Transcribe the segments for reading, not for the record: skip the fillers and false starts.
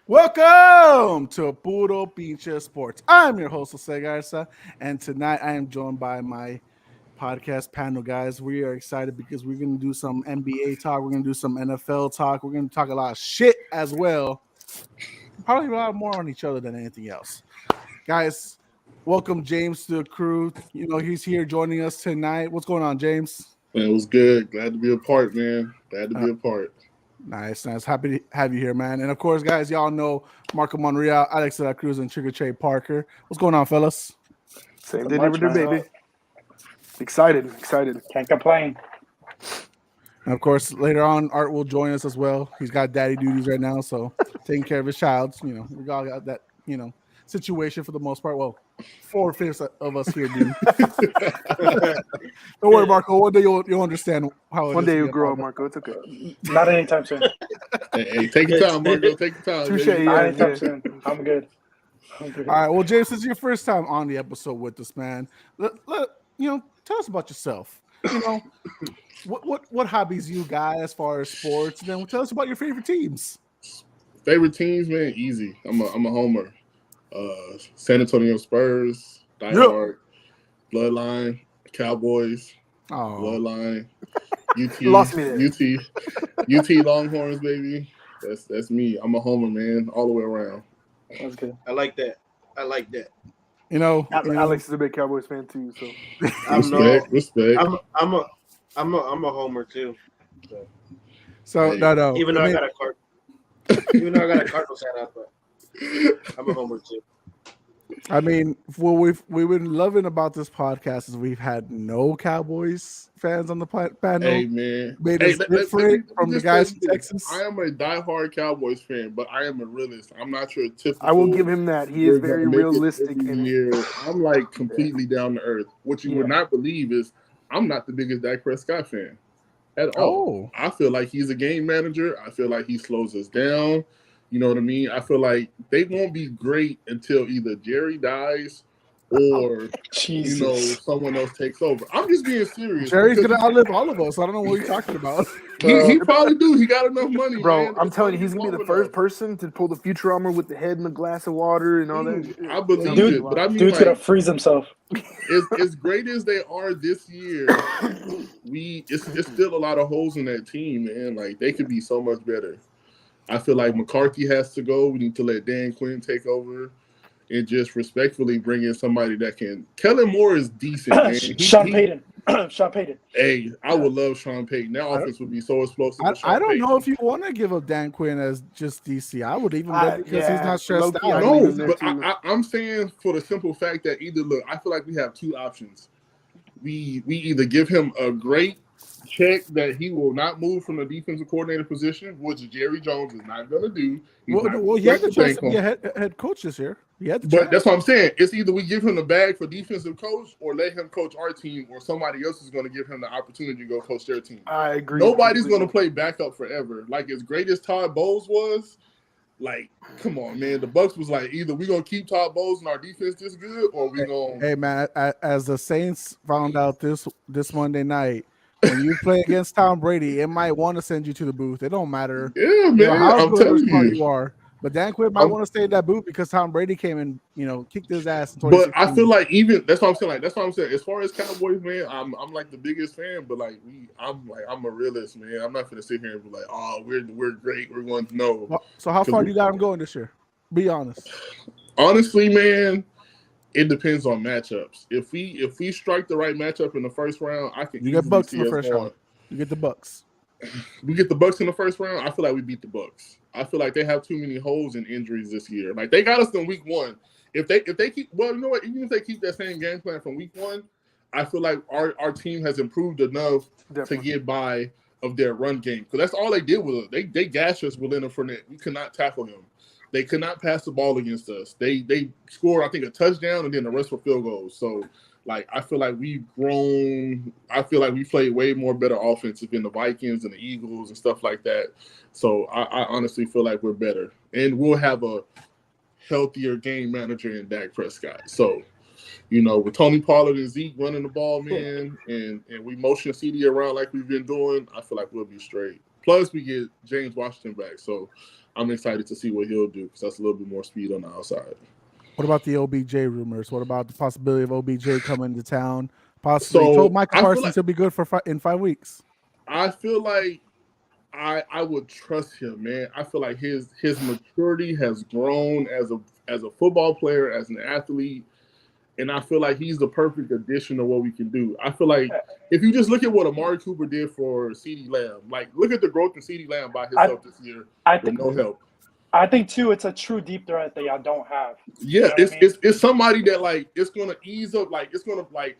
Welcome to Puro Pinche Sports. I'm your host, Jose Garza, and tonight I am joined by my podcast panel, guys. We are excited because we're going to do some NBA talk. We're going to do some NFL talk. We're going to talk a lot of shit as well. Probably a lot more on each other than anything else. Guys, welcome James to the crew. He's here joining us tonight. What's going on, James? Man, it was good. Glad to be a part, man. Glad to Uh, be a part. Nice. Happy to have you here, man. And of course, guys, y'all know Marco Monreal, Alex de la Cruz, and Trigger Trey Parker. What's going on, fellas? Same day, different day, baby. Excited. Can't complain. And of course, later on, Art will join us as well. He's got daddy duties right now, so taking care of his child. We all got that, situation for the most part. Well, 4/5 of us here do. Don't worry, Marco. One day you'll understand how. One day you'll grow up, Marco. It's okay. Not anytime soon. Hey, take your time, Marco. Take your time. Touche. Not anytime soon. I'm good. All right. Well, James, this is your first time on the episode with us, man. Tell us about yourself. What hobbies you got as far as sports, and then tell us about your favorite teams. Favorite teams, man. Easy. I'm a homer. San Antonio Spurs, diehard, Bloodline, Cowboys, Oh, Bloodline, UT, Lost me there. UT Longhorns, baby. That's me. I'm a homer, man, all the way around. That's good. I like that. Alex is a big Cowboys fan too, so Respect. I'm a homer too. so Hey, no. Even though I got a Cardinals hat out, but I'm a homer too. I mean, what we've been loving about this podcast is we've had no Cowboys fans on the panel. Hey, man. Made us different from the guys from Texas. I am a diehard Cowboys fan, but I am a realist. I'm not your typical. I will give him that. He is we're very gonna make it realistic every in it. year. I'm like completely down to earth. What you would not believe is I'm not the biggest Dak Prescott fan at all. Oh. I feel like he's a game manager. I feel like he slows us down. You know what I mean? I feel like they won't be great until either Jerry dies or someone else takes over. I'm just being serious. Jerry's gonna outlive all of us. I don't know what you're talking about. He probably do. He got enough money, Bro, man. I'm telling you, he's gonna be the first person to pull the Futurama with the head in a glass of water and all that. I believe Dude, it, but I mean, Dude's gonna freeze himself. as great as they are this year, it's still a lot of holes in that team, man. Like they could be so much better. I feel like McCarthy has to go. We need to let Dan Quinn take over and just respectfully bring in somebody that can. Kellen Moore is decent, man. Sean Payton. Sean Payton. Hey, I would love Sean Payton. That offense would be so explosive. I don't know if you want to give up Dan Quinn as just DC. I would even bet because he's not stressed low-key, out. I No, agree. but I'm saying for the simple fact that I feel like we have two options. We either give him a great check that he will not move from the defensive coordinator position, which Jerry Jones is not going to do. Well, he had the chance to be a head coach this year. He had the But chance. that's what I'm saying. It's either we give him the bag for defensive coach or let him coach our team, or somebody else is going to give him the opportunity to go coach their team. I agree. Nobody's going to play backup forever. Like as great as Todd Bowles was, like, come on, man. The Bucs was like, either we're going to keep Todd Bowles and our defense this good, or we're going to. Hey, man, as the Saints found out this Monday night, when you play against Tom Brady, it might want to send you to the booth. It don't matter. Yeah, man. How I'm good telling you are. But Dan Quinn might want to stay in that booth because Tom Brady came and kicked his ass. In But I feel like that's what I'm saying. Like that's what I'm saying. As far as Cowboys, man, I'm like the biggest fan. But like I'm a realist, man. I'm not gonna sit here and be like, oh, we're great. We're going to know. So how far do you got him going this year? Be honest. Honestly, man, it depends on matchups. If we strike the right matchup in the first round, I can. You get Bucks in the see us first going. round. You get the Bucks. We get the Bucks in the first round. I feel like we beat the Bucks. I feel like they have too many holes and injuries this year. Like they got us in week one. If they keep, well, you know what? Even if they keep that same game plan from week one, I feel like our team has improved enough to get by of their run game. Because that's all they did with us. They gashed us with Leonard Fournette. We could not tackle him. They could not pass the ball against us. They scored, I think, a touchdown and then the rest were field goals. So. Like, I feel like we've grown. I feel like we played way more better offensive than the Vikings and the Eagles and stuff like that. So I honestly feel like we're better. And we'll have a healthier game manager in Dak Prescott. So, with Tony Pollard and Zeke running the ball, man, and we motion CD around like we've been doing, I feel like we'll be straight. Plus, we get James Washington back. So I'm excited to see what he'll do because that's a little bit more speed on the outside. What about the OBJ rumors? What about the possibility of OBJ coming to town? Possibly. So, Told Michael I feel Parsons like- he'll be good for in 5 weeks. I feel like I would trust him, man. I feel like his maturity has grown as a football player, as an athlete, and I feel like he's the perfect addition to what we can do. I feel like if you just look at what Amari Cooper did for CeeDee Lamb, like look at the growth in CeeDee Lamb by himself this year I with think no help. I think too, it's a true deep threat that y'all don't have. Yeah, know what I mean? it's somebody that like it's gonna ease up, like it's gonna like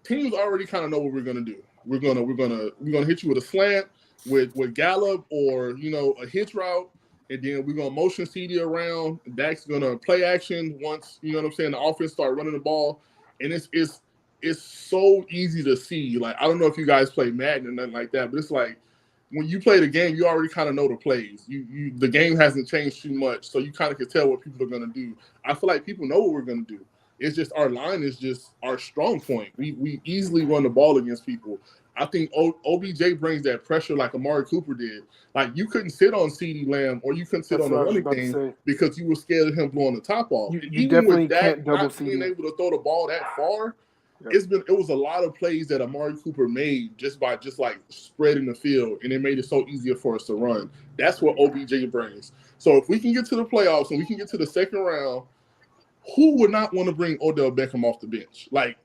teams already kind of know what we're gonna do. We're gonna hit you with a slant with Gallup or a hitch route, and then we're gonna motion CD around. Dak's gonna play action once what I'm saying. The offense start running the ball, and it's so easy to see. Like I don't know if you guys play Madden or nothing like that, but it's like when you play the game, you already kind of know the plays. The game hasn't changed too much, so you kind of can tell what people are gonna do. I feel like people know what we're gonna do. It's just our line is just our strong point. We easily run the ball against people. I think OBJ brings that pressure like Amari Cooper did. Like you couldn't sit on CeeDee Lamb or you couldn't sit That's on the what I was running about to game say. because you were scared of him blowing the top off. You Even definitely with Dak can't double not being CeeDee. able to throw the ball that far, Yep. it was a lot of plays that Amari Cooper made just by like spreading the field, and it made it so easier for us to run. That's what OBJ brings. So if we can get to the playoffs and we can get to the second round, who would not want to bring Odell Beckham off the bench? Like,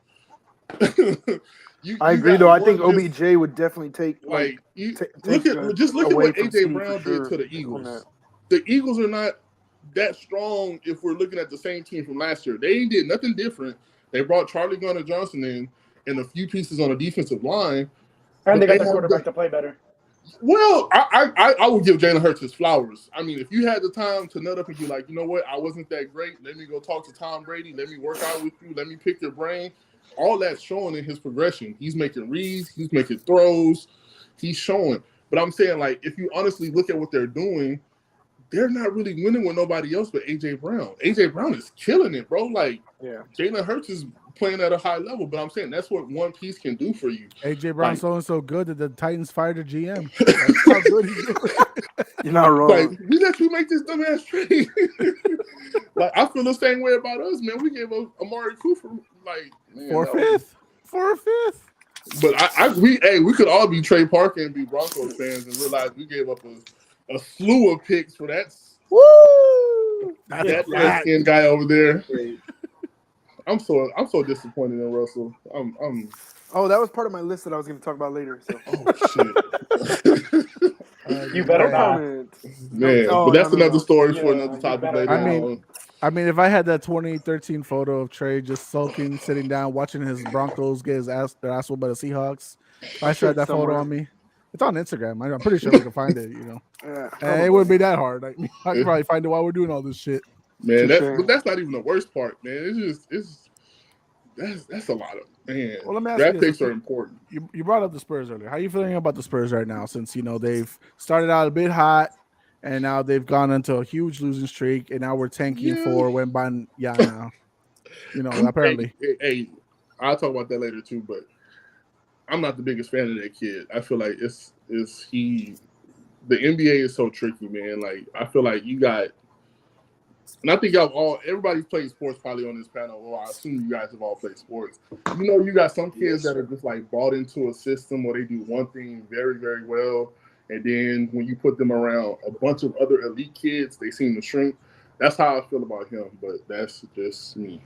I agree, though. I think OBJ would definitely take like take just look at away what from AJ CD Brown for sure did to the on Eagles. that. The Eagles are not that strong if we're looking at the same team from last year. They did nothing different. They brought Charlie Gunnar-Johnson in and a few pieces on the defensive line. And they But got the have quarterback to play better. Well, I would give Jalen Hurts his flowers. I mean, if you had the time to nut up and be like, you know what, I wasn't that great. Let me go talk to Tom Brady. Let me work out with you. Let me pick your brain. All that's showing in his progression. He's making reads. He's making throws. He's showing. But I'm saying, like, if you honestly look at what they're doing, they're not really winning with nobody else but A.J. Brown. A.J. Brown is killing it, bro. Like, Yeah. Jalen Hurts is playing at a high level, but I'm saying that's what one piece can do for you. AJ Brown's Like- so good that the Titans fired their GM. That's how good he's doing. You're not wrong. Like, we let you make this dumbass trade. Like, I feel the same way about us, man. We gave up Amari Cooper, like, man, For a that was- fifth. For a fifth. But we could all be Trey Parker and be Broncos fans and realize we gave up a slew of picks for that That's that a light fact. skinned guy over there. I'm so disappointed in Russell. I'm Oh, that was part of my list that I was going to talk about later. So. oh shit. You better No not. comment. Man, No, but that's no, no, another no. story Yeah, for another you topic better later not. I mean, on. I mean, if I had that 2013 photo of Trey just sulking, sitting down, watching his Broncos get their ass whooped by the Seahawks, if I sure showed that it's photo somewhere. on me. It's on Instagram. I'm pretty sure we can find it. Yeah, And it wouldn't be that hard. I could probably find it while we're doing all this shit. Man, sure. but that's not even the worst part, man. That's a lot of man. Well, let me ask Draft you this. picks are important. You brought up the Spurs earlier. How are you feeling about the Spurs right now? Since they've started out a bit hot, and now they've gone into a huge losing streak, and now we're tanking Yeah. for Wembanyama. Apparently. Hey, I'll talk about that later too. But I'm not the biggest fan of that kid. I feel like the NBA is so tricky, man. Like I feel like you got. And I think everybody's played sports probably on this panel. Well, I assume you guys have all played sports. You got some kids that are just like bought into a system where they do one thing very, very well. And then when you put them around a bunch of other elite kids, they seem to shrink. That's how I feel about him, but that's just me.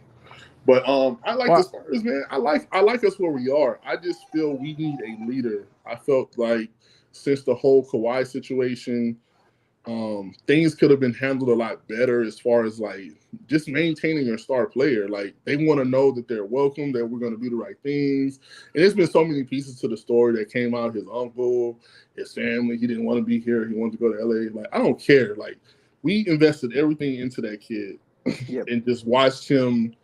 But I like the Spurs, man. I like us where we are. I just feel we need a leader. I felt like since the whole Kawhi situation, things could have been handled a lot better as far as like just maintaining your star player. Like they want to know that they're welcome, that we're going to do the right things. And there's been so many pieces to the story that came out. His uncle, his family, he didn't want to be here. He wanted to go to LA. Like I don't care. Like we invested everything into that kid and just watched him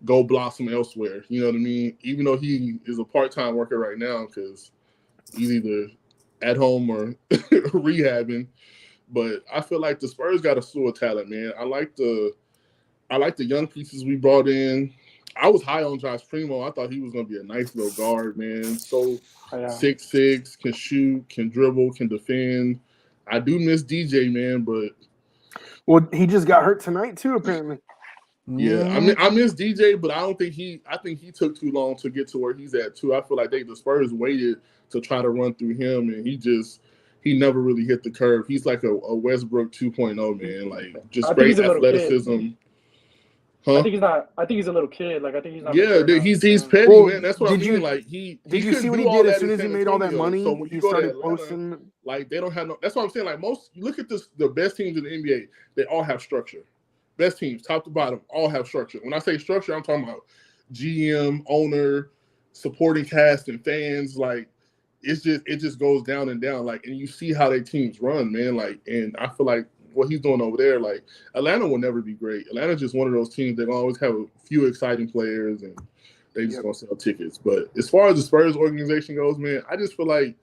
go blossom elsewhere. You know what I mean? Even though he is a part-time worker right now because he's either at home or rehabbing. But I feel like the Spurs got a slew of talent, man. I like the young pieces we brought in. I was high on Josh Primo. I thought he was going to be a nice little guard, man. So 6'6", can shoot, can dribble, can defend. I do miss DJ, man, but Well, he just got hurt tonight too, apparently. Yeah, I miss DJ, but I don't think I think he took too long to get to where he's at too. I feel like the Spurs waited to try to run through him, and he never really hit the curve. He's like a Westbrook 2.0, man. Like just great athleticism. Huh? I think he's a little kid. Like I think he's not. Yeah, he's petty, Well, man. That's what I mean. you- like Did you see what he did as soon as he made all that money? So when He you go to started Atlanta, posting. like they don't have no. That's what I'm saying. Like you look at the best teams in the NBA. They all have structure. Best teams, top to bottom, all have structure. When I say structure, I'm talking about GM, owner, supporting cast, and fans. Like it just goes down and down. Like, and you see how their teams run, man. Like, and I feel like what he's doing over there, like Atlanta will never be great. Atlanta's just one of those teams that always have a few exciting players, and they just gonna sell tickets. But as far as the Spurs organization goes, man, I just feel like,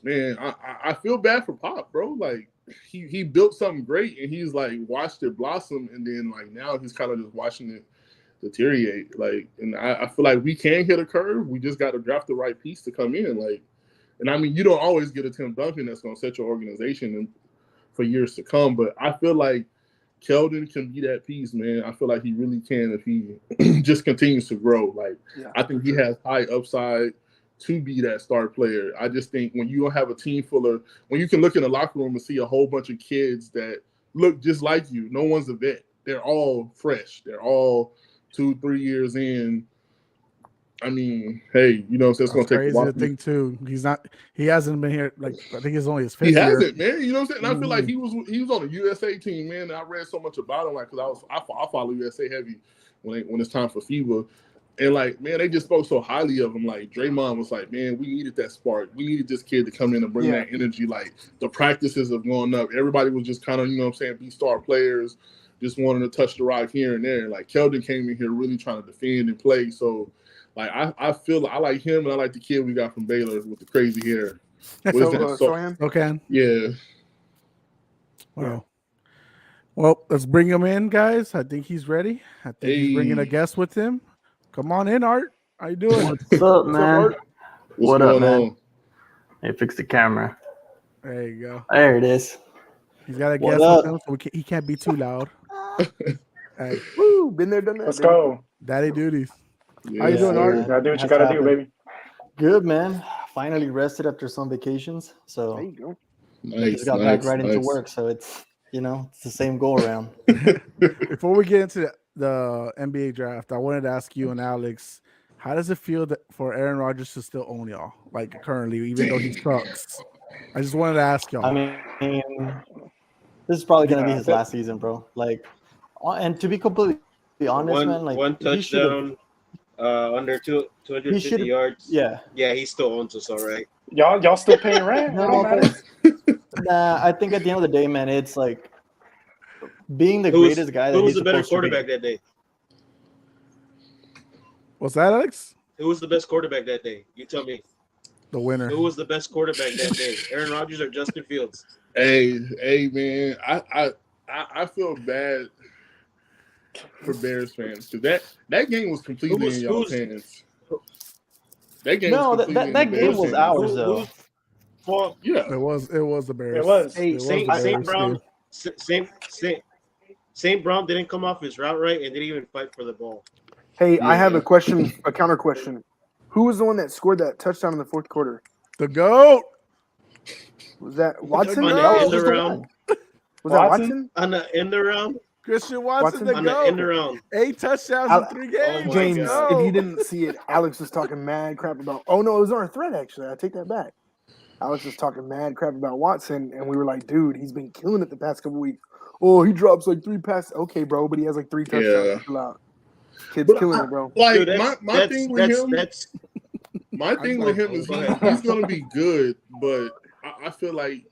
man, I feel bad for Pop, bro. Like. He built something great and he's like watched it blossom, and then like now he's kind of just watching it deteriorate. Like, and I feel like we can hit a curve. We just got to draft the right piece to come in. Like, and I mean, you don't always get a Tim Duncan that's going to set your organization for years to come, but I feel like Keldon can be that piece, man. I feel like he really can if he just continues to grow. Like, I think he has high upside to be that star player. I just think when you don't have a team when you can look in the locker room and see a whole bunch of kids that look just like you, no one's a vet. They're all fresh. They're all 2-3 years in. I mean, hey, you know, so it's going to take a while. Crazy to think too. He hasn't been here. Like I think it's only his fifth year. He hasn't, man. You know what I'm saying? And I feel like he was on the USA team, man. And I read so much about him, like, because I follow USA heavy when it's time for FIBA. And, like, man, they just spoke so highly of him. Like, Draymond was like, man, we needed that spark. We needed this kid to come in and bring that energy. Like, the practices have gone up. Everybody was just kind of, you know what I'm saying, be star players, just wanting to touch the rock here and there. Like, Keldon came in here really trying to defend and play. So, like, I feel I like him, and I like the kid we got from Baylor with the crazy hair. Okay. Yeah. Wow. Well, let's bring him in, guys. I think he's ready. I think he's bringing a guest with him. Come on in, Art. How you doing? What's up, man? What's going on? Hey, fix the camera. There you go. There it is. He's got a guest with him, so he can't be too loud. Hey. Woo, been there, done that. Let's go. Daddy duties. Yeah, How you doing, Art? You gotta do what you gotta do, baby. Good, man. Finally rested after some vacations, so There you go. Nice, just got back right into work. So it's it's the same go around. Before we get into the NBA draft, I wanted to ask you and Alex, how does it feel for Aaron Rodgers to still own y'all, like currently, even though he sucks? I just wanted to ask y'all. I mean, this is probably gonna be his last season, bro. Like, and to be completely honest, man, like one touchdown, under 250 yards. Yeah, he still owns us, all right. Y'all still paying rent? No, nah, I think at the end of the day, man, it's like being the greatest guy. Who was the better quarterback that day? What's that, Alex? Who was the best quarterback that day? You tell me. The winner. Who was the best quarterback that day? Aaron Rodgers or Justin Fields? Hey, man, I feel bad for Bears fans because that game was completely in y'all's hands. That game that game was ours though. Well, yeah, it was the Bears. It was. Hey, St. Brown didn't come off his route right and didn't even fight for the ball. Hey, I have a question, a counter question. Who was the one that scored that touchdown in the fourth quarter? The GOAT. Was that Watson? On the end around. Was that Watson? On the end around. Christian Watson, On the end around. 8 touchdowns in 3 games. James, if you didn't see it, Alex was talking mad crap about. Oh no, it was on a thread actually. I take that back. Alex was talking mad crap about Watson, and we were like, dude, he's been killing it the past couple weeks. Oh, he drops like 3 passes. Okay, bro, but he has like 3 touchdowns. Yeah. Kid's killing it, bro. Like Dude, my thing with him is he's gonna be good, but I feel like,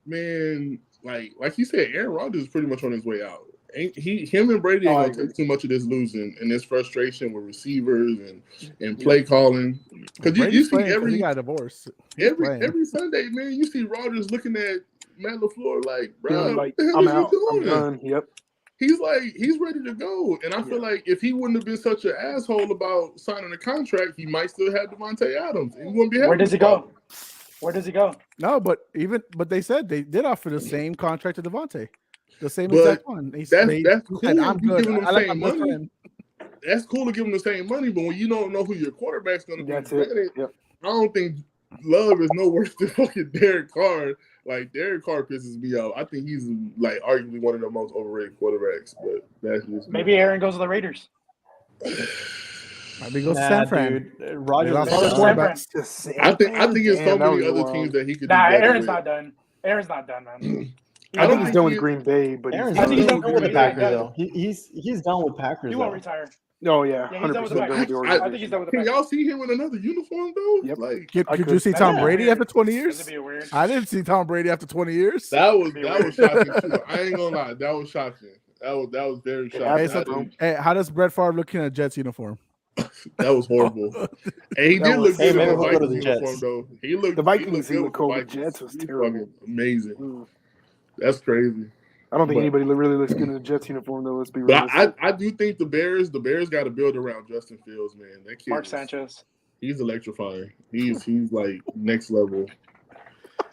man, like you said, Aaron Rodgers is pretty much on his way out. Him and Brady ain't gonna take too much of this losing and this frustration with receivers and play calling. Because you see he got divorced. Every Sunday, man, you see Rodgers looking at Matt LaFleur like, bro, like, what the hell I'm is out. you I'm doing? done. Yep. He's ready to go. And I feel like if he wouldn't have been such an asshole about signing a contract, he might still have Devontae Adams. And he wouldn't be happy. Where does he go? Where does he go? No, but they said they did offer the same contract to Devontae, the same But exact one. that's He cool. said, I'm You good. giving them I like same my best money. friend. That's cool to give them the same money, but when you don't know who your quarterback's going to be, That's it. Yep. I don't think Love is no worse than fucking Derek Carr. Like, Derek Carr pisses me off. I think he's like arguably one of the most overrated quarterbacks, but that's just Maybe Aaron goes to the Raiders. Maybe go to Nah, San Fran. dude. Rogers They lost is all their done. quarterbacks. I think it's so Damn, that many was other wild. teams that he could Nah, do better Aaron's with. not done. Aaron's not done, man. I think don't he's think done with he- Green Bay, but Aaron's I done think he's done with with the Green Packers Bay. though. He's done with Packers. He though. won't retire. oh yeah, Yeah, he's done with 100% the done with Packers. the I organization. think he's done with the Can Packers. y'all see him in another uniform though? Yep. Like Could you could. see Tom Yeah. Brady after 20 This years? would be weird. I didn't see Tom Brady after 20 years. that was Be shocking too. I ain't gonna lie, that was shocking. That was very shocking. happens, I bro. think Hey, how does Brett Favre look in a Jets uniform? that was horrible. And he That did was- look Hey, good maybe in the we'll go to Vikings the uniform Jets. though. He looked The Vikings, he he looked looked good cool. with The the Jets Vikings. was He terrible. fucking amazing. Mm. That's crazy. I don't think But- anybody really looks good in a Jets uniform though. Let's be But realistic. I do think the Bears got to build around Justin Fields, man. That kid, Mark Sanchez. he's electrifying. He's like next level.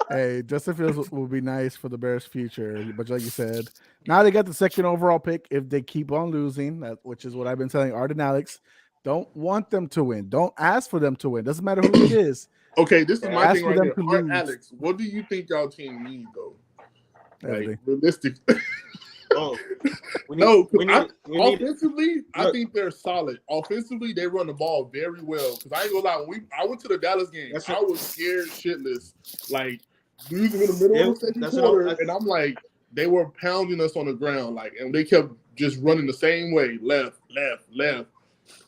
Hey, Justin Fields will be nice for the Bears' future, but like you said, now they got the second overall pick. If they keep on losing, which is what I've been telling Art and Alex, don't want them to win. Don't ask for them to win. Doesn't matter who it is. Okay, this is my Ask thing for right them here. to Art, lose. Alex, what do you think y'all team need though? Everything. Like realistic. Oh, we need, No, we need, we need. offensively, I Look. think they're solid. Offensively, they run the ball very well. Because I ain't gonna lie, when I went to the Dallas game, That's I what- was scared shitless. Like losing in the middle Yeah, of the second that's what quarter, I- and I'm like, they were pounding us on the ground, like, and they kept just running the same way, left,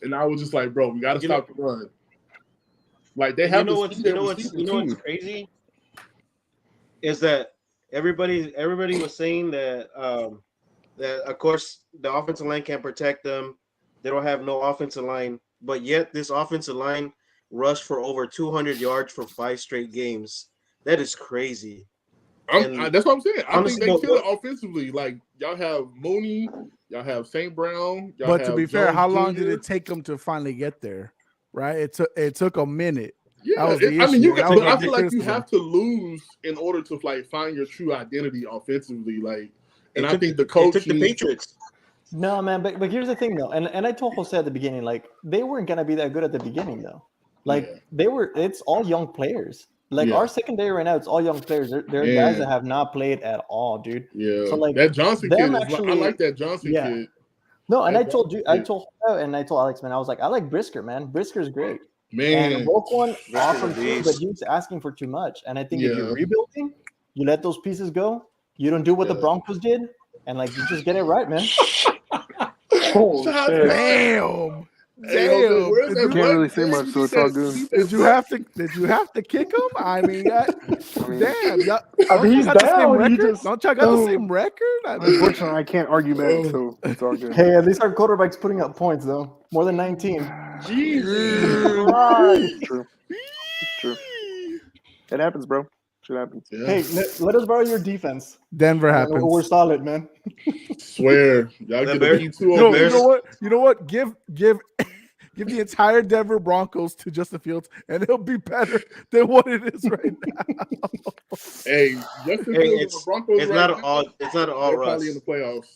and I was just like, bro, we got to You stop the run. Like they have you know this what's you know what's crazy is that everybody was saying that that of course the offensive line can't protect them. They don't have no offensive line, but yet this offensive line rushed for over 200 yards for 5 straight games. That is crazy. And that's what I'm saying. I honestly, think they no, kill it offensively. Like y'all have Mooney, y'all have St. Brown. Y'all But to have be fair, Jones how long Jr. did it take them to finally get there? Right? It took a minute. Yeah, That was the I mean, you issue. got, That was but I my feel like you criticism. have to lose in order to like find your true identity offensively. Like, and I think the It coach took the Patriots. No, man, but here's the thing though, and I told Jose at the beginning, like they weren't gonna be that good at the beginning though. Like Yeah. it's all young players. Like Yeah. our secondary right now, it's all young players. They're Yeah. guys that have not played at all, dude. Yeah, So, like, that Johnson them kid. I actually- like that Johnson Yeah. kid. No, and That I told Johnson you, I kid. told Jose and I told Alex, man, I was like, I like Brisker, man. Brisker's great. Man, And Roquan, Brisker's awesome a too, beast. but he was asking for too much. And I think if Yeah. you're rebuilding, you let those pieces go. You don't do what the Yeah. Broncos did, and like you just get it right, man. Holy Shout shit. out. Damn. Hey, Jose, Damn. where's Did that you- Can't button? really say much, so it's all good. Did you have to kick him? I mean, mean, damn. Y'all, I mean, he's y'all got the same down. He record? just- Don't y'all got the Oh. same record? I mean, Unfortunately, I can't argue back, so it's all good. Hey, at least our quarterback's putting up points though, more than 19. Jesus Christ. It's true. It's true. It happens, bro. Shit happens. Yeah. Hey, let us borrow your defense. Denver happens. We're solid, man. Swear, y'all The get Bears- a P2 You over know, there. you know what? You know what? Give give the entire Denver Broncos to Justin Fields, and it'll be better than what it is right now. Hey, Justin Hey, Fields and the Broncos It's right not now, an all. It's not an all they're Russ. probably in the playoffs.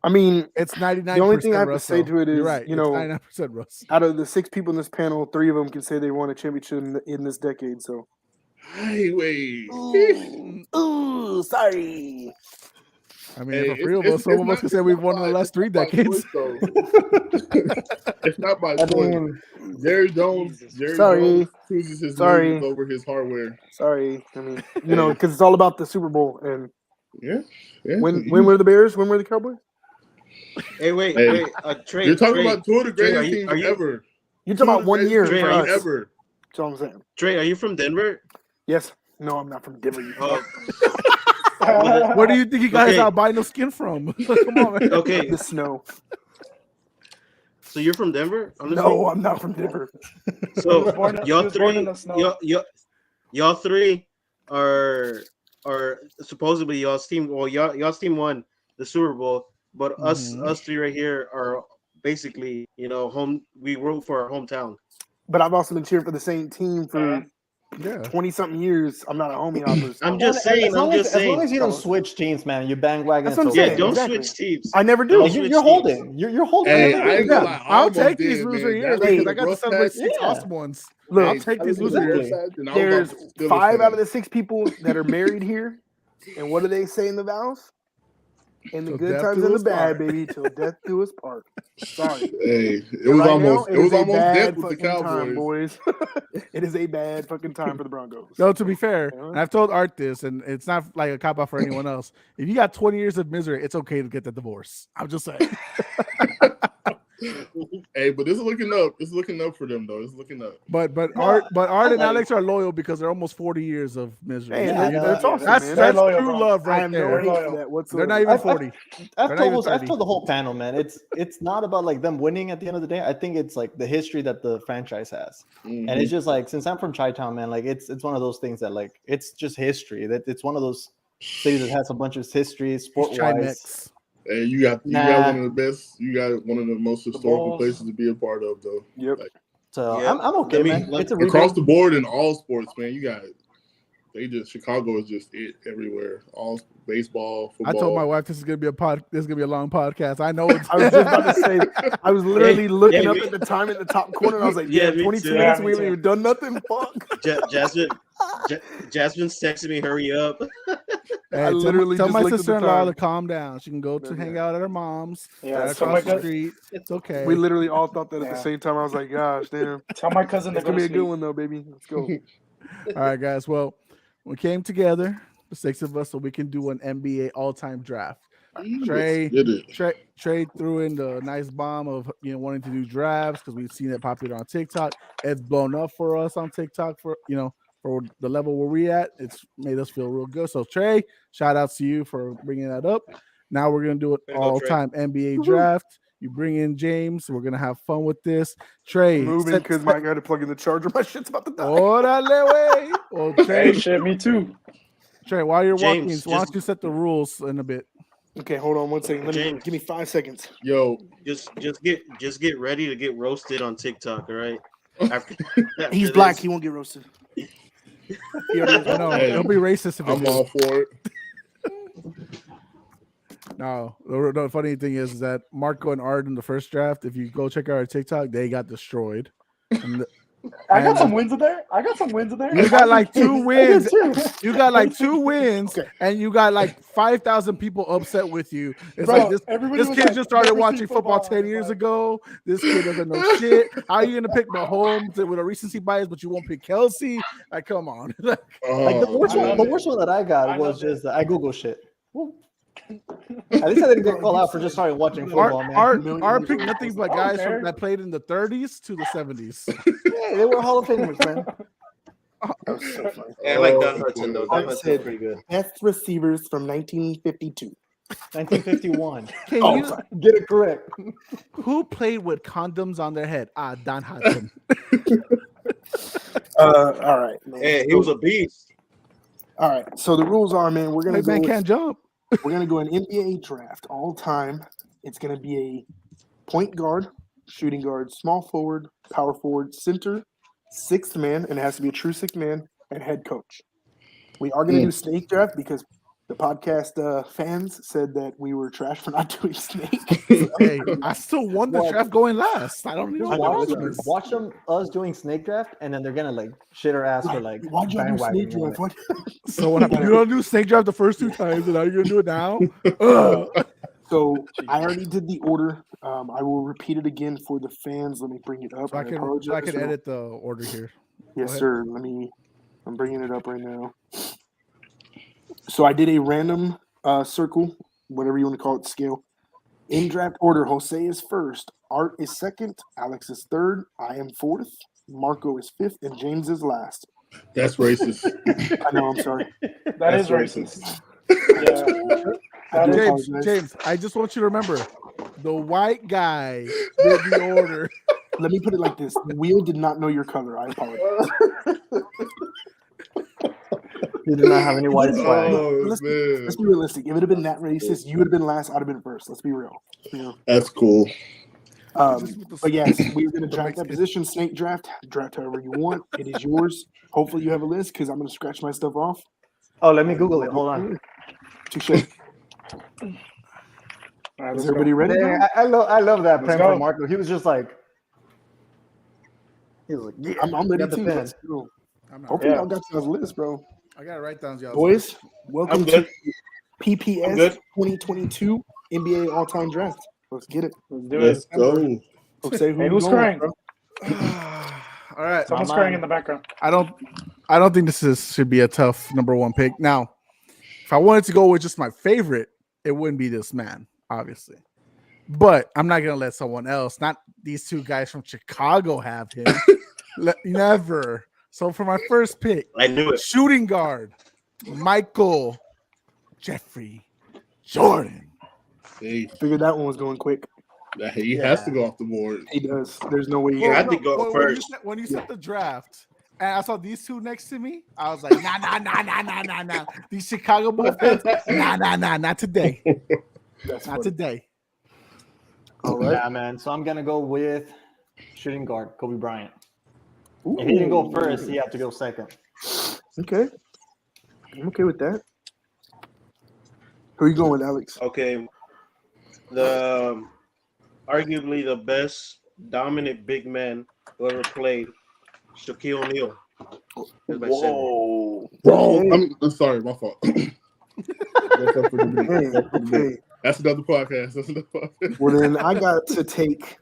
I mean, It's 99%. The only thing I have to Russ, say though. to it is, You're right. you know, 99% Russ. out of the 6 people in this panel, 3 of them can say they won a championship in this decade. So, Highway. ooh, sorry. I mean, Hey, for real, but some of us can say we've won in the last 3 decades. It's not by I choice. mean, Jerry Jones Sorry. Jones chooses his Sorry. moves over his hardware. Sorry. I mean, you know, because it's all about the Super Bowl. And Yeah. when were the Bears? When were the Cowboys? Hey, wait. Hey, Trey. You're talking Trey, about two of the Trey, greatest are teams you- ever. You're talking about 1 year Trey, for are you us. Ever. That's all I'm saying. Trey, are you from Denver? Yes. No, I'm not from Denver. You Oh, Where do you think you got his Okay. albino skin from? Come on, man. okay. the snow. So you're from Denver? Honestly? No, I'm not from Denver. So He was born in y'all the three, snow. y'all three are supposedly y'all's team. Well, y'all's team won the Super Bowl, but Mhm. us three right here are basically home. We root for our hometown. But I've also been cheering for the same team for Yeah. 20-something years, I'm not a homie hopper. I'm just saying. As long as you don't fellas. switch teams, man, you bandwagon. That's what I'm it's Yeah, saying. okay. don't exactly. switch teams. I never do. Don't Like, switch you're teams. holding. You're holding. Hey, everything. I ain't gonna lie. I I'll almost take these did, loser man. years That because was I a got to rough celebrate patch. 6 Yeah. awesome ones. Look, I'll take these loser exactly. years. And I was there's about to 5 say out of the 6 people that are married here, and what do they say in the vows? In the Till good death times do and the us bad, part. baby, till death do us part. Sorry. Hey, it But was right almost now, it was is a almost death bad with the fucking time, Cowboys. boys. It is a bad fucking time for the Broncos. No, to be fair, Yeah. and I've told Art this, and it's not like a cop out for anyone else. If you got 20 years of misery, it's okay to get the divorce. I'm just saying. Hey, but this is looking up. It's looking up for them though. It's looking up. But No, Art and like- Alex are loyal because they're almost 40 years of misery. Hey, Yeah, that's awesome, That's man. that's loyal, true bro. love I right have there. no hate loyal. for that They're whatsoever. not even I've- 40. I've They're not even told 30. the whole panel, man. It's not about like them winning at the end of the day. I think it's like the history that the franchise has, Mhm. and it's just like since I'm from Chi-Town, man, like it's one of those things that like it's just history. That it's one of those cities that has a bunch of history, sport wise. Chimex. Hey, you got Nah. one of the best. You got one of the most historical Bulls. places to be a part of, though. Yep. Like, So Yeah. I'm okay, Let me- man. let- It's a across rebuild. the board in all sports, man. You got Chicago is just it everywhere. All baseball, I football. told my wife this is gonna be a long podcast. I know it's I was just about to say, I was literally looking yeah, up me- at the time in the top corner, and I was like, Yeah, yeah, me 22 too. minutes, Yeah, we me haven't too. even done nothing. Fuck. Jasmine's texting me, hurry up. Hey, I literally tell just my looked at the sister-in-law time. to calm down. She can go to Yeah. hang out at her mom's. Yeah, right tell across my the cousin, street. It's okay. We literally all thought that at the Yeah. same time. I was like, gosh, damn. tell my cousin to It's go going to to be a good sleep. one, though, baby. Let's go. All right, guys. Well, we came together, the 6 of us, so we can do an NBA all-time draft. Trey, Did it. Trey threw in the nice bomb of wanting to do drafts because we've seen it popular on TikTok. It's blown up for us on TikTok for the level where we at. It's made us feel real good. So Trey, shout out to you for bringing that up. Now we're gonna do an Way to go, Trey. all-time NBA draft. You bring in James. We're gonna have fun with this. Trey, Moving because I got to plug in the charger. My shit's about to die. Orale way. Well, Trey, Hey, shit, me too. Trey, while you're James, walking, why just- don't you set the rules in a bit? Okay, hold on 1 second. James. Give me 5 seconds. Yo, Just get ready to get roasted on TikTok, all right? After He's this. black. He won't get roasted. He already I know Hey, it'll be racist if it I'm do. all for it. No, the funny thing is that Marco and Art in the first draft, if you go check out our TikTok, they got destroyed. And I got some wins in there. you got like 2 wins. too. You got like 2 wins, Okay. and you got like 5,000 people upset with you. It's Bro, like this everybody was kid like, just started never watching seen football football. 10 years Like, ago. This kid doesn't know shit. How are you gonna pick Mahomes with a recency bias, but you won't pick Kelsey? Like, come on. Like Oh, the worst man. one that I got I was love it. just I Google shit. At least I didn't get called out for just starting watching football, man. Art picked nothing but I don't guys care. that played in the 30s to the 70s. Yeah, they were Hall of Famers, man. That was so funny. I like Don Hudson though. I Don Hudson's said- pretty good. Best receivers from 1952. 1951. Can Oh, you, sorry. Get it correct. who played with condoms on their head? Don Hudson. All right, man. Hey, he was a beast. All right. So the rules are, man, we're gonna Hey, go. man with- can't jump. We're gonna go an NBA draft all time. It's gonna be a point guard, shooting guard, small forward, power forward, center, sixth man, and it has to be a true sixth man, and head coach. We are gonna do snake draft because the podcast fans said that we were trash for not doing snake. Hey, I still won the What? draft going last. I don't even Just know know, what that's it is. watch them us doing snake draft, and then they're gonna like shit our ass for like Why'd you do snake bandwagoning on draft? it. What? So what happened? You don't do snake draft the first 2 times, and now you're gonna do it now? Ugh. So I already did the order. I will repeat it again for the fans. Let me bring it up. So I can edit the order here. Yes, ahead. sir. I'm bringing it up right now. So I did a random circle, whatever you want to call it, scale. In draft order, Jose is first, Art is second, Alex is third, I am fourth, Marco is fifth, and James is last. That's racist. I know, I'm sorry. That is That's racist. Yeah. That is- James, apologize. James, I just want you to remember, the white guy did the order. Let me put it like this: the wheel did not know your color. I apologize. You do not have any white flag. Oh, Let's man. be realistic. If it had been that racist, you would have been last. I'd have been first. Let's be real. That's cool. Just with the- But yes, we're going to the draft Mexican- that position, snake draft. Draft however you want. It is yours. Hopefully, you have a list because I'm going to scratch my stuff off. Oh, let me Google it. Hold on. Touche. All right, Is let's everybody go. ready? Dang, bro? I love that Let's pen go. from Marco. He was like, yeah. I'm ready got the too. pen. Let's go. I'm not Hopefully, Yeah. y'all got y'all's list, bro. I gotta write down y'all's Boys, welcome I'm to good. I'm PPS good. 2022 NBA All-Time Draft. Let's get it. Let's do Let's it. go. Jose, who Hey, you who's going crying? with, bro? All right. Someone's Not crying mine. in the background. I don't think should be a tough number one pick. Now, if I wanted to go with just my favorite, it wouldn't be this man, obviously. But I'm not gonna let someone else, not these two guys from Chicago, have him. Never. So for my first pick, I knew it. shooting guard, Michael Jeffrey Jordan. Hey, Figured that one was going quick. he has to go off the board. He does. There's no way. He Well, I got think go when first. when you set the draft, and I saw these two next to me, I was like, nah. These Chicago Bulls fans, nah, not today. That's Not funny. today. All right. Yeah, man. So I'm gonna go with shooting guard, Kobe Bryant. If he didn't go Ooh. first, he had to go second. Okay. I'm okay with that. Who you going with, Alex? Okay. The arguably the best dominant big man who ever played, Shaquille O'Neal. That's my center. Whoa. Bro, Okay. I'm sorry, my fault. That's up for debate. Okay. That's another podcast. That's another podcast. Well, then I got to take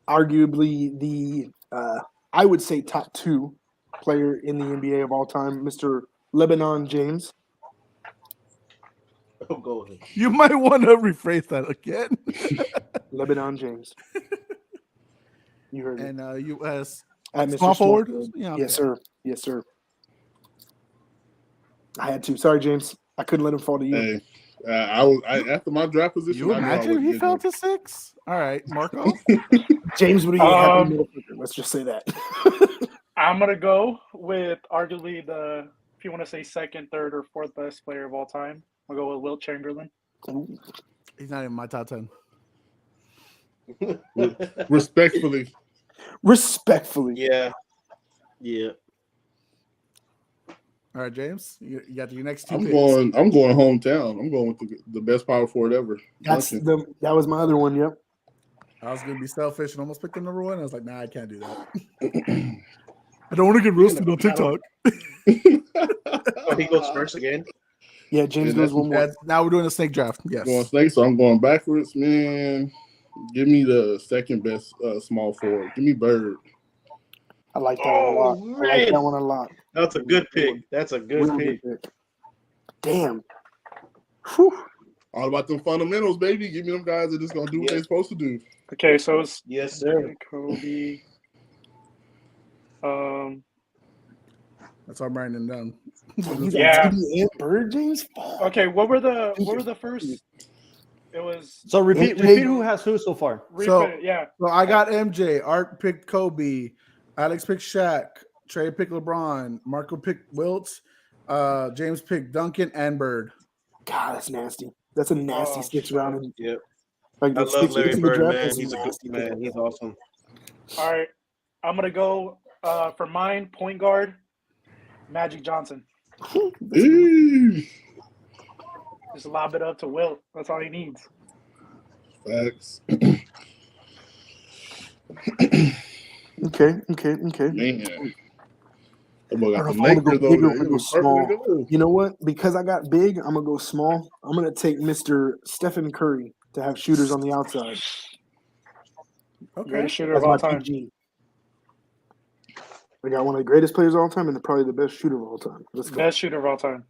arguably the, I would say, top two player in the NBA of all time, Mr. Lebanon James. Oh, go ahead. You might want to rephrase that again. Lebanon James. You heard it. And U.S. At Mr. small forward? Yeah, Yeah, Yes, sir. Yes, sir. I had to. Sorry, James. I couldn't let him fall to you. Hey, after my draft position. You I knew I imagine wouldn't he get fell him. to 6? All right, Marco. James would be a happy Um, motherfucker. Let's just say that. I'm gonna go with arguably the, if you want to say second, third, or fourth best player of all time. I'll go with Wilt Chamberlain. He's not in my top 10. Respectfully, Respectfully. Yeah. Yeah. All right, James, you got your next two I'm picks. going hometown. I'm going with the best power forward ever. That Duncan. was my other one. Yep. I was gonna be selfish and almost pick the number one. I was like, nah, I can't do that. I don't want to get roasted on TikTok. Oh, he goes first again. Yeah, James Yeah, goes one more. Yeah, now we're doing a snake draft. Yes. Going snake, so I'm going backwards, man. Give me the second best small forward. Give me Bird. I like that one a lot. Oh, I like man. that one a lot. That's a good pick. That's a good Real pick. good pick. Damn. Whew. All about them fundamentals, baby. Give me them guys that just gonna do what Yeah. they're supposed to do. Okay, so it's Yes, sir. Kobe. That's all I'm writing down. You Yeah. got TD and Bird, James? Fuck. Okay, what were the first? It was So repeat who has who so far. yeah. So I got MJ. Art picked Kobe. Alex picked Shaq. Trey picked LeBron. Marco picked Wilt. James picked Duncan and Bird. God, that's nasty. That's a nasty Oh, six shit. round. And, Yep. like, I that love sticks Larry into the Bird, draft, man. that's He's a nasty. good man. He's awesome. All right, I'm gonna go for mine. Point guard, Magic Johnson. Ooh, Just lob it up to Wilt. That's all he needs. facts. Okay. Man. That boy I got don't the know if I wanna go Lakers big or over there. go small. You know what? Because I got big, I'm gonna go small. I'm gonna take Mr. Stephen Curry to have shooters on the outside. Okay. Greatest shooter That's of my all time. PG. I got one of the greatest players of all time and probably the best shooter of all time. Let's go. Best shooter of all time.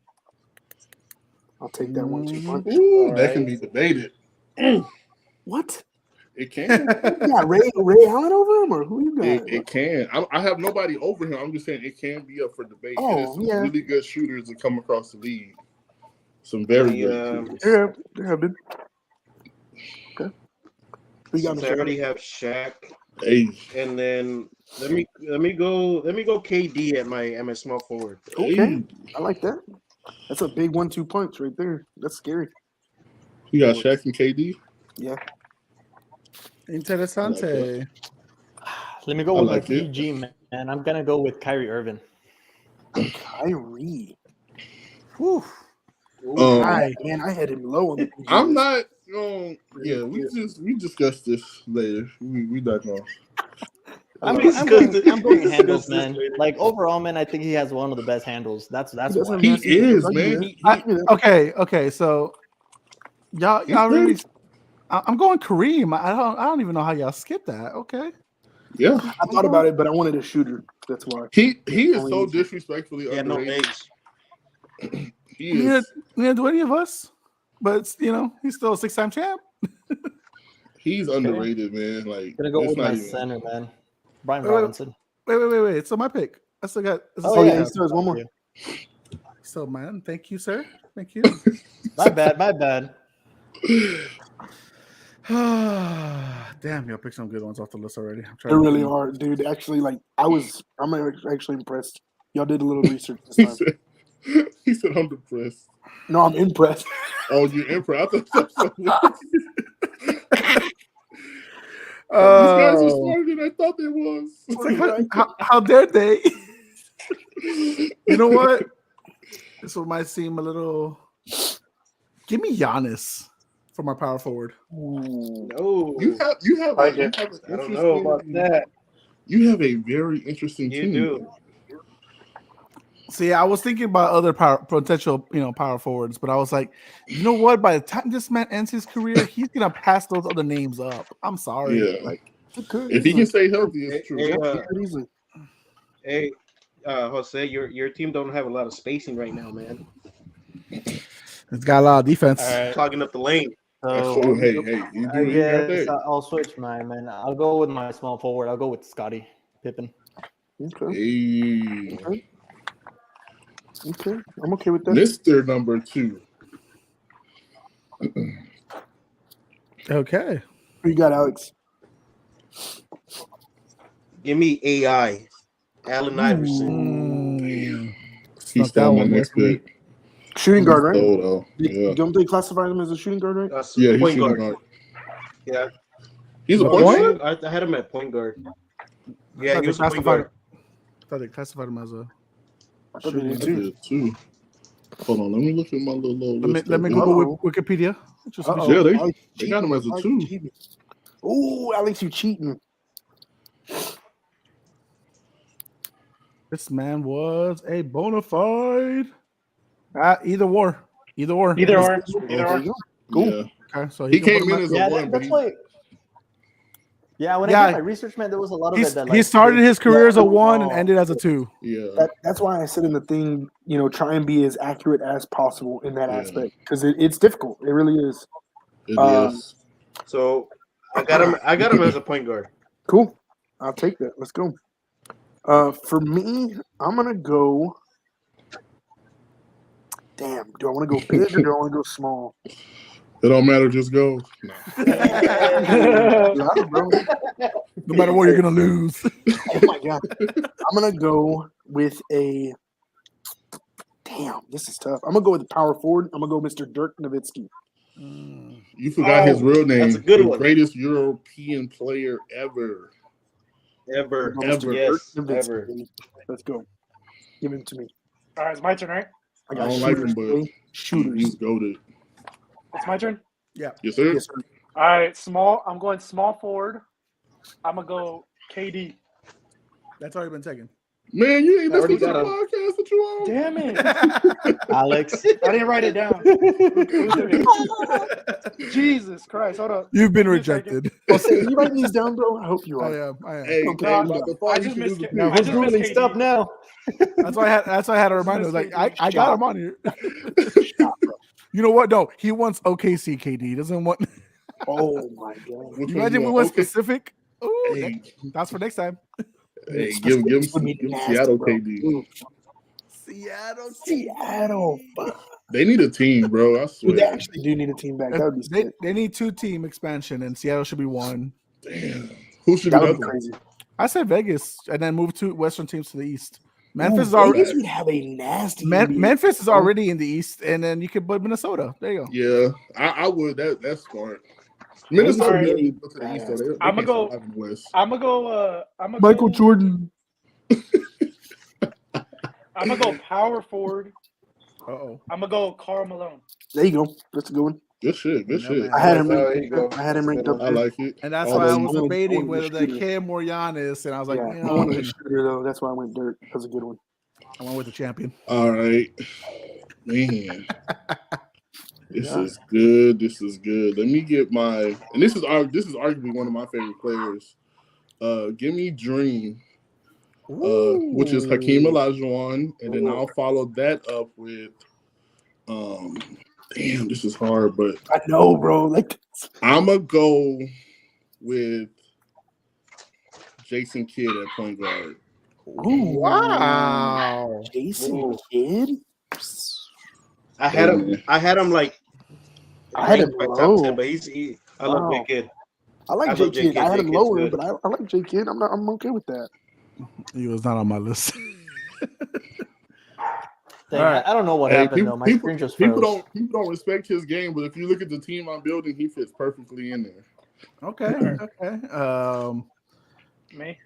I'll take that 1-2 punch. Ooh, All that right. can be debated. What? It can. You got Ray Allen over him, or who you got? It can. I have nobody over him. I'm just saying it can be up for debate. Oh, There's some yeah. really good shooters that come across the league. Some very The, good shooters. There have been. Okay. Who you got, Since I Mr. already have Shaq, Hey, and then let me go KD at my small forward. Okay, hey. I like that. That's a big 1-2 punch right there. That's scary. You got Shaq and KD? Yeah. Interessante. Let me go I with like my it. PG, man. I'm gonna go with Kyrie Irving. Kyrie. Whew. Hi, man, I had him low on the PG I'm list. not going. Yeah, we discussed this later. We not going. I'm discussed it. going We handles, discussed this man. later. Like overall, man, I think he has one of the best handles. That's He why. doesn't He mess with is, the man. regular. Okay. So y'all He's really. good. I'm going Kareem. I don't even know how y'all skip that. Okay. Yeah, I thought about it, but I wanted a shooter. That's why. he is so Only- disrespectfully He had no underrated. edge. He Neither, is. neither do any of us. But he's still a 6-time champ. He's underrated, man. Like Gonna go it's with not my even. center, man. Brian Wait, wait. Robinson. Wait. So my pick. I still got. Oh, yeah, he still has one more. So man, thank you, sir. Thank you. My bad. Damn, y'all picked some good ones off the list already. I'm They trying really to are, dude. Actually, like I'm actually impressed. Y'all did a little research this He time. said, he said, I'm depressed. No, I'm impressed. Oh, you're impressed. I thought so. These guys are smarter than I thought they was. It's like, how dare they? You know what? This one might seem a little. Give me Giannis for my power forward. No, You have Like an it. I don't know about that. You have a very interesting You team. do. See, I was thinking about other potential, power forwards, but I was like, you know what? By the time this man ends his career, he's gonna pass those other names up. I'm sorry. Yeah. Like, If he can stay healthy, it's true. Hey, Jose, your team don't have a lot of spacing right now, man. it's got a lot of defense. All right. Clogging up the lane. So Oh, hey, you I do what you got guess there. I'll switch mine, man. I'll go with my small forward. I'll go with Scottie Pippen. Okay, Hey, okay, I'm okay with that. Mr. Number 2. Okay. Who you got, Alex? Give me AI, Allen Iverson. He Snuck that stole my one there next for me. pick. Shooting guard, right? Stole, though. Yeah. Don't they classify him as a shooting guard, right? Yeah, he's Point shooting guard. guard. Yeah, He's a But point point? guard? I had him at point guard. I Yeah, thought he they was a point classified guard. I thought they classified him as a. I thought they I did too. did too. Hold on, let me look at my little list. Let me of- Google Wikipedia. Just to be Uh-oh. sure. Yeah, Alex they got him as a cheating. 2. Cheating. Ooh, Alex, you cheating. This man was a bona fide. Either or. Either or. Either There or. you go. Cool. Yeah. Okay, so He can put came him in at- as a Yeah, 1, but that's he, why. Yeah, when Yeah. I did my research, man, there was a lot of it that he like started his career as a 1 and Oh. ended as a 2. yeah. That's why I said in the thing, try and be as accurate as possible in that Yeah. aspect because it's difficult. It really is. It Um, is. So I got him as a point guard. Cool. I'll take that. Let's go. For me, I'm gonna go. Damn. Do I want to go big or do I want to go small? It don't matter, just go. No. Yeah, bro. No matter what, you're gonna lose. Oh my god. I'm gonna go with a. Damn, this is tough. I'm gonna go with the power forward. I'm gonna go Mr. Dirk Nowitzki. You forgot his real name. that's a good the one. greatest European player ever. Ever. Ever. Yes, Dirk Nowitzki, ever. baby. Let's go. Give him to me. All right, it's my turn, right? I I got don't like him, shooters. but baby. Shooters. he's goated. It's my turn. Yes, sir. Yes, sir. All right, small. I'm going small forward. I'm gonna go KD. That's already been taken. Man, you ain't I already listening to the got podcast that you on? Damn it! Alex. I didn't write it down. Jesus Christ! Hold up. You've been Give me a second. rejected. Jose, are you writing these down, bro? I hope you I are. am. Hey, Okay, hey, I'm about done. the fall, I you just should missed lose it. the Now I who's just missed googling KD. stuff now? That's why I had a reminder. Like I got him on here. Stop, bro. You know what? No, he wants OKC KD. He doesn't want. Oh my god. Which You one imagine you we want? went Okay. specific. Ooh, Hey, that's for next time. hey, give him It's gonna be nasty, Seattle bro. KD. Ooh, Seattle. Seattle. Fuck. They need a team, bro. I Dude, they swear. actually do need a team back. That would be sick. They need 2-team expansion, and Seattle should be 1. Damn. Who should That be would the be other? crazy. I said Vegas, and then move 2 Western teams to the East. Memphis is Ooh, already Vegas would have a nasty NBA. Memphis is already in the East, and then you could put Minnesota. There you go. Yeah, I would. That's smart. Minnesota Alright. didn't go to the East, though. They I'ma can't go- survive in the West. I'm gonna go. I'm gonna Michael go, Jordan. I'm gonna go power forward. Uh-oh. I'm gonna go Karl Malone. There you go. That's a good one. Good shit. Good Yeah, shit. man. I had him. There Ranked, you go. I had him That's a ranked good up I there. like it. And that's Although why I you- was I wanted debating the whether the shooter. Cam or Giannis, and I was like, Yeah, you I know, wanted the shooter though. That's why I went Dirt. That's a good one. I went with the champion. All right, man. This Yeah. is good. This is good. Let me get my, and this is arguably one of my favorite players. Give me Dream, which is Hakeem Olajuwon, and then I'll follow that up with, damn, this is hard, but I know, bro. Like, I'm gonna go with Jason Kidd at point guard. ooh, Wow. Jason Ooh. Kidd. I had Yeah. him. I had him like. I had him ranked by low. top 10, but I love Wow. Big Kid. I like I J love J. Kidd. Kidd. I had J. him Kidd's lower, good. but I like J Kidd. I'm okay with that. He was not on my list. Dang, All right. I don't know what Hey, happened though. My screen just people froze. don't respect his game, but if you look at the team I'm building, he fits perfectly in there. Okay. Okay. Me.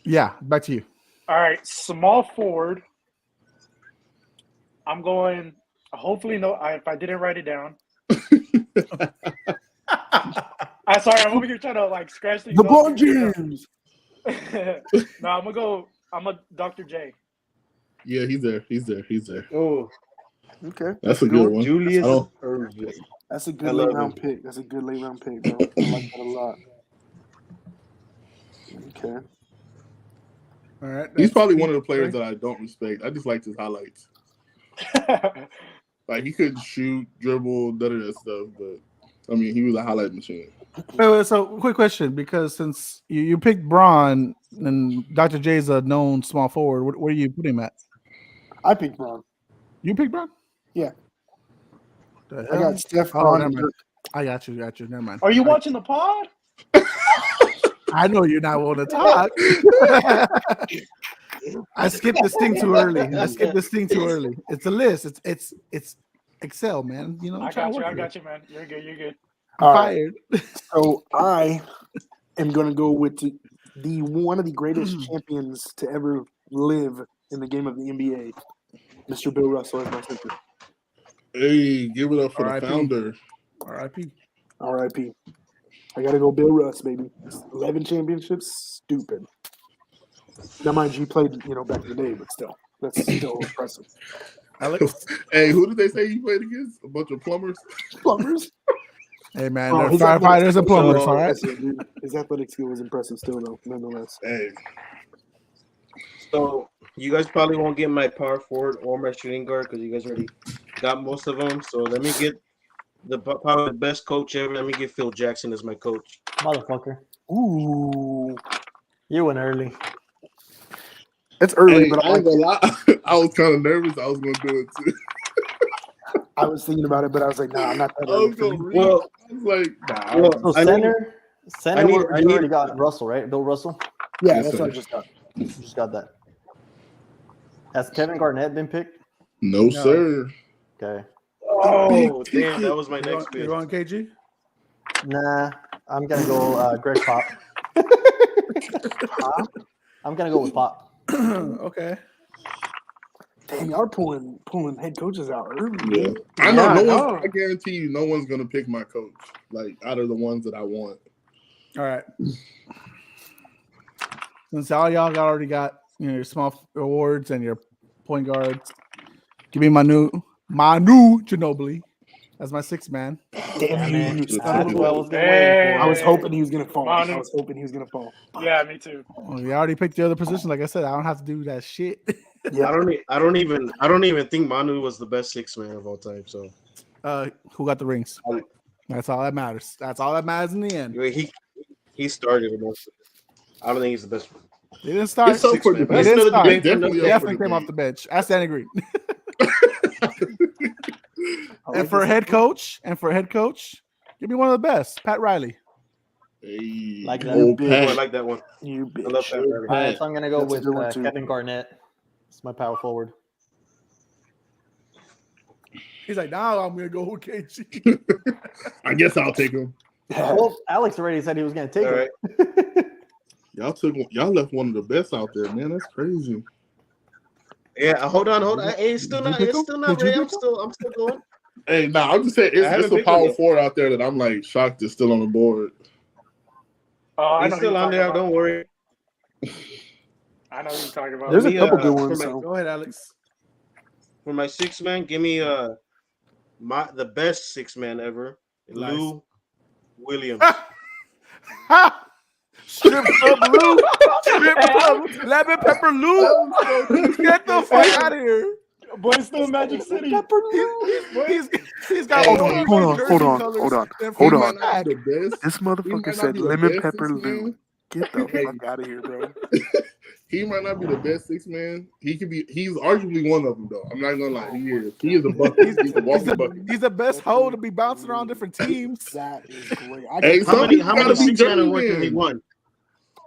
Yeah, back to you. All right, small forward. I'm going. Hopefully, no. If I didn't write it down, I'm sorry. I'm over here trying to like scratch things. LeBron off here. James. No, I'm gonna go. I'm a Dr. J. Yeah, he's there. He's there. He's there. Oh, Okay, That's a good one. Julius I don't- Erving. that's a I good love late round him. pick. That's a good late round pick, bro. I like that a lot. Okay. All right. He's probably one of the players that I don't respect. I just like his highlights. Like he couldn't shoot, dribble, none of that stuff. But I mean, he was a highlight machine. Wait, so quick question, because since you picked Braun and Dr. J's a known small forward, where do you put him at? I picked Braun. You picked Braun? Yeah. The I hell? got Steph, Oh, Braun, never and mind. Dirk. I got you. Never mind. Are you watching the pod? I know you're not want to talk. I skipped this thing too early. It's a list. It's Excel, man. You know, I try to got you. work I with got you, man. You're good. You're good. I'm All right. fired. So I am going to go with the one of the greatest champions to ever live in the game of the NBA, Mr. Bill Russell as my center. Hey, give it up for R.I.P. the founder. R.I.P. R.I.P. I got to go Bill Russ, baby. 11 championships, stupid. Now, mind you, he played, back in the day, but still, that's still impressive. Alex. Hey, who did they say he played against? A bunch of plumbers. Plumbers. Hey man, Oh, they're his firefighters and athletic plumbers, skill- all right? Listen, dude, his athletic skill was impressive still, though, nonetheless. Hey, So you guys probably won't get my power forward or my shooting guard because you guys already got most of them. So let me get probably the best coach ever. Let me get Phil Jackson as my coach. Motherfucker. Ooh. You went early. It's early, hey, but I ain't gonna lie. I was kind of nervous. I was gonna do it too. I was thinking about it, but I was like, nah, I'm not that I early was for gonna me. read. Well, I was like, nah. well, So I center, need- you I need- already got Russell, right? Bill Russell. Yeah, Yes, that's what I sir. just got. You just got that. Has Kevin Garnett been picked? No, sir. Okay. Oh, Big damn, ticket. that was my You're next pick. going KG? Nah, I'm gonna go Greg Pop. I'm gonna go with Pop. Okay. Damn, y'all are pulling head coaches out early. Yeah, man. I know. Yeah, No I one. I guarantee you, no one's gonna pick my coach. Like out of the ones that I want. All right. Since all y'all already got your small awards and your point guards, give me Manu Ginobili as my sixth man. Damn man. you, That's son of That's a what I bitch. was getting waiting I was for. hoping he was gonna fall. Manu. I was hoping he was gonna fall. Yeah, me too. Well, you already picked the other position. Like I said, I don't have to do that shit. Yeah, I don't even think Manu was the best sixth man of all time. So Who got the rings? That's all that matters. That's all that matters in the end. he started the most. I don't think he's the best. They didn't start. It's up for man. debate. It is That's another start. debate for Definitely another up for Definitely came off the debate. bench. Ask Danny Green. I And like for a this. head coach, give me one of the best, Pat Riley. Hey, Like that. old Oh, I Pat. like that one. You I love bitch. that. All right, so I'm gonna go That's a with good one, too. Kevin Garnett. It's my power forward. He's like, now I'm gonna go with KG. I guess I'll take him. Well, Alex already said he was going to take All it. right. Y'all left one of the best out there, man. That's crazy. Yeah, hold on. Hey, it's still Did you not. pick It's him? still not Did you ready. pick I'm still going. Hey, nah, I'm just saying I it's haven't a picked one power yet. forward out there that I'm like shocked is still on the board. I He's know who still you're on talking there. about. Don't worry. I know who you're talking about. There's a Me, couple good for ones. my- So Go ahead, Alex. For my six man, give me the best six man ever, Nice. Lou Williams. Strip club Lou. Strip club. Lemon pepper Lou. Get the fuck out of here. Boy, still Magic City. He's got Hey, more hold on, jersey hold on, colors hold on, than hold He on. might not be the best. This He might motherfucker not said be the lemon best pepper six Lou. man. Get the Hey. fuck out of here, bro. He might not be the best six man. He's arguably one of them though. I'm not gonna lie. He is a bucket. He's a walking bucket. He's the best hoe to be bouncing around different teams. That is great. Hey, can- some How many people gotta be six man journeyman. awards has he won?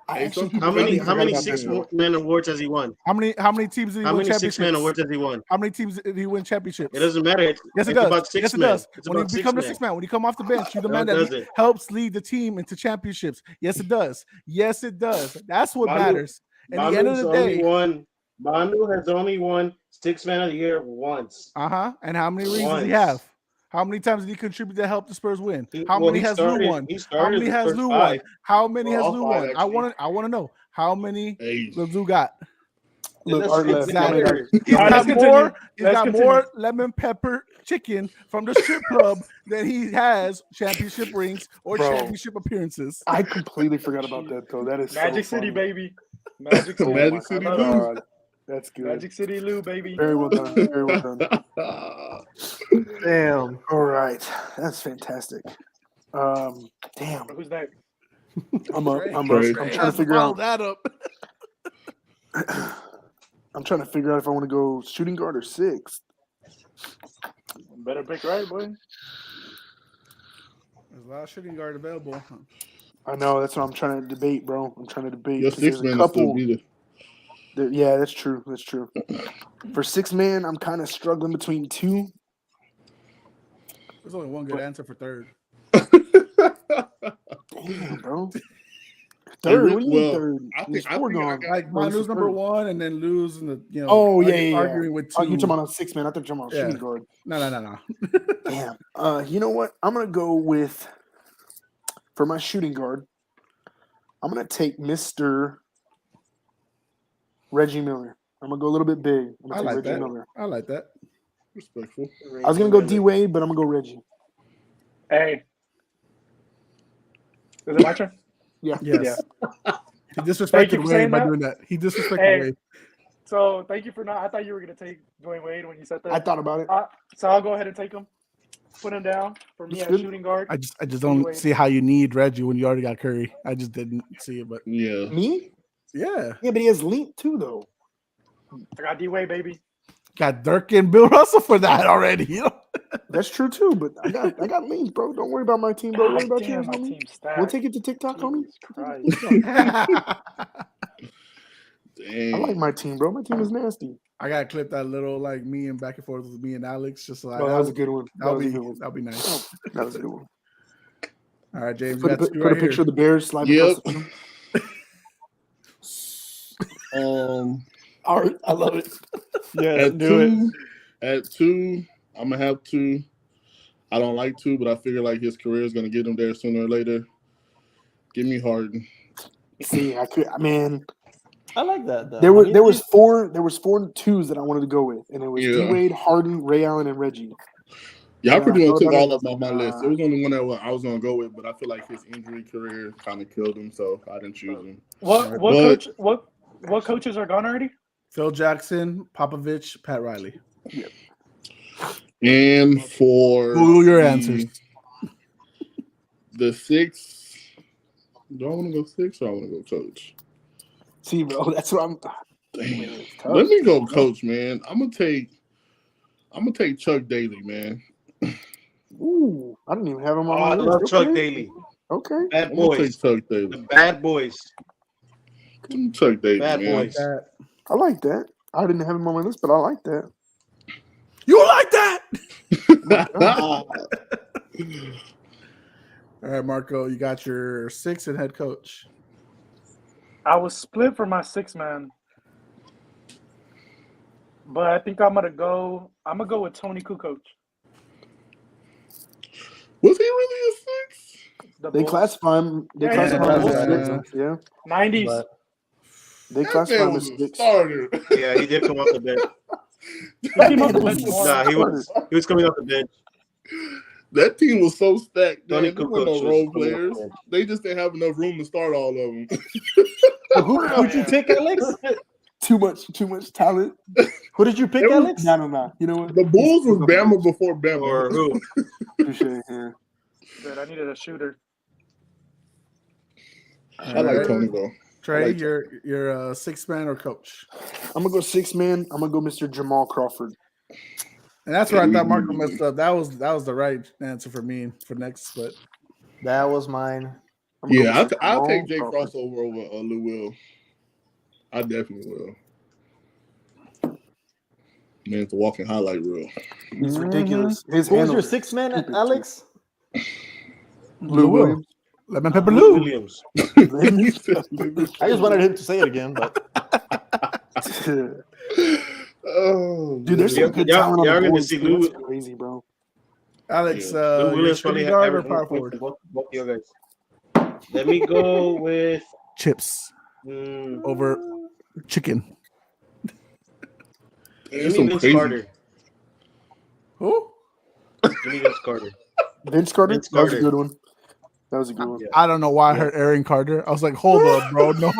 I Hey, actually some people How many forgot about six that. man awards has he won? How many teams did he How win many six man championships? awards has he won? How many teams did he win championships? It doesn't matter. Yes, it It's does. about six Yes, it men. does. It's When you about six become the men. sixth man, when you come off the bench, you're the No, man it that doesn't. helps lead the team into championships. Yes, it does. Yes, it does. That's what Manu- matters. At the end of the day, Manu has only won six man of the year once. And how many rings does he Once. have? How many times did he contribute to help the Spurs win? He- How well, many he has started- Lou won? he How started many the has first Lou five. won? How many Well, has all Lou five, won? actually. I want to know how many Hey, Lou got. Look, It Art doesn't left. Exactly. matter. He's All right, got let's more. continue. He's Let's got continue. more lemon pepper chicken from the strip club than he has championship rings or Bro. championship appearances. I completely forgot about that though. That is Magic so City, funny. baby. Magic City. Magic City I love Lou. it. God, that's good. Magic City Lou, baby. Very well done. Very well done. Damn. All right, that's fantastic. Damn, Who's next? I'm up. I'm Trey. up. I'm trying to figure Follow out. that up. I'm trying to figure out if I want to go shooting guard or sixth. Better pick right, boy. There's a lot of shooting guard available. I know that's what I'm trying to debate, bro. I'm trying to debate. Your 'cause six there's a man will still couple. be there. Yeah, that's true. That's true. For six man, I'm kind of struggling between two. There's only one good answer for third. Damn, bro. Third? What do you mean Well, third? I There's think- I four think I gone. got- Like Bro, this Manu's is number third. one, and then lose, and Oh, yeah. arguing with two. Oh, you're talking about six man. I thought you were talking about Yeah. shooting guard. No. Damn. You know what? I'm gonna go with for my shooting guard. I'm gonna take Mr. Reggie Miller. I'm gonna go a little bit big. I'm I gonna take like Reggie that. Miller. I like that. Respectful. I was gonna go D Wade, but I'm gonna go Reggie. Hey. Is it my turn? Yeah. Yes. He Thank you disrespected for Wade saying by that. doing that. He disrespected Hey. Wade. So thank you for not. I thought you were gonna take Dwayne Wade when you said that. I thought about it. So I'll go ahead and take him. Put him down for me That's at good. shooting guard. I just don't Wade. see how you need Reggie when you already got Curry. I just didn't see it, but Yeah. Me? yeah, Yeah, but he has length too, though. I got D Wade, baby. got Dirk and Bill Russell for that already. You know? That's true too. But I got length, bro. Don't worry about my team, bro. Worry about Damn, yours, my homie. team's stacked. We'll take it to TikTok, homie. Jesus Christ. Dang. I like my team, bro. My team is nasty. I gotta clip that little like me and back and forth with me and Alex. Just so Oh, that was a good one. That was a good one. that'll be nice. That was a good one. All right, James, Put you a, got two put a right picture here. of the Bears sliding Yep. across the All right, I love it. Yeah, At do it. at two, I'm gonna have two. I don't like two, but I figure like his career is gonna get him there sooner or later. Give me Harden. See, I could, man. I like that. Though. There I mean, was four twos that I wanted to go with, and it was Yeah. D Wade, Harden, Ray Allen, and Reggie. Yeah, I Yeah, pretty I much thought took about all it. of them off my list. It was only one that I was gonna go with, but I feel like his injury career kind of killed him, so I didn't choose him. What But- coach? What coaches are gone already? Phil Jackson, Popovich, Pat Riley. And for Google your the- answers. The six, do I want to go six or I want to go coach? See, bro, that's what I'm. Dang. It's tough. Let me go coach, man. I'm gonna take Chuck Daly, man. Ooh, I didn't even have him on Oh, my I list. love Chuck Okay. Daly. Okay, Bad I'm gonna take boys. Chuck Daly. The bad boys. Chuck Daly, Bad man. boys. That. I like that. I didn't have him on my list, but I like that. You like that? All right, Marco, you got your 6 and head coach. I was split for my 6-man, but I think I'm gonna go with Tony Kukoc. Was he really a 6? The They Bulls. classify him. They Yeah, classify him yeah, as yeah. 6. Yeah, 90s. But they That classify man him was as a 6. starter. Yeah, he did come off the bench. He came off the was bench a more. Nah, he was coming off the bench. That team was so stacked. Tony Man. There Kukoc weren't no was role coming off players. the bench. They just didn't have enough room to start all of them. so who'd you pick, Alex? Too much talent. Who did you pick, It was- Alex? No. You know what? The Bulls He's was on the Bama bench. before Bama. Or who? Touche, yeah. Dude, I needed a shooter. I like Tony though. Trey, like you're a 6-man or coach, I'm gonna go 6-man. I'm gonna go Mr. Jamal Crawford. and that's where I thought Marco messed up. That was the right answer for me for next, but That was mine. I'm gonna Yeah, go Mr. I'll Jamal take Jay Crawford. Crossover over Lou Will. I definitely will. Man, it's a walking highlight reel. He's ridiculous. His Who was handle your is 6-man, stupid, too. Alex? Lou Williams. Lemon Pepper Lou Lou. Williams. I just wanted him to say it again, but Oh, Dude, there's some Y'all- good y'all- talent on y'all the gonna board. see too. Lou- That's crazy, bro. Alex, Yeah. Lou you're Williams probably shooting had guard or average power more forward? points than both you guys. Let me go with Chips over chicken. give some me Vince crazy- Carter. Who? Give me Vince Carter. Vince Carter? Vince That was a Carter. good one. That was a good one. Yeah. I don't know why I heard Aaron Carter. I was like, hold up, bro. No.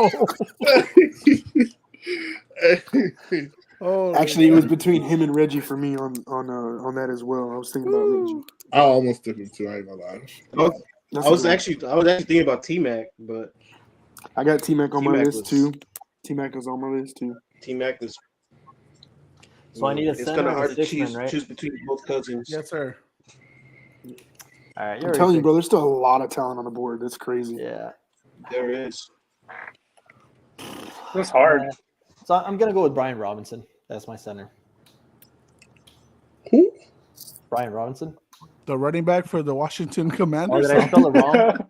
Oh, Actually, it was between him and Reggie for me on that as well. I was thinking about Reggie. I almost took him too. I ain't gonna lie. That's I was a good actually thinking about T Mac, but one. I got T-Mac on my T-Mac list was- too. T-Mac was on my list too. T Mac is. So I need a It's center kind of and a hard to 6-man, right? choose between both cousins. yes, sir. All right, I'm telling you, bro, there's still a lot of talent on the board. That's crazy. Yeah. There is. That's hard. So I'm gonna go with Brian Robinson. That's my center. Who? Brian Robinson. The running back for the Washington Oh, Commanders. did I spell it wrong?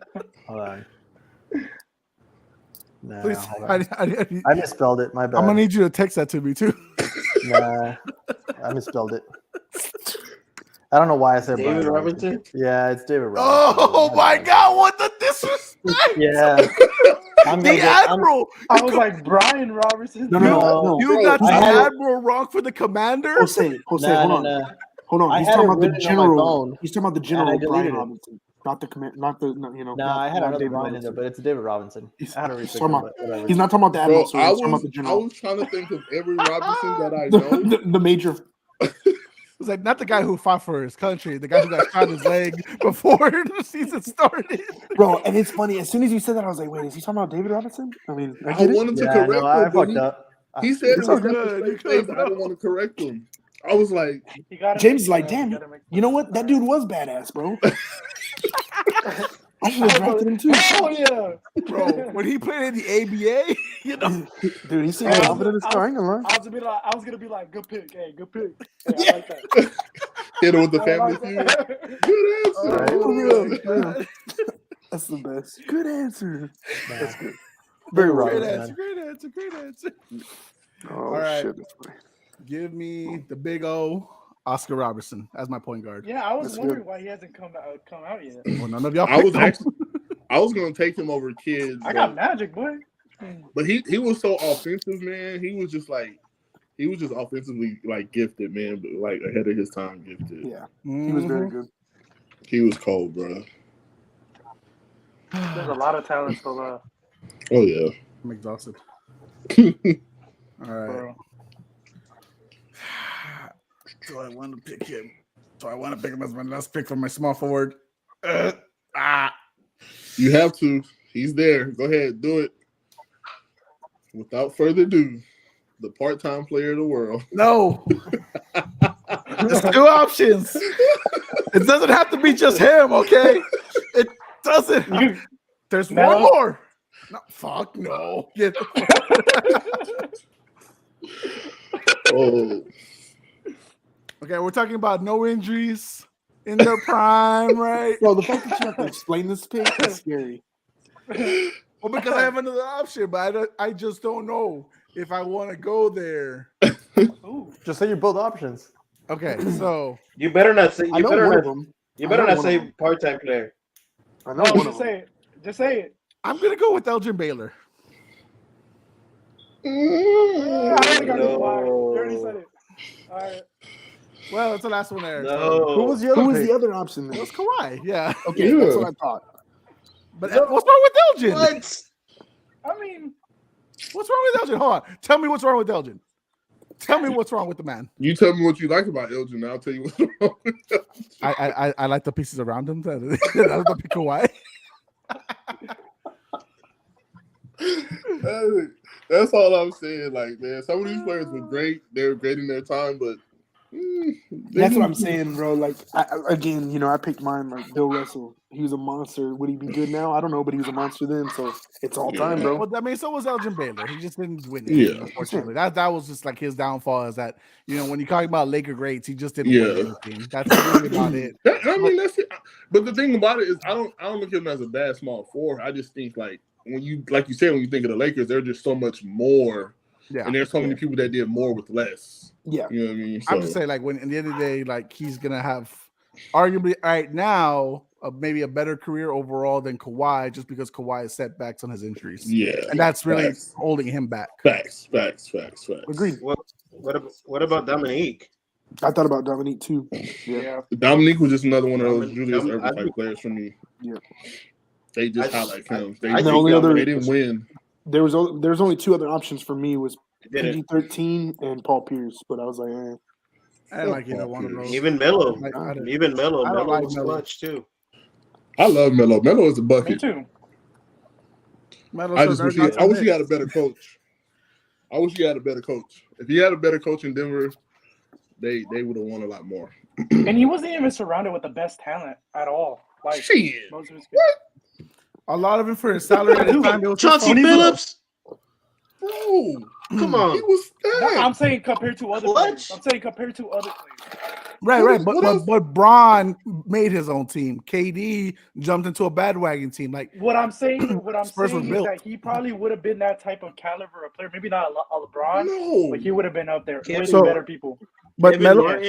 Hold on. No, Please, hold on. I I misspelled it. My bad. I'm gonna need you to text that to me too. Nah, I misspelled it. I don't know why I said David Brian Robinson. Yeah, it's David Robinson. Oh my God! What the disrespect! Yeah. I'm The gonna go, I'm, Admiral. I was like, Brian Robertson. No. You Bro, got the I had it- Admiral wrong for the Commander. Jose, nah, hold nah, on. nah. Hold on. I He's had talking it about the written on my general. phone, He's talking about the and I general deleted Brian it. Robinson, not the command, not the no, Nah, I had not another David Brian in there, Robinson. but it's David Robinson. He's, I had to he's repick talking him, about, but whatever. he's not talking about the Bro, Admiral, so I he's talking about the was general. trying to think of every Robinson that I know. the major. It's like not the guy who fought for his country, the guy who got shot in his leg before the season started. Bro, and it's funny. As soon as you said that, I was like, "Wait, is he talking about David Robinson?" I mean, I I get it. wanted to Yeah, correct no, I him, but fucked up. he said it It's was all good. good. You could, I didn't want to correct him. I was like, You gotta James make- is like, you "Damn, gotta make- you know what? That dude was badass, bro." I should have drafted him too. Oh yeah, Bro, when he played in the ABA, you know, Dude, he seemed I was- confident as I fuck. I ain't gonna lie. I was gonna be like, good pick, hey, good pick. Hey, I like that. hit him with the I family like feud. that. Good answer. Right. oh, real, my real. God. That's the best. Good answer. Nah. That's good. Very Very Great Robinson. answer, great answer, great answer. Oh All right. shit, that's funny. Give me the big O, Oscar Robertson as my point guard. Yeah, I was That's wondering good. why he hasn't come out yet. Well, none of y'all I was picked him. actually, I was gonna take him over kids, I got Magic, boy. but he was so offensive, man. He was just offensively like gifted, man, but like ahead of his time gifted. Yeah, he was very Mhm. good. He was cold, bro. There's a lot of talent still left, Oh yeah. I'm exhausted. All right. bro. Do I want to pick him? Do I want to pick him as my last pick for my small forward? Ah. You have to. He's there. Go ahead, do it. Without further ado, the part-time player of the world. No. There's two options. It doesn't have to be just him, okay? It doesn't. You, There's No. one more. No, fuck no. Get the Oh, Okay, we're talking about no injuries, in their prime, right? Bro, the fact that you have to explain this pick is scary. Well, because I have another option, but I just don't know if I want to go there. Ooh. Just say your both options. Okay, so You better not say. I You know better one of not. them. You I better know not one of say them. part-time player. I know No, one of just them. say it. Just say it. I'm gonna go with Elgin Baylor. I already got No. quiet. You already said it. All right. Well, it's the last one there. So No. Who was the other Who was pick? the other option it then? was Kawhi. Yeah, Okay, Yeah. that's what I thought. but No. what's wrong with Elgin? What? I mean, What's wrong with Elgin? Hold on. Tell me what's wrong with Elgin. Tell me what's wrong with the man. You tell me what you like about Elgin, and I'll tell you what's wrong with Elgin. I like the pieces around him. That was the pick Kawhi. That's all I'm saying. Like, man, some of these players were great. They were great in their time, but That's what I'm saying, bro. Like, again, you know, I picked mine like Bill Russell. He was a monster. Would he be good now? I don't know, but he was a monster then, so it's all time, bro. Well, I mean, so was Elgin Baylor. He just didn't win it. Yeah. Unfortunately, that was just like his downfall. Is that when you talk about Laker greats, he just didn't Yeah. win anything. That's really about it. I mean, that's it. But the thing about it is, I don't look at him as a bad small forward. I just think like you said, when you think of the Lakers, they're just so much more, Yeah, and there's so many people that did more with less. Yeah. You know what I mean? I'm just saying, like, when at the end of the day, like, he's gonna have arguably right now maybe a better career overall than Kawhi, just because Kawhi has setbacks on his injuries, Yeah, and that's really Facts. holding him back. Facts. Agreed. What about Dominique? I thought about Dominique too. yeah. Dominique was just another one of those Dominique- Julius Dom- Erving I type think- players for me. Yeah. They just I- highlight him. They, I The only other they didn't win. there's only two other options for me was Did it. PG-13 and Paul Pierce, but I was like, I didn't like either one of those. Even Melo. I didn't- Even Melo. I don't Melo like was Melo. clutch too. I love Melo. Melo is a Me bucket. too. Metal I just Star wish Nerds I wish he mix. had a better coach. I wish he had a better coach. If he had a better coach in Denver, they would have won a lot more. And he wasn't even surrounded with the best talent at all. Like Shit. most of his A lot of it for his salary at the time. It was Chauncey just- Billups. Bro, Come he on. was stacked. I'm saying compared to other Clutch. players. I'm saying compared to other players. Right. What else? But Bron made his own team. KD jumped into a bandwagon team. Like, What I'm saying Spurs was is built. that he probably would have been that type of caliber of player. Maybe not a LeBron, No. but he would have been up there with So- better people. but Melo,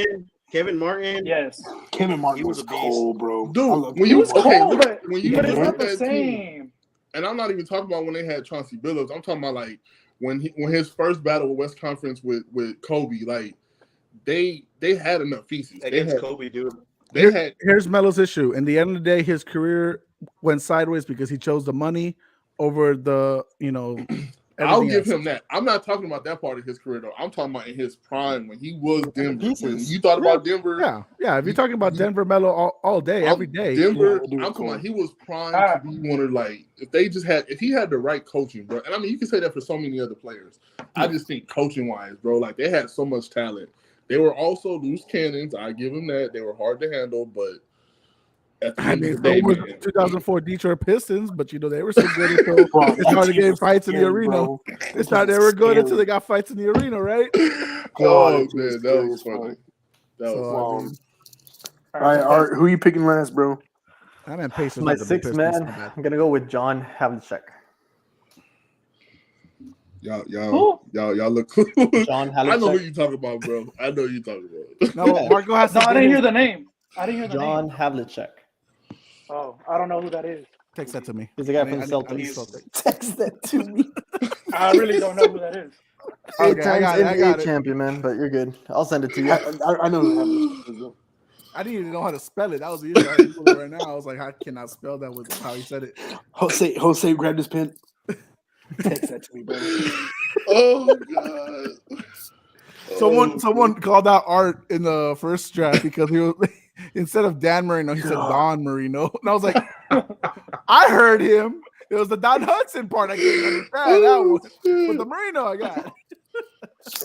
Kevin Martin. Yes, Kevin Martin He was was a beast. cold, bro. Dude, I love when you Kevin Martin. okay, cold, look, but, when you but it's look not at the that team, same. and I'm not even talking about when they had Chauncey Billups. I'm talking about like when his first battle with West Conference with Kobe, like they had enough pieces. Against Kobe, dude. They had here's Melo's issue. In the end of the day, his career went sideways because he chose the money over the, I'll everything give else. him that. I'm not talking about that part of his career though. I'm talking about in his prime when he was Denver. pieces. When you thought about Denver, Yeah. If you're talking about Denver Melo all day, every day. Denver, Yeah, dude, I'm talking cool. about he was primed to be one of like if he had the right coaching, bro. And I mean you can say that for so many other players. I just think coaching wise, bro, like they had so much talent. They were also loose cannons. I give them that. They were hard to handle, but at the I end mean, of the day, so was man, 2004 Detroit Pistons, but they were so good until Bro, they started that getting was fights in the scary, arena. bro. It's not they were good until they got fights in the arena, right? oh God, man, that scary was as fuck. funny. That So, was Wow. I mean, All right, Art, who you picking last, bro? I mean, Pacers. My are the sixth Pistons, man, my bad. I'm gonna go with John Havlicek. y'all look cool. John I know who Havlicek. you talking about, bro. I know who you talking about. No, but Marco has to No, I get didn't hear his- the name. I didn't hear the John name. Havlicek. Oh, I don't know who that is. Text that to me. He's the guy I from need- the I need Celtics. Celtics. Text that to me. I really don't know who that is. Okay, I got it. I got it. champion, man, but you're good. I'll send it to you. I know who that is. I didn't even know how to spell it. That was the issue. I had to Google it right now. I was like, I cannot spell that with how he said it. Jose grabbed his pen. Text that to me, bro. Oh god. Someone called out Art in the first draft because he was instead of Dan Marino, he said God. Don Marino. And I was like, I heard him. It was the Don Hudson part I couldn't understand. That one. But the Marino I got.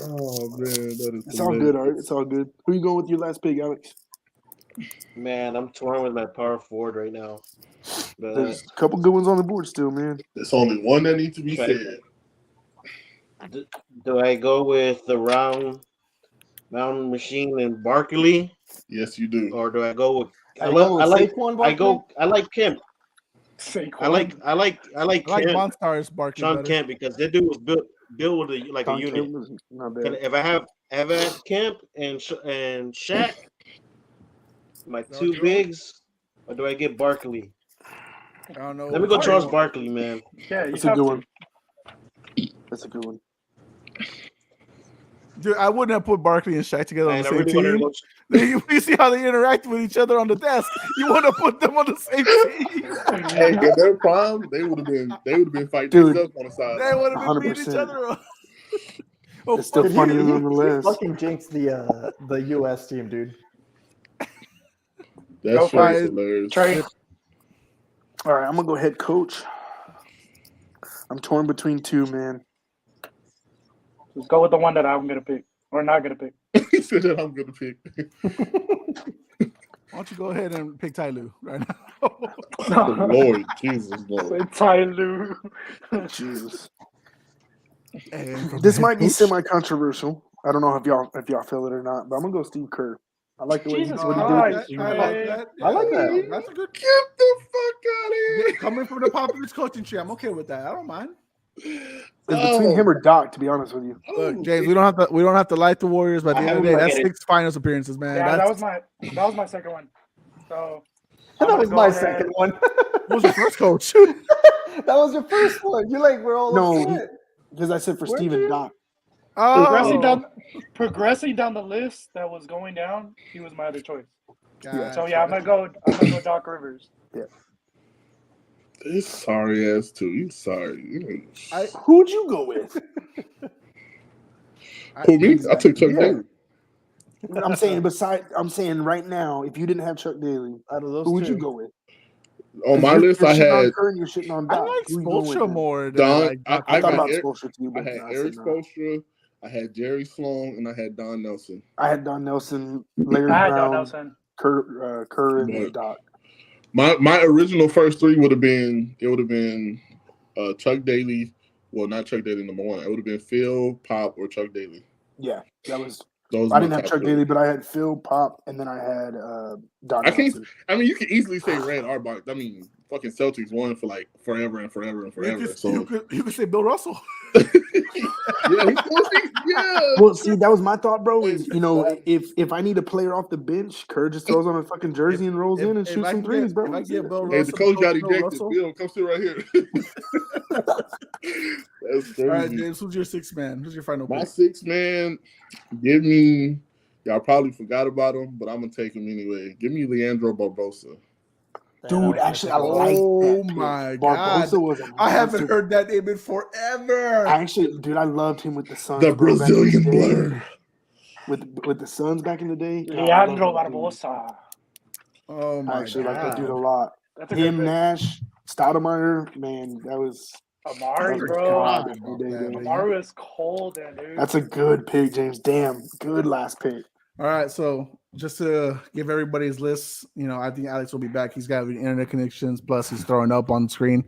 Oh man, that is It's all good, Art. It's all good. Who you going with your last pick, Alex? Man, I'm torn with my power forward right now. But There's a couple good ones on the board still, man. There's only one that needs to be Right. said. do I go with the round machine and Barkley? Yes, you do. or do I go with? I Go with like. Saquon I go. Barkley? I like Kemp. Saquon. I like I like Kemp, Monstars Barkley Sean better. Kemp, because that dude was built with like a Sean unit. Kemp was not bad. If I had Kemp and Shaq, my No, two Joe? bigs, or do I get Barkley? I don't know. Let me go Sorry. Charles Barkley, man. Yeah, you That's a have good to. one. That's a good one. Dude, I wouldn't have put Barkley and Shaq together on And the I same really wanted to team. go. You see how they interact with each other on the desk. You want to put them on the same team. Hey, in their prime, they would have been fighting Dude. themselves on the side. They would have been beating each 100%. other up. Oh, It's still fuck. funny He nonetheless. fucking jinxed the US team, dude. That Go shit for is it. hilarious. Trey. All right, I'm gonna go head coach. I'm torn between two, man. Just go with the one that I'm gonna pick or not gonna pick. He said that I'm gonna pick. Why don't you go ahead and pick Ty Lue right now? Lord, Jesus, Lord. Ty Lue. Jesus. And from This head might be coach- semi-controversial. I don't know if y'all feel it or not, but I'm gonna go Steve Kerr. I like the way Jesus what he Christ, did. I like that. I like that. Yeah, that's a good. Get the fuck out of Yeah, here. coming from the Popovich coaching tree, I'm okay with that. I don't mind. It's between him or Doc, to be honest with you. Look, James, we don't have to like the Warriors, but at the end of the day, I that's get it. 6 finals appearances, man. Yeah, That's, that was my second one. So That I'm gonna was go my ahead. second one. what was your first coach? That was your first one. You're like, we're all No, upset. Because I said for Where'd Steve you- and Doc. Progressing down the list that was going down, he was my other choice. Gotcha. So yeah, I'm gonna go Doc Rivers. He's sorry ass too. He's sorry. Who'd you go with? Who, me? I took Chuck Yeah. Daly. I'm saying right now, if you didn't have Chuck Daly, Out of those who would two. you go with? On my You're list, I shitting on had Kerr and you're shitting on I Doc. like Who you going with Spoelstra then? more than Don. like Doc I thought got about Eric- Spoelstra too, I but had no, Eric said no. Spoelstra, I had Jerry Sloan, and I had Don Nelson. I had Don Nelson, Larry I had Don Brown, Nelson. Kerr, and then But- Doc. My original first three would have been Chuck Daly. Well, not Chuck Daly number one. It would have been Phil, Pop, or Chuck Daly. Yeah, that was. Those I are didn't my have top Chuck three. Daly, but I had Phil, Pop, and then I had Don I can't- Nelson. I mean, you can easily say Red Auerbach. I mean, fucking Celtics won for like forever and forever and forever. So you could say Bill Russell. yeah, he's supposed to. Yeah. Well, see, that was my thought, bro. Is if I need a player off the bench, Kerr just throws on a fucking jersey and rolls in and shoots some threes, bro. If I get Bill Hey, Russell, the coach got Bill ejected. Russell. Bill, come sit right here. That's crazy. All right, James, who's your sixth man? Who's your final My pick? sixth man, give me. Y'all probably forgot about him, but I'm gonna take him anyway. Give me Leandro Barbosa. Dude, actually, I like Oh that pick. my God. Barbosa was a I haven't monster. heard that name in forever. I actually, dude, I loved him with the Suns. The bro, back in the Brazilian day. blur. With the Suns back in the day. God, I Leandro love that dude. Barbosa. Oh I my actually like that God. dude a lot. That's a good Him, pick. Nash, Stoudemire, man, that was Amari, that was bro. God God. every day, dude. Amari is cold, then, dude. That's a good pick, James. Damn, good last pick. All right, so just to give everybody's lists, I think Alex will be back. He's got the internet connections, plus he's throwing up on the screen.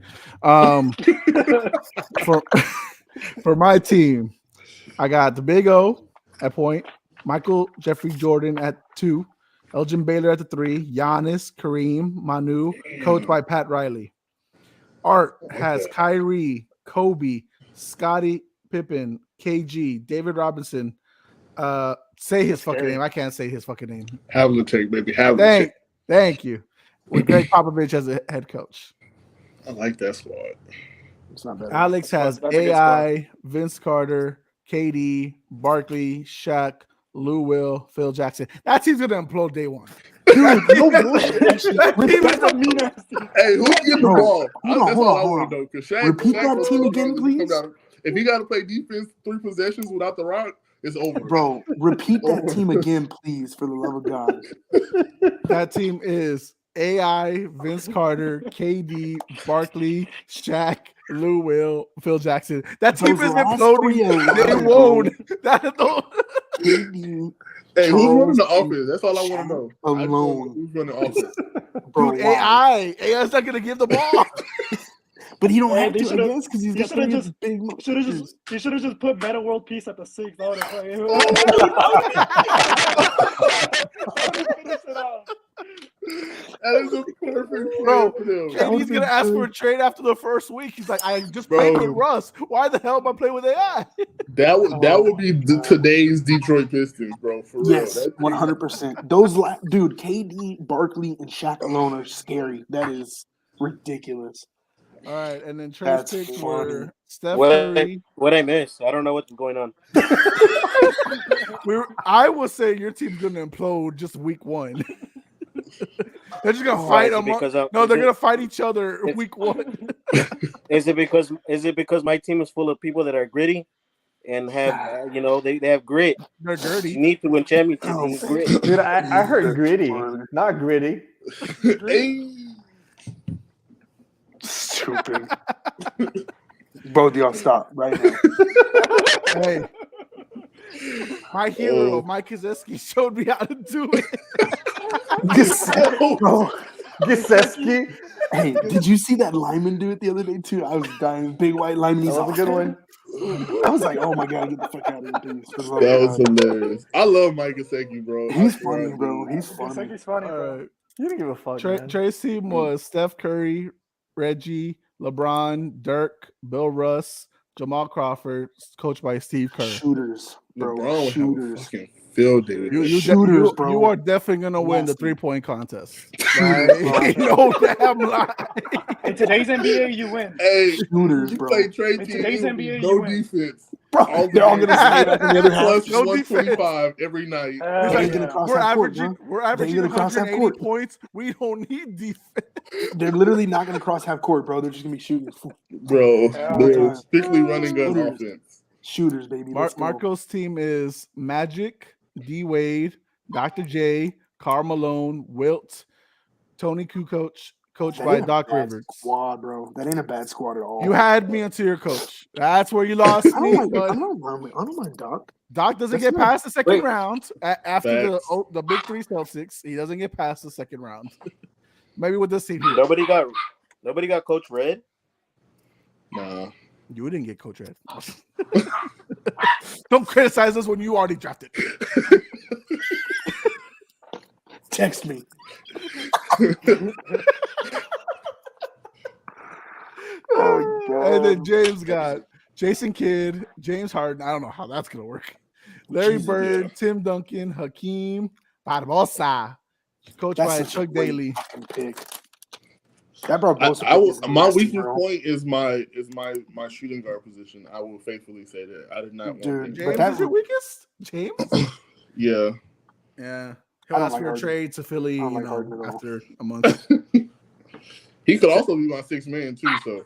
For my team, I got the Big O at point, Michael Jeffrey Jordan at 2, Elgin Baylor at the 3, Giannis, Kareem, Manu, coached by Pat Riley. Art has Kyrie, Kobe, Scottie Pippen, KG, David Robinson. Say his fucking name. I can't say his fucking name. Havlicek, baby. Havlicek. Thank you. With Greg Popovich as a head coach. I like that squad. It's not bad. Alex has That's a good AI, Vince Carter, KD, Barkley, Shaq, Lou Will, Phil Jackson. That team's gonna implode day one. Dude, no bullshit. Actually, That team That's is a mean ass team. Hey, who's getting the Bro, ball? hold on, That's hold all on, I hold want to know. Because Shaq, Repeat that team again, please. If he got to play defense 3 possessions without the rock, it's over. Bro, repeat that team again, please, for the love of God. that team is AI, Vince Carter, KD, Barkley, Shaq, Lou Will, Phil Jackson. That team Those is last three imploding. They alone, won't. That don't. KD, Hey, who's running the Charles, offense? That's all I want to know. alone. I just wanna know who's running the offense? bro, Dude, wow. AI's not gonna give the ball. But he don't Hey, have they to, I should've- guess, because he's he got should've three just- big You should have just put Meta World Peace at the 6th. I would have is a perfect Bro, player for them. That KD's would gonna be ask for a good. trade after the first week. He's like, I just played with Bro. Russ. Why the hell am I playing with AI? That would be today's Detroit Pistons, bro. For real. Yes, That team- 100%. Those dude, KD, Barkley, and Shaq alone are scary. That is ridiculous. All right, and then Trey's That's picks funny. were Steph What Curry. I missed? I don't know what's going on. I will say your team's gonna implode just week one. They're just gonna Why, fight is it among. because of- No, is they're it- gonna fight each other It's- week one. Is it because my team is full of people that are gritty and have they have grit? They're You dirty. need to win championships Oh, with grit. Dude, I heard That's gritty, funny. not gritty. Hey. Stupid. Both of y'all stop right now. Hey, my hero, Mike Kazeski, showed me how to do it. Bro, Giseski. hey, did you see that lineman do it the other day too? I was dying. Big white lineman. He's That was a good one. I was like, oh my god, get the fuck out of here, please. For the love That of was God. hilarious. I love Mike Gesicki, bro. He's I swear funny, I bro. do. He's funny. Giusepp's funny, All bro. right, You don't give a fuck, man. Trey's team was Steph Curry, Reggie, LeBron, Dirk, Bill Russ, Jamal Crawford, coached by Steve Kerr. Shooters, bro. LeBron would have a Shooters. fucking field day. with You, that you, shit. Shooters, you, bro. you are definitely gonna win the Nasty. 3-point contest. Shooters, bro. No damn lie. In today's NBA, you win. Hey, Shooters, you bro. play Trey In team, today's it would be NBA, no you win. defense. Bro, they're all gonna stay back in the other half. Plus No 125 every night. Hell They ain't yeah. gonna cross We're half court, averaging, bro. we're They ain't averaging gonna cross half 180 court. points. We don't need defense. They're literally not gonna cross half court, bro. They're just gonna be shooting. Bro, Hell they're yeah. strictly running gun Shooters. offense. Shooters, baby. Let's go. Marco's team is Magic, D Wade, Dr. J, Karl Malone, Wilt, Tony Kukoc, coached That by ain't a Doc bad Rivers. Squad, bro. That ain't a bad squad at all. You had me until your coach. That's where you lost I me. don't But mind Doc. Doc doesn't That's get not- past the second Wait. round after Facts. the big three Celtics. He doesn't get past the second round. Maybe with this team here. Nobody got Coach Red. Nah. You didn't get Coach Red. Don't criticize us when you already drafted. Text me. Oh, God. And then James got Jason Kidd, James Harden. I don't know how that's gonna work. Larry Jesus, Bird, Tim Duncan, Hakeem Barbosa, coached That's by such a Chuck great Daly. fucking pick. That brought both. My weakest point is my shooting guard position. I will faithfully say that. I did not want Dude, him. James But that is your would- weakest? James? Yeah. Yeah. I He'll don't ask like for a Harden. trade to Philly, I don't like Harden at all. after a month. He could also be my sixth man too, so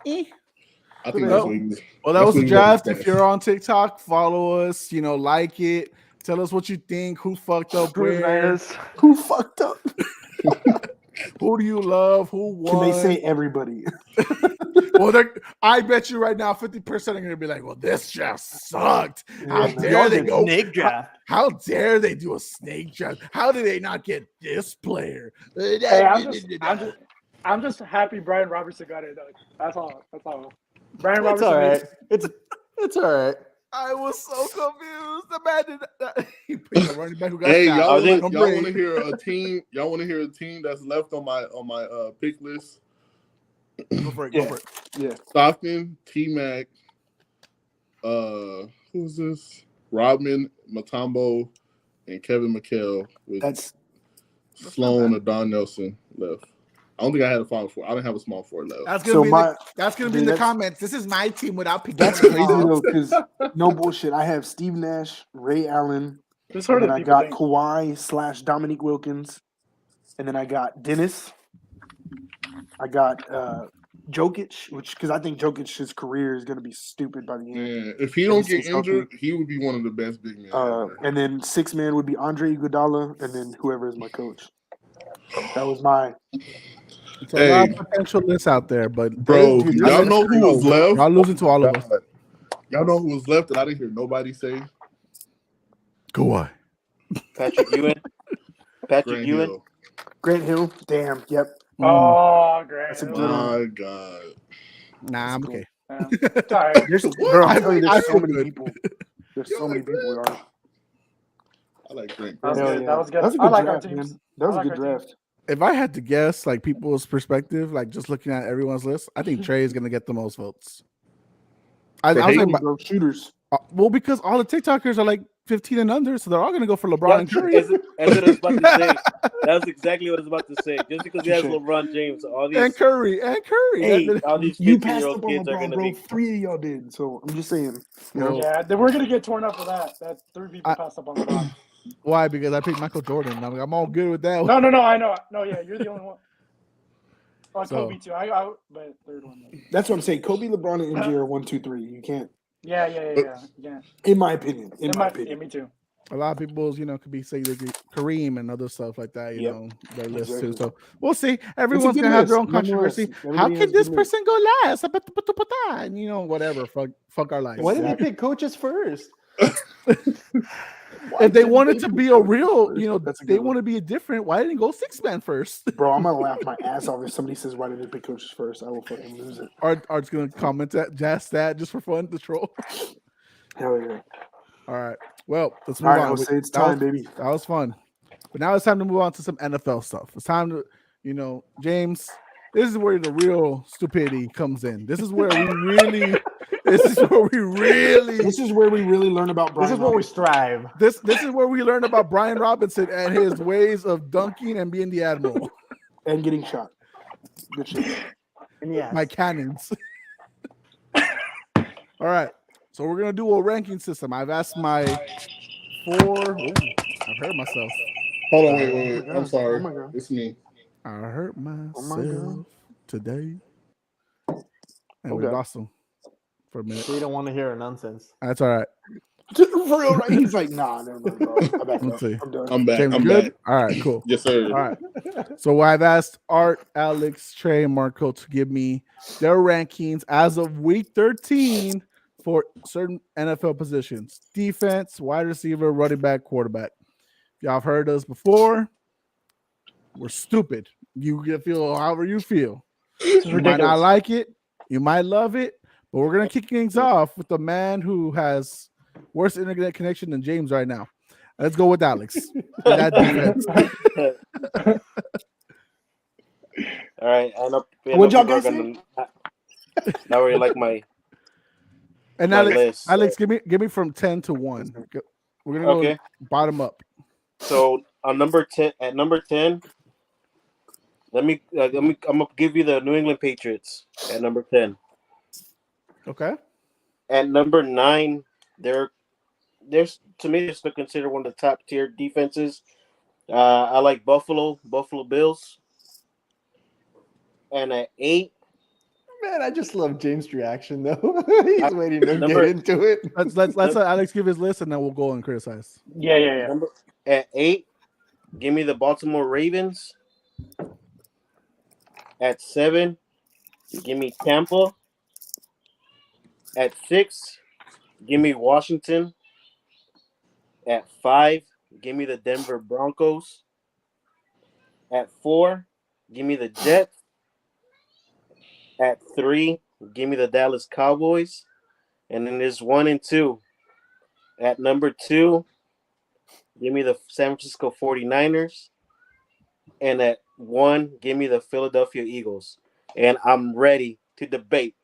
I think that's what he Well, that That's was the what you draft. understand. If you're on TikTok, follow us, like it. Tell us what you think. Who fucked up where? Who fucked up? Who do you love? Who Can won? they say everybody? Well, I bet you right now 50% are going to be like, well, this just sucked. How Yeah, dare Y'all they did go? snake draft. How dare they do a snake draft? How did they not get this player? Hey, I'm just happy Brian Robertson got it. That's all. Brian It's Robertson. all right. makes- It's all right. I was so confused. The man did that. He picked a running back who got Hey, shot. y'all, think- Don't y'all break. want to hear a team? Y'all want to hear a team that's left on my pick list? Go for it. Go Yeah. for it. Yeah. Stockton, T Mac, who's this? Rodman, Mutombo, and Kevin McHale with That's Sloan or Don Nelson left. I don't think I had a final four. I didn't have a small four left. That's gonna so be my. that's gonna be dude, in the that's- comments. This is my team without picking. That's my crazy mom. though, because no bullshit. I have Steve Nash, Ray Allen, Just heard and of then I people got think. Kawhi / Dominique Wilkins, and then I got Dennis. I got Jokic, because I think Jokic's career is gonna be stupid by the end. Yeah, if he don't get He's healthy. injured, he would be one of the best big men. ever. And then six man would be Andre Iguodala, and then whoever is my coach. That was my. It's a lot Hey. of potential lists out there, but Bro, dude, y'all that's know who was left? y'all losing to all of us. Y'all know who was left that I didn't hear nobody say? Go on. Patrick Ewing. Patrick Grant Ewing. Hill. Grant Hill. Damn. Yep. Oh, great. That's a It's good one. My God. Nah, I'm okay. all right. There's, bro, I'm telling you, I there's so feel many good. people. There's so many people that are. I like Grant. That was Hell good. yeah. That was good. That's a I good like our draft, teams. man. That was I a like good our teams. draft. If I had to guess, like people's perspective, like just looking at everyone's list, I think Trey is gonna get the most votes. I For was Hayden? like, Bro, shooters. well, because all the TikTokers are like 15 and under, so they're all gonna go for LeBron and Curry. That's what I was about to say. That's exactly what I was about to say. Just because he has Touche. LeBron James, all and these Curry. Hey, all these you passed 15-year-old up on kids are LeBron, gonna bro. be. 3 of y'all did. So I'm just saying. You know? Well, Yeah, we're gonna get torn up for that. That 3 people I- passed up on LeBron. Why? Because I picked Michael Jordan. I'm all good with that. No, I know. No, yeah, you're the only one. Oh, So- Kobe too. But third one. That's what I'm saying. Kobe, LeBron, and MJ are 1, 2, 3. You can't, Yeah. in my opinion. In my Yeah, opinion. me too. A lot of people's, could be say like Kareem and other stuff like that, Yep. Their list Exactly. too. So we'll see. Everyone's good gonna have their own list, nonetheless. controversy. How Everybody can has a this good list. person go last? And whatever. Fuck our lives. Why did we pick coaches first? If they wanted to be a real, That's a they good one. want to be different. Why didn't go 6-man first? Bro, I'm gonna laugh my ass off if somebody says why did they pick coaches first. I will fucking lose it. Art's gonna comment that just for fun to troll. Hell yeah. All right. Well, let's move All right, on. Jose, it's That was- time, baby. That was fun. But now it's time to move on to some NFL stuff. It's time to, James, this is where the real stupidity comes in. This is where we really This is where we really learn about Brian. This is where we strive. this is where we learn about Brian Robinson and his ways of dunking and being the admiral. and getting shot. Good shit. And yes. My cannons. All right. So we're gonna do a ranking system. I've asked my 4. I've hurt myself. Hold on, wait. God. I'm sorry. Oh my God. It's me. I hurt God. myself today. And we Okay. lost him for a minute. So you don't want to hear nonsense. That's all right. For real, right? He's like, nah, never mind, bro. I'm back. Let's see. I'm done. I'm back. James, I'm good? back. All right, cool. Yes, sir. All right. So I've asked Art, Alex, Trey, and Marco to give me their rankings as of week 13 for certain NFL positions: defense, wide receiver, running back, quarterback. If y'all have heard us before, we're stupid. You can feel however you feel. This is You might not ridiculous. like it, you might love it, but we're gonna kick things off with the man who has worse internet connection than James right now. Let's go with Alex. And that defense. All right, I know. What'd y'all guys Now we're like my And my Alex, list. Alex, give me from 10 to 1. We're gonna go Okay. bottom up. So on number 10, at number 10, I'm gonna give you the New England Patriots at number 10. Okay. At number 9, they're to me they're still considered one of the top tier defenses. I like Buffalo Bills. And at 8, Man, I just love James' reaction though. He's waiting to Number- get into it. Let's let Alex give his list and then we'll go and criticize. Yeah. at 8, give me the Baltimore Ravens. At 7, give me Tampa. At 6, give me Washington. At 5, give me the Denver Broncos. At 4, give me the Jets. At 3, give me the Dallas Cowboys. And then there's 1 and 2. At number 2, give me the San Francisco 49ers. And at 1, give me the Philadelphia Eagles. And I'm ready to debate.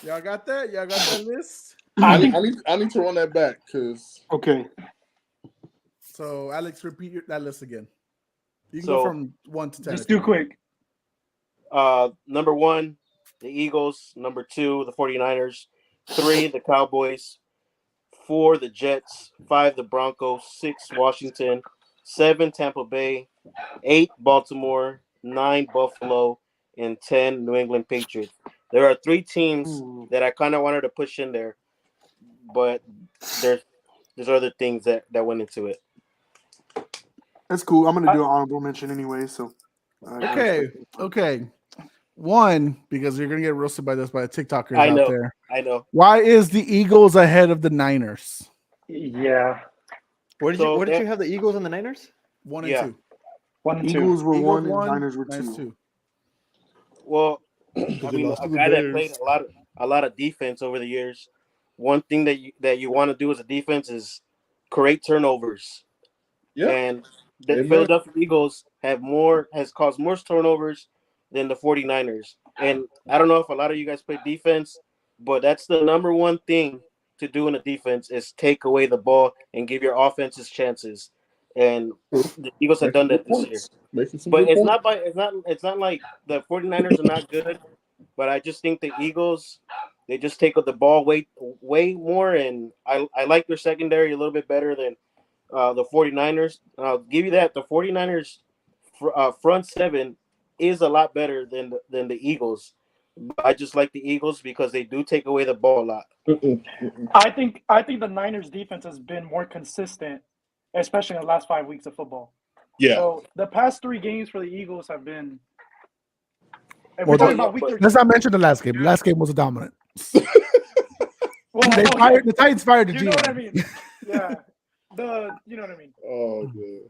Y'all got that? Y'all got that list? I need to run that back because Okay. So Alex, repeat that list again. You can So- go from 1 to 10. Just do quick. Number 1, the Eagles. Number 2, the 49ers. 3, the Cowboys. 4, the Jets. 5, the Broncos. 6, Washington. 7, Tampa Bay. 8, Baltimore. 9, Buffalo. And 10, New England Patriots. There are 3 teams that I kind of wanted to push in there, but there's other things that went into it. That's cool. I'm gonna do an honorable mention anyway. So. Okay. 1, because you're gonna get roasted by this by the TikTokers I out know. there. I know. Why is the Eagles ahead of the Niners? Yeah. Where did So you that- have the Eagles and the Niners? 1 Yeah. and 2. 1 and 2. Eagles were Eagles 1 and Niners were 2. 2. Well, I they mean, lost a to the guy that Bears. played a lot of defense over the years. one thing that you want to do as a defense is create turnovers. Yeah. And the Amen. Philadelphia Eagles has caused more turnovers than the 49ers. And I don't know if a lot of you guys play defense, but that's the number one thing to do in a defense is take away the ball and give your offenses chances. And the Eagles have done that this year. Making some But good it's points. it's not like the 49ers are not good, but I just think the Eagles, they just take the ball way more, and I like their secondary a little bit better than the 49ers. I'll give you that. The 49ers front seven is a lot better than the Eagles. But I just like the Eagles because they do take away the ball a lot. I think the Niners defense has been more consistent, especially in the last 5 weeks of football. Yeah. So the past 3 games for the Eagles have been. If Well, we're talking yeah, about week but- 13, Let's not mention the last game. The last game was dominant. well, They okay, fired the Titans fired the you GM. know what I mean? Yeah, you know what I mean. Oh man.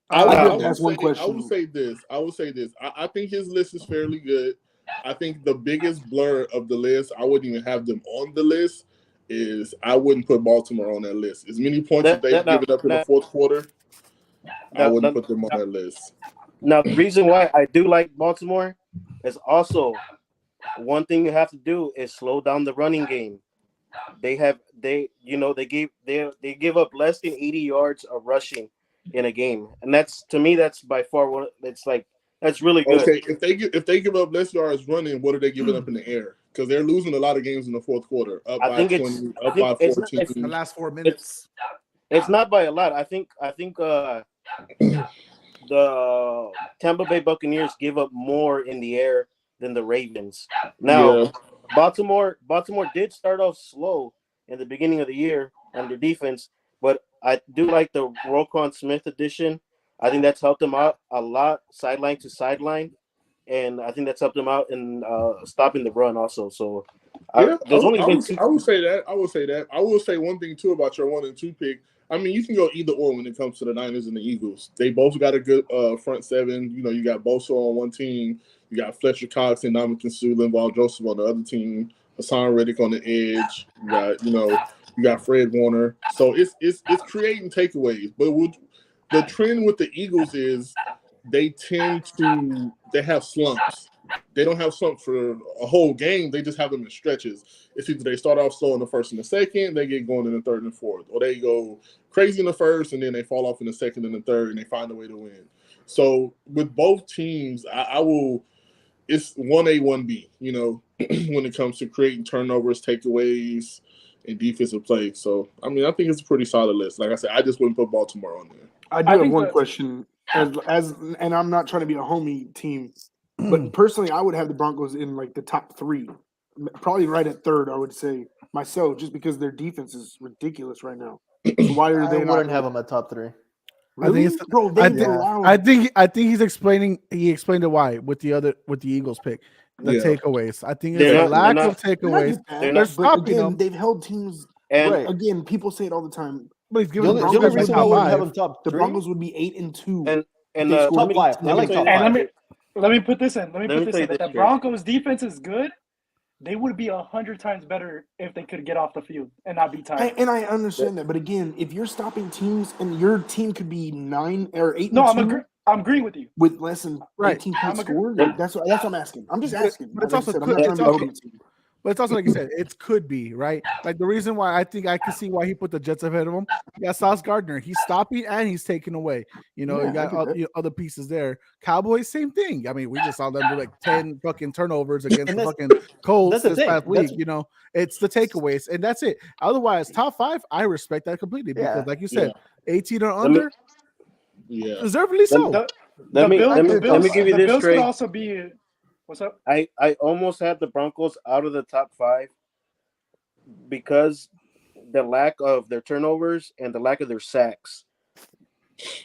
I will would ask one I question. will say this. I think his list is fairly good. I think the biggest blur of the list, I wouldn't even have them on the list, is I wouldn't put Baltimore on that list. As many points as they've given up in the fourth quarter, I wouldn't put them on that list. Now, the reason why I do like Baltimore is also one thing you have to do is slow down the running game. They give up less than 80 yards of rushing in a game, and that's by far one. That's really good. Okay, if they give up less yards running, what are they giving up in the air? Because they're losing a lot of games in the fourth quarter, up by 20, up by 14. In the last 4 minutes. It's not by a lot. I think the Tampa Bay Buccaneers give up more in the air than the Ravens. Now, Yeah. Baltimore did start off slow in the beginning of the year on their defense, but I do like the Roquan Smith addition. I think that's helped them out a lot, sideline to sideline, and I think that's helped them out in stopping the run also. So, I there's only been would say that. I will say one thing too about your 1 and 2 pick. I mean, you can go either or when it comes to the Niners and the Eagles. They both got a good front seven. You know, you got Bosa on one team, you got Fletcher Cox and Ndamukong Suh, Linval Joseph on the other team, Hassan Reddick on the edge. You got Fred Warner. So it's creating takeaways. But the trend with the Eagles is they have slumps. They don't have slumps for a whole game. They just have them in stretches. It's either they start off slow in the first and the second, they get going in the third and fourth, or they go crazy in the first and then they fall off in the second and the third and they find a way to win. So with both teams, I will. It's 1A, 1B. You know, when it comes to creating turnovers, takeaways, and defensive play. So I mean, I think it's a pretty solid list. Like I said, I just wouldn't put Baltimore on there. I do have one question, and I'm not trying to be a homie team, but personally, I would have the Broncos in like the top 3, probably right at third. I would say myself, just because their defense is ridiculous right now. So why are they I not? wouldn't have them at top 3. Really? I think it's- Bro, I think he's explaining. He explained it why with the Eagles pick, the Yeah. takeaways. I think They're it's a not- lack they're of takeaways. they're But not stopping again, them. they've held teams. And Right. Again, people say it all the time. But he's The giving only, the the only Broncos reason top why I wouldn't have five. them top The 3. Broncos would be 8-2. and They uh, scored let me- top 5. I like let me top tell you- And 5. let me put this in. Let me If tell you the this, Chris. Broncos defense is good, they would be 100 times better if they could get off the field and not be tired. And I understand that, but again, if you're stopping teams and your team could be 9 or 8, No, I'm agreeing with you. with less than Right. 18 points I'm agree- scored, that's what I'm asking. I'm just asking. But it's Like I also said, I'm good- not trying it's to be also- a homie team. But it's also like you said, it could be right. Like the reason why I think I can see why he put the Jets ahead of him. You got Sauce Gardner. He's stopping and he's taking away. You know, Yeah, you got I get that. other pieces there. Cowboys, same thing. I mean, we just saw them do like 10 fucking turnovers against And the that's- fucking Colts that's the this thing. past week. That's- You know, it's the takeaways, and that's it. Otherwise, top 5, I respect that completely because, Yeah. like you said, 18 or Let me- under, Yeah. deservely so. The Let me give you the this Bills straight. could also be. What's up? I almost had the Broncos out of the top 5 because the lack of their turnovers and the lack of their sacks.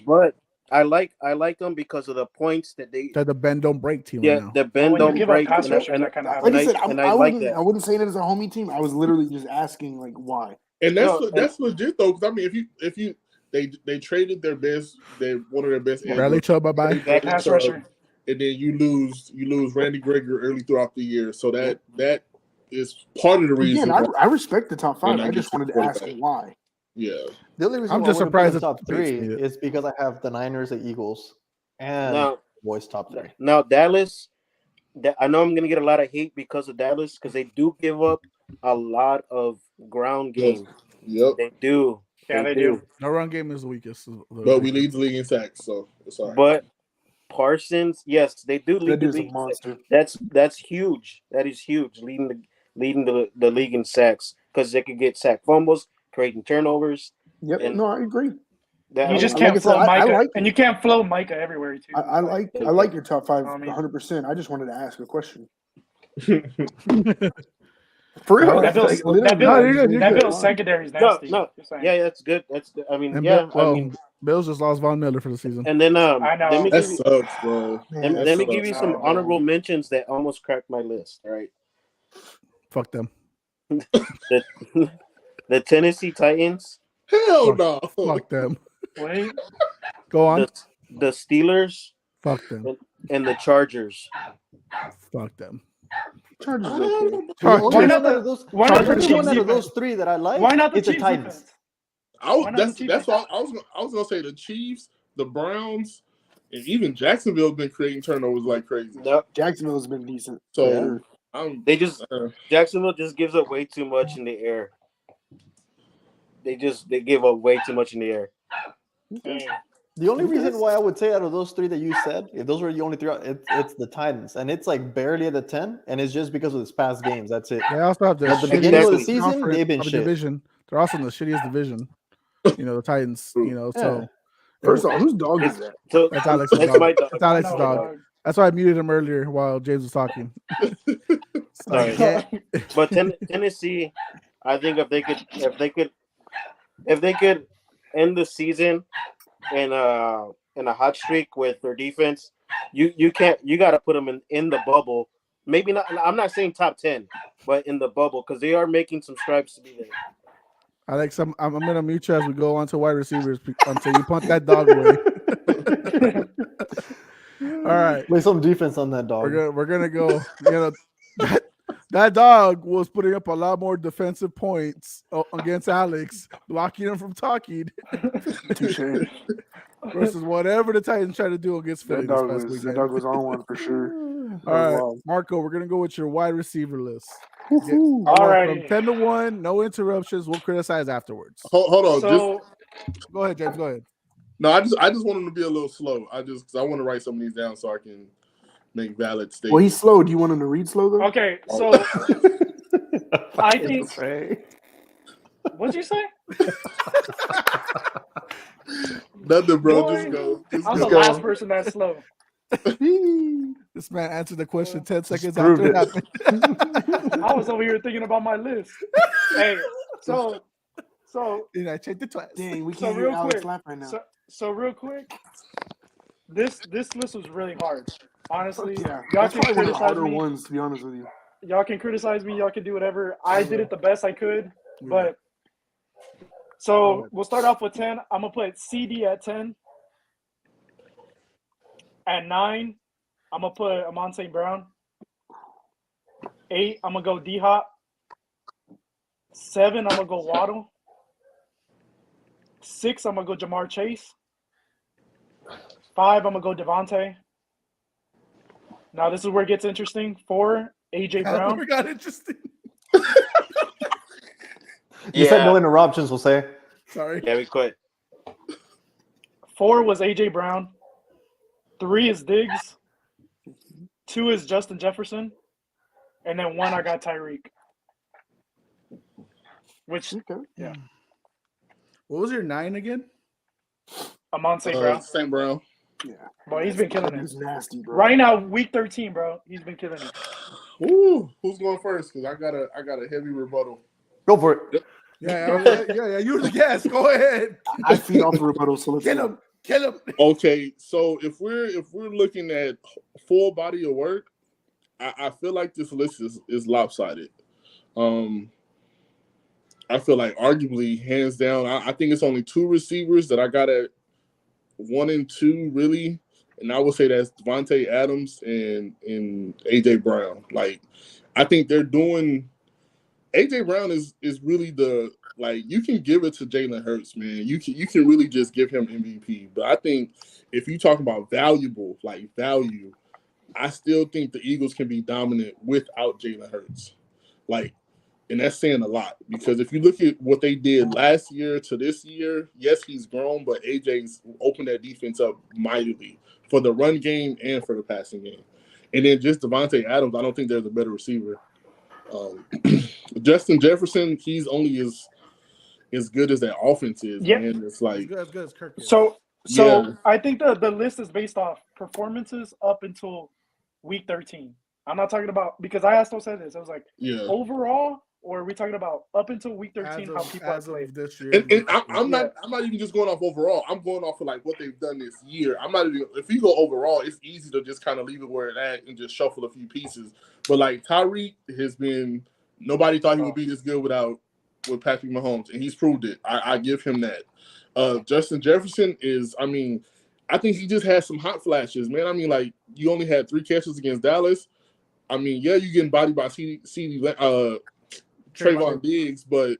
But I like them because of the points that they That the bend don't break team right now. the bend When you don't give up break. pass and rushers, that kinda Like I said, and I like wouldn't, that. I wouldn't say it as a homie team. I was literally just asking, like, why? And No, that's legit though, because I mean, if you they traded their best, one of their best, Bradley Chubb, bye bye. Bradley Pass Chubb, rusher. and then you lose Randy Gregory early throughout the year, so that is part of the reason. Again, I respect the top five. They're I not just getting wanted to ask quarterback. why. Yeah, The only reason I'm why just I wouldn't put surprised them that top the Patriots three made it. is because I have the Niners, the Eagles, and Now, boys top three. now Dallas. I know I'm gonna get a lot of hate because of Dallas because they do give up a lot of ground game. yep. They do. Yeah, they do. No run game is the weakest. But we lead the league in sacks, so it's all right. But Parsons, yes, they do That lead the dude's a league. monster. That's huge. That is huge. Leading the league in sacks because they could get sack fumbles, creating turnovers. Yep. And- No, I agree. That, You just like can't I said, flow I Micah, like and it. you can't flow Micah everywhere too. I like your top five I mean- 100%. I just wanted to ask a question. For real. That Bills- Like, literally, that No, you're good, you're That good. Bill's secondary is no, nasty. no, Just saying. yeah, that's good. I mean, And yeah, well, I mean, Bills just lost Von Miller for the season. and then I know. let me That give you, sucks, bro. Man, let that me sucks. give you some No. honorable mentions that almost cracked my list. All right, Fuck them. the Tennessee Titans, Hell no. Fuck them. Wait, Go on. the Steelers, Fuck them. and the Chargers. Fuck them. Chargers is okay. The only Why one not out the- of those, why the not the only Chiefs one out of defense? those three that I like why not the is the Chiefs Titans. defense? I Why not was, the that's Chiefs? why I was gonna say the Chiefs, the Browns, and even Jacksonville have been creating turnovers like crazy. No, Jacksonville's been decent. So I'm they just Jacksonville just gives up way too much in the air. They give up way too much in the air. The only reason why I would say out of those three that you said, if those were the only three, it's the Titans, and it's like barely at the 10, and it's just because of this past games. That's it. They also have the At the shittiest beginning of the Exactly. season, conference they've been of the shit. division. They're also in the shittiest division. You know, the Titans. You know, so Yeah. First off, whose dog is that? So that's Alex's that's dog. my dog. That's Alex's No, dog. That's why I muted him earlier while James was talking. Sorry. But Tennessee, I think if they could end the season in a hot streak with their defense, you got to put them in the bubble. Maybe not. I'm not saying top 10, but in the bubble because they are making some strides to be there. Alex, I'm gonna mute you as we go on to wide receivers until you punt that dog away. All right. Play some defense on that dog. We're gonna go. You know, that dog was putting up a lot more defensive points against Alex, blocking him from talking, Touche. versus whatever the Titans tried to do against Philly That this dog past was weekend. that dog was on one for sure. All right, Wow. Marco, we're gonna go with your wide receiver list. Woo-hoo. I want Alrighty. from 10 to 1, no interruptions. We'll criticize afterwards. hold on. So Go ahead, James. Go ahead. I just want him to be a little slow. Because I want to write some of these down so I can make valid Well, statements. he's slow. Do you want him to read slow though? okay, so I think. What'd you say? Nothing, bro. Boy, Just go. Just I'm go. the last person that's slow. This man answered the question 10 seconds proved after it it. happened. I was over here thinking about my list. Hey, so And I checked the twice. Dang, we So can't hear real Alex quick, laugh right now. so real quick, this list was really hard. Honestly, Yeah, y'all that's can probably one of the criticize harder me. ones, to be honest with you. Y'all can criticize me. Y'all can do whatever. I did it the best I could, but so we'll start off with 10. I'm gonna put CD at 10. At 9, I'm gonna put Amon St. Brown. 8, I'm gonna go D Hop. 7, I'm gonna go Waddle. 6, I'm gonna go Jamar Chase. 5, I'm gonna go Devontae. Now this is where it gets interesting. 4, AJ Brown. We got interesting. You said no interruptions, we'll say. Sorry. Yeah, we quit. 4 was AJ Brown. 3 is Diggs. 2 is Justin Jefferson. And then 1 I got Tyreek. Which Okay. What was your 9 again? Amon St. Brown. St. Brown. Yeah. But he's been killing That it. dude's nasty, bro. Right now, week 13, bro. He's been killing it. Ooh, who's going first? Because I got a heavy rebuttal. Go for it. Yeah. You're the guest. Go ahead. I feed off the rebuttal, so let's Kill him. Kill him. Okay, so if we're looking at full body of work, I feel like this list is lopsided. I feel like arguably hands down, I think it's only 2 receivers that I got at 1 and 2 really, and I would say that's Devontae Adams and AJ Brown. Like, I think they're doing AJ Brown is really the like you can give it to Jalen Hurts, man. You can really just give him MVP. But I think if you talk about value, I still think the Eagles can be dominant without Jalen Hurts. Like, and that's saying a lot because if you look at what they did last year to this year, yes, he's grown, but AJ's opened that defense up mightily for the run game and for the passing game. And then just Devontae Adams, I don't think there's a better receiver. Justin Jefferson, he's only as good as that offense is, Yeah. man. It's like As good as Kirk is. So Yeah. I think the list is based off performances up until week 13. I'm not talking about because I asked said this. I was like, yeah. overall, or are we talking about up until week 13 how people have as played? of this year. And I'm not even just going off overall. I'm going off of like what they've done this year. I'm not even if you go overall, it's easy to just kind of leave it where it's at and just shuffle a few pieces. But like Tyreek has been nobody thought he would be this good with Patrick Mahomes, and he's proved it. I give him that. Justin Jefferson is, I mean, I think he just had some hot flashes, man. I mean, like you only had 3 catches against Dallas. I mean, yeah, you're getting bodied by Trayvon Diggs, but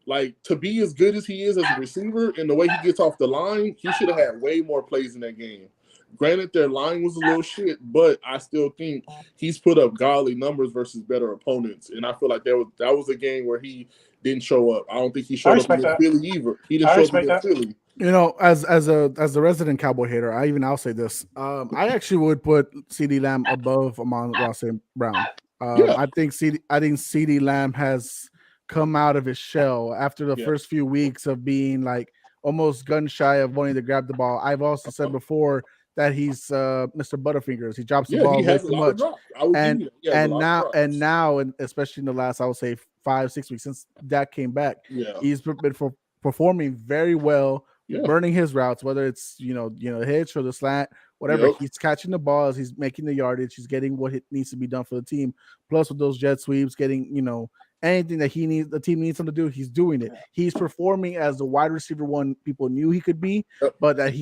like to be as good as he is as a receiver and the way he gets off the line, he should have had way more plays in that game. Granted, their line was a little shit, but I still think he's put up godly numbers versus better opponents. And I feel like that was a game where he didn't show up. I don't think he showed up against Philly either. He didn't show up against Philly. You know, as a resident Cowboy hater, I'll say this. I actually would put CeeDee Lamb above Amon-Ra St. Brown. I think CeeDee Lamb has come out of his shell after the first few weeks of being like almost gun shy of wanting to grab the ball. I've also said before that he's Mr. Butterfingers. He drops the ball way too much. And now, and especially in the last, I would say 5-6 weeks since Dak came back, he's been performing very well, burning his routes, whether it's the hitch or the slant, whatever. He's catching the balls, he's making the yardage, he's getting what needs to be done for the team. Plus with those jet sweeps, getting anything that the team needs him to do, he's doing it. He's performing as the wide receiver one people knew he could be, but that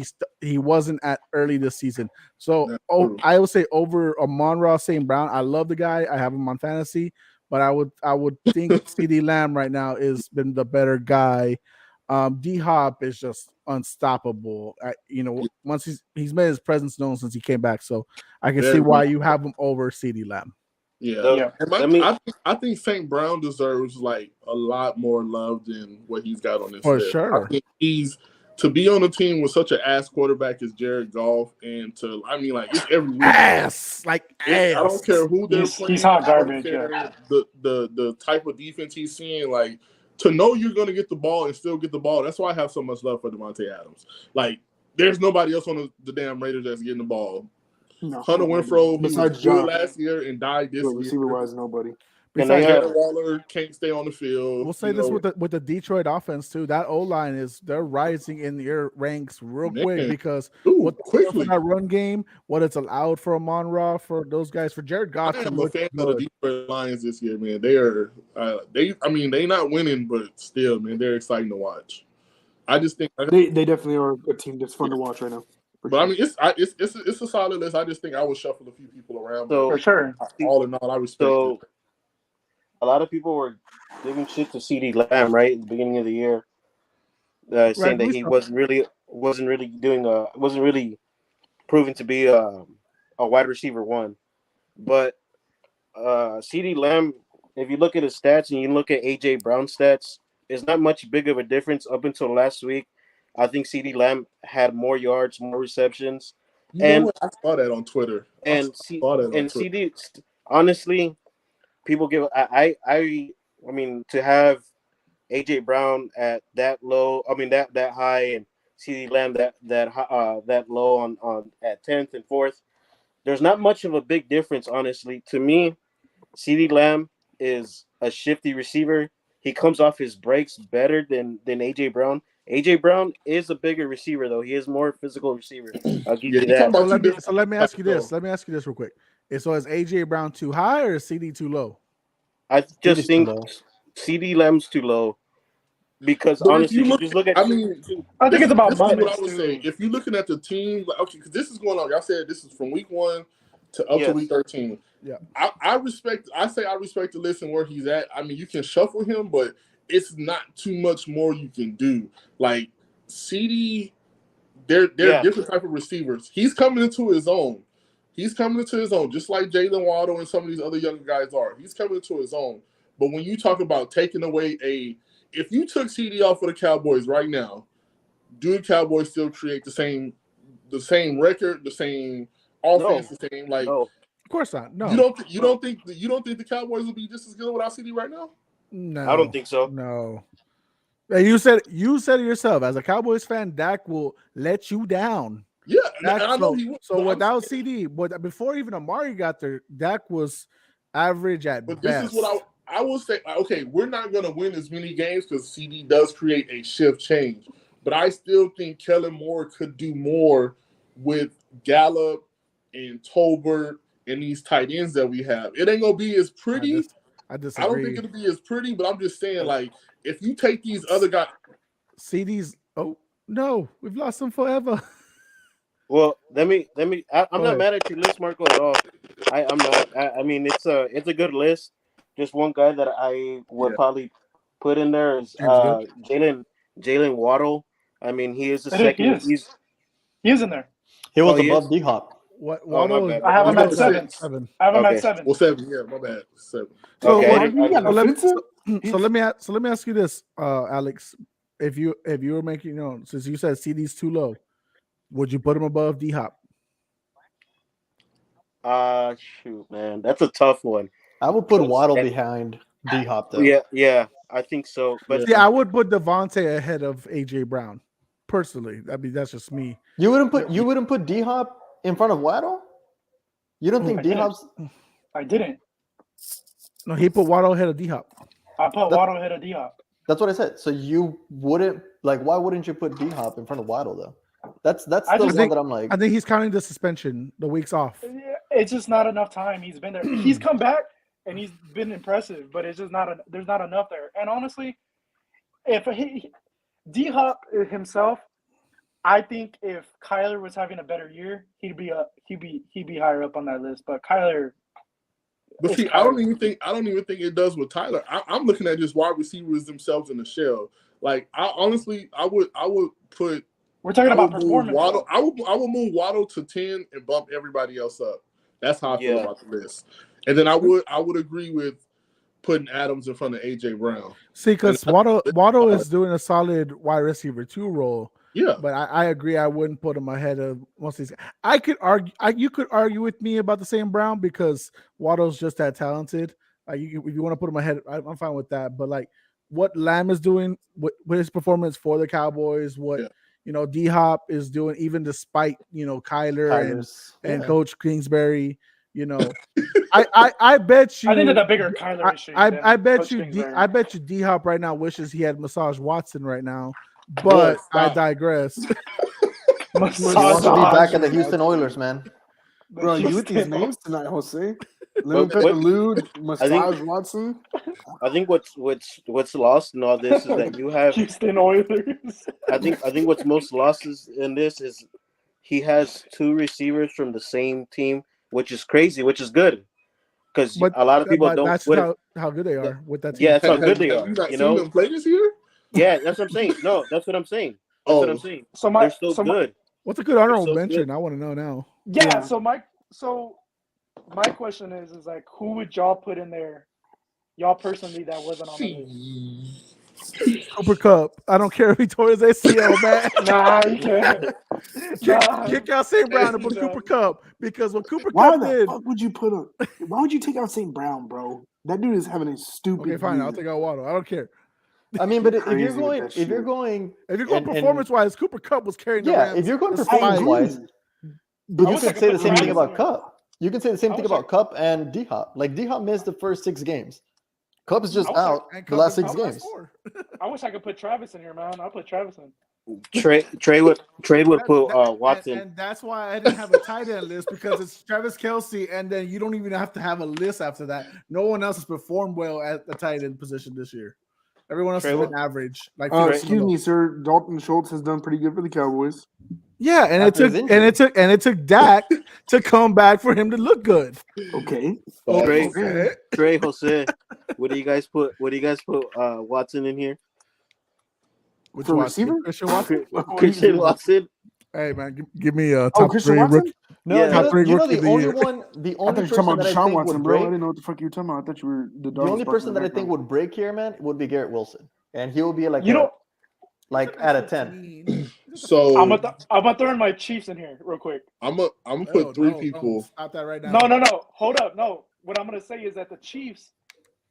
he wasn't at early this season. So I would say over Amon-Ra St. Brown. I love the guy. I have him on fantasy, but I would think CeeDee Lamb right now has been the better guy. D-Hop is just unstoppable. Once he's made his presence known since he came back, so I can see why you have him over CeeDee Lamb. Yeah. I think St. Brown deserves like a lot more love than what he's got on this list. Sure. I think he's to be on a team with such an ass quarterback as Jared Goff, and it's every week. Ass. I don't care who they're playing. He's hot garbage. The type of defense he's seeing, like to know you're going to get the ball and still get the ball. That's why I have so much love for Devontae Adams. Like there's nobody else on the damn Raiders that's getting the ball. No, Hunter Renfrow, he was good John last year and died this year. Receiver-wise, nobody. Darren Waller can't stay on the field. We'll say this with the Detroit offense too. That O-line they're rising in their ranks real quick because quickly that run game, what it's allowed for Amon-Ra, for those guys, for Jared Goff. I'm a fan of the Detroit Lions this year, man. They are they not winning, but still, man, they're exciting to watch. I just think they definitely are a team that's fun to watch right now. But it's a solid list. I just think I would shuffle a few people around. So for sure. All in all, I respect it. A lot of people were giving shit to CeeDee Lamb right at the beginning of the year, saying that he wasn't really proven to be a wide receiver one. But CeeDee Lamb, if you look at his stats and you look at AJ Brown's stats, it's not much big of a difference up until last week. I think CeeDee Lamb had more yards, more receptions. I saw that on Twitter. CD, honestly, people give I mean to have AJ Brown at that low, that high, and CeeDee Lamb that low on at 10th and 4th. There's not much of a big difference, honestly. To me, CeeDee Lamb is a shifty receiver. He comes off his breaks better than AJ Brown. AJ Brown is a bigger receiver, though. He is more physical receiver. I'll give you that. So let me ask you this. Let me ask you this real quick. So is AJ Brown too high or is CD too low? I just think CeeDee Lamb's too low. Because honestly, you just look at. I think it's about money. What I would say. If you're looking at the team, because this is going on. Y'all said this is from week 1 to up to week 13. I respect. I say I respect the list and where he's at. I mean, you can shuffle him, but it's not too much more you can do. Like CD, they're different type of receivers. He's coming into his own. He's coming into his own, just like Jalen Waddle and some of these other younger guys are. He's coming into his own. But when you talk about taking away if you took CD off of the Cowboys right now, do the Cowboys still create the same record, the same offense, the same like? No. Of course not. No, You don't think the Cowboys will be just as good without CD right now? no, I don't think so. No. And you said it yourself. As a Cowboys fan, Dak will let you down. Yeah, Dak, and I know he will. so but without CD, but before even Amari got there, Dak was average at But best. this is what I will say. Okay, we're not going to win as many games because CD does create a shift change. But I still think Kellen Moore could do more with Gallup and Tolbert and these tight ends that we have. It ain't going to be as pretty. I I disagree. don't think it'll be as pretty, but I'm just saying, like, if you take these other guys. CD's. Oh no, we've lost him forever. Well, let me. I'm Go not ahead. mad at your list, Marco, at all. I'm not. I mean, it's a good list. Just one guy that I would probably put in there is Jalen Waddle. I mean, he is the second. He is in there. He was he above is? D Hop. What? my Waddle bad. I have him He's at got seven. seven. I have him Okay. at 7. Well, 7. Yeah, my bad. 7. So, Okay. what- You got so let me offensive? so let me ask you this, Alex. If you were making since you said CD's too low, would you put him above D Hop? Shoot, man, that's a tough one. I would put Yes. Waddle behind D Hop though. Yeah, I think so. But Yeah, I would put Devontae ahead of AJ Brown. Personally, I mean that's just me. You wouldn't put D Hop in front of Waddle? You don't think I D didn't. Hop's I didn't. No, he put Waddle ahead of D Hop. I put Waddle ahead of Diop. That's what I said. So you wouldn't why wouldn't you put D Hop in front of Waddle though? That's the I one just that I'm like I think he's counting the suspension, the weeks off. It's just not enough time. He's been there. He's come back and he's been impressive, but it's just there's not enough there. And honestly, if D Hop himself, I think if Kyler was having a better year, he'd be higher up on that list. But Kyler, But it's see, I don't Kyler. even think it does with Tyler. I'm looking at just wide receivers themselves in the shell. Like I would put. We're talking I about would move performance. Waddle. I would move Waddle to 10 and bump everybody else up. That's how I feel about the list. And then I would agree with putting Adams in front of AJ Brown. See, because Waddle is doing a solid wide receiver 2 role. Yeah, But I agree. I wouldn't put him ahead of most of these. I could argue. You could argue with me about the same Brown because Waddle's just that talented. If you want to put him ahead, I'm fine with that. But like what Lamb is doing with his performance for the Cowboys, what D Hop is doing, even despite Kyler and Coach Kingsbury. I bet you. I think that's a bigger Kyler issue. I bet Coach you. Kingsbury. I bet you. D Hop right now wishes he had Massage Watson right now. But I digress. he wants to be back at the Houston Oilers, man. Bro, you with these names tonight, Jose? But- Lude, Massage Watson. I think what's lost in all this is that you have. Houston Oilers. I think what's most lost in this is he has 2 receivers from the same team, which is crazy, which is good, because a lot of people don't. That's how good they are with that team. Yeah, that's how good they are. Have you not You seen know. them play this year? Yeah, that's what I'm saying. No, that's what I'm saying. That's what I'm saying. So They're so good. What's a good honorable so mention? good. I want to know now. Yeah. So my question is like, who would y'all put in there? Y'all personally that wasn't on the list. Cooper Kupp. I don't care if he tore his ACL, man. Nah, you can't. Kick out St. Brown and put No. Cooper Kupp because what Cooper Why Kupp the did. fuck would you put him? Why would you take out St. Brown, bro? That dude is having a stupid. Okay, fine. I'll year. take out Waddle. I don't care. I mean, but if Crazy you're with going, that if you're shit. going, If you're going and- performance wise, Cooper Kupp was carrying the yeah, Rams. if you're going despite- I performance agree. wise, But you wish I could could say the put same thing Rams about in. Cup. You can say the same I thing wish I- about Cup and D Hop. Like D Hop missed the first 6 games. Cup is just I wish I- out and the Kupp last is 6 out the last games. 4. I wish I could put Travis in here, man. I'll put Travis in. Trey would put Watson. And that's why I didn't have a tight end list because it's Travis Kelce, and then you don't even have to have a list after that. No one else has performed well at the tight end position this year. Everyone else Trey, has what- been average. Like 50 Excuse me, sir. Dalton Schultz has done pretty good for the Cowboys. Yeah, and After his it took Dak to come back for him to look good. Okay. Trey, Okay. Trey, Jose, what do you guys put? Watson in here? Which For Watson? receiver? Christian Watson? Christian Watson. Hey man, give me a top Christian three Watson? rookie. No, Yeah. Top three you know rookie of the the only year. one, the I thought only you were person talking about that I Deshaun think Watson, would bro. I break, didn't know what the fuck you were talking about. I thought you were the the only person that I think would break here, man, would be Garrett Wilson, and he will be like You know, like at a 10. So I'm gonna throw in my Chiefs in here real quick. I'm gonna put three No, people. stop that right now. No. Hold up. No. What I'm gonna say is that the Chiefs,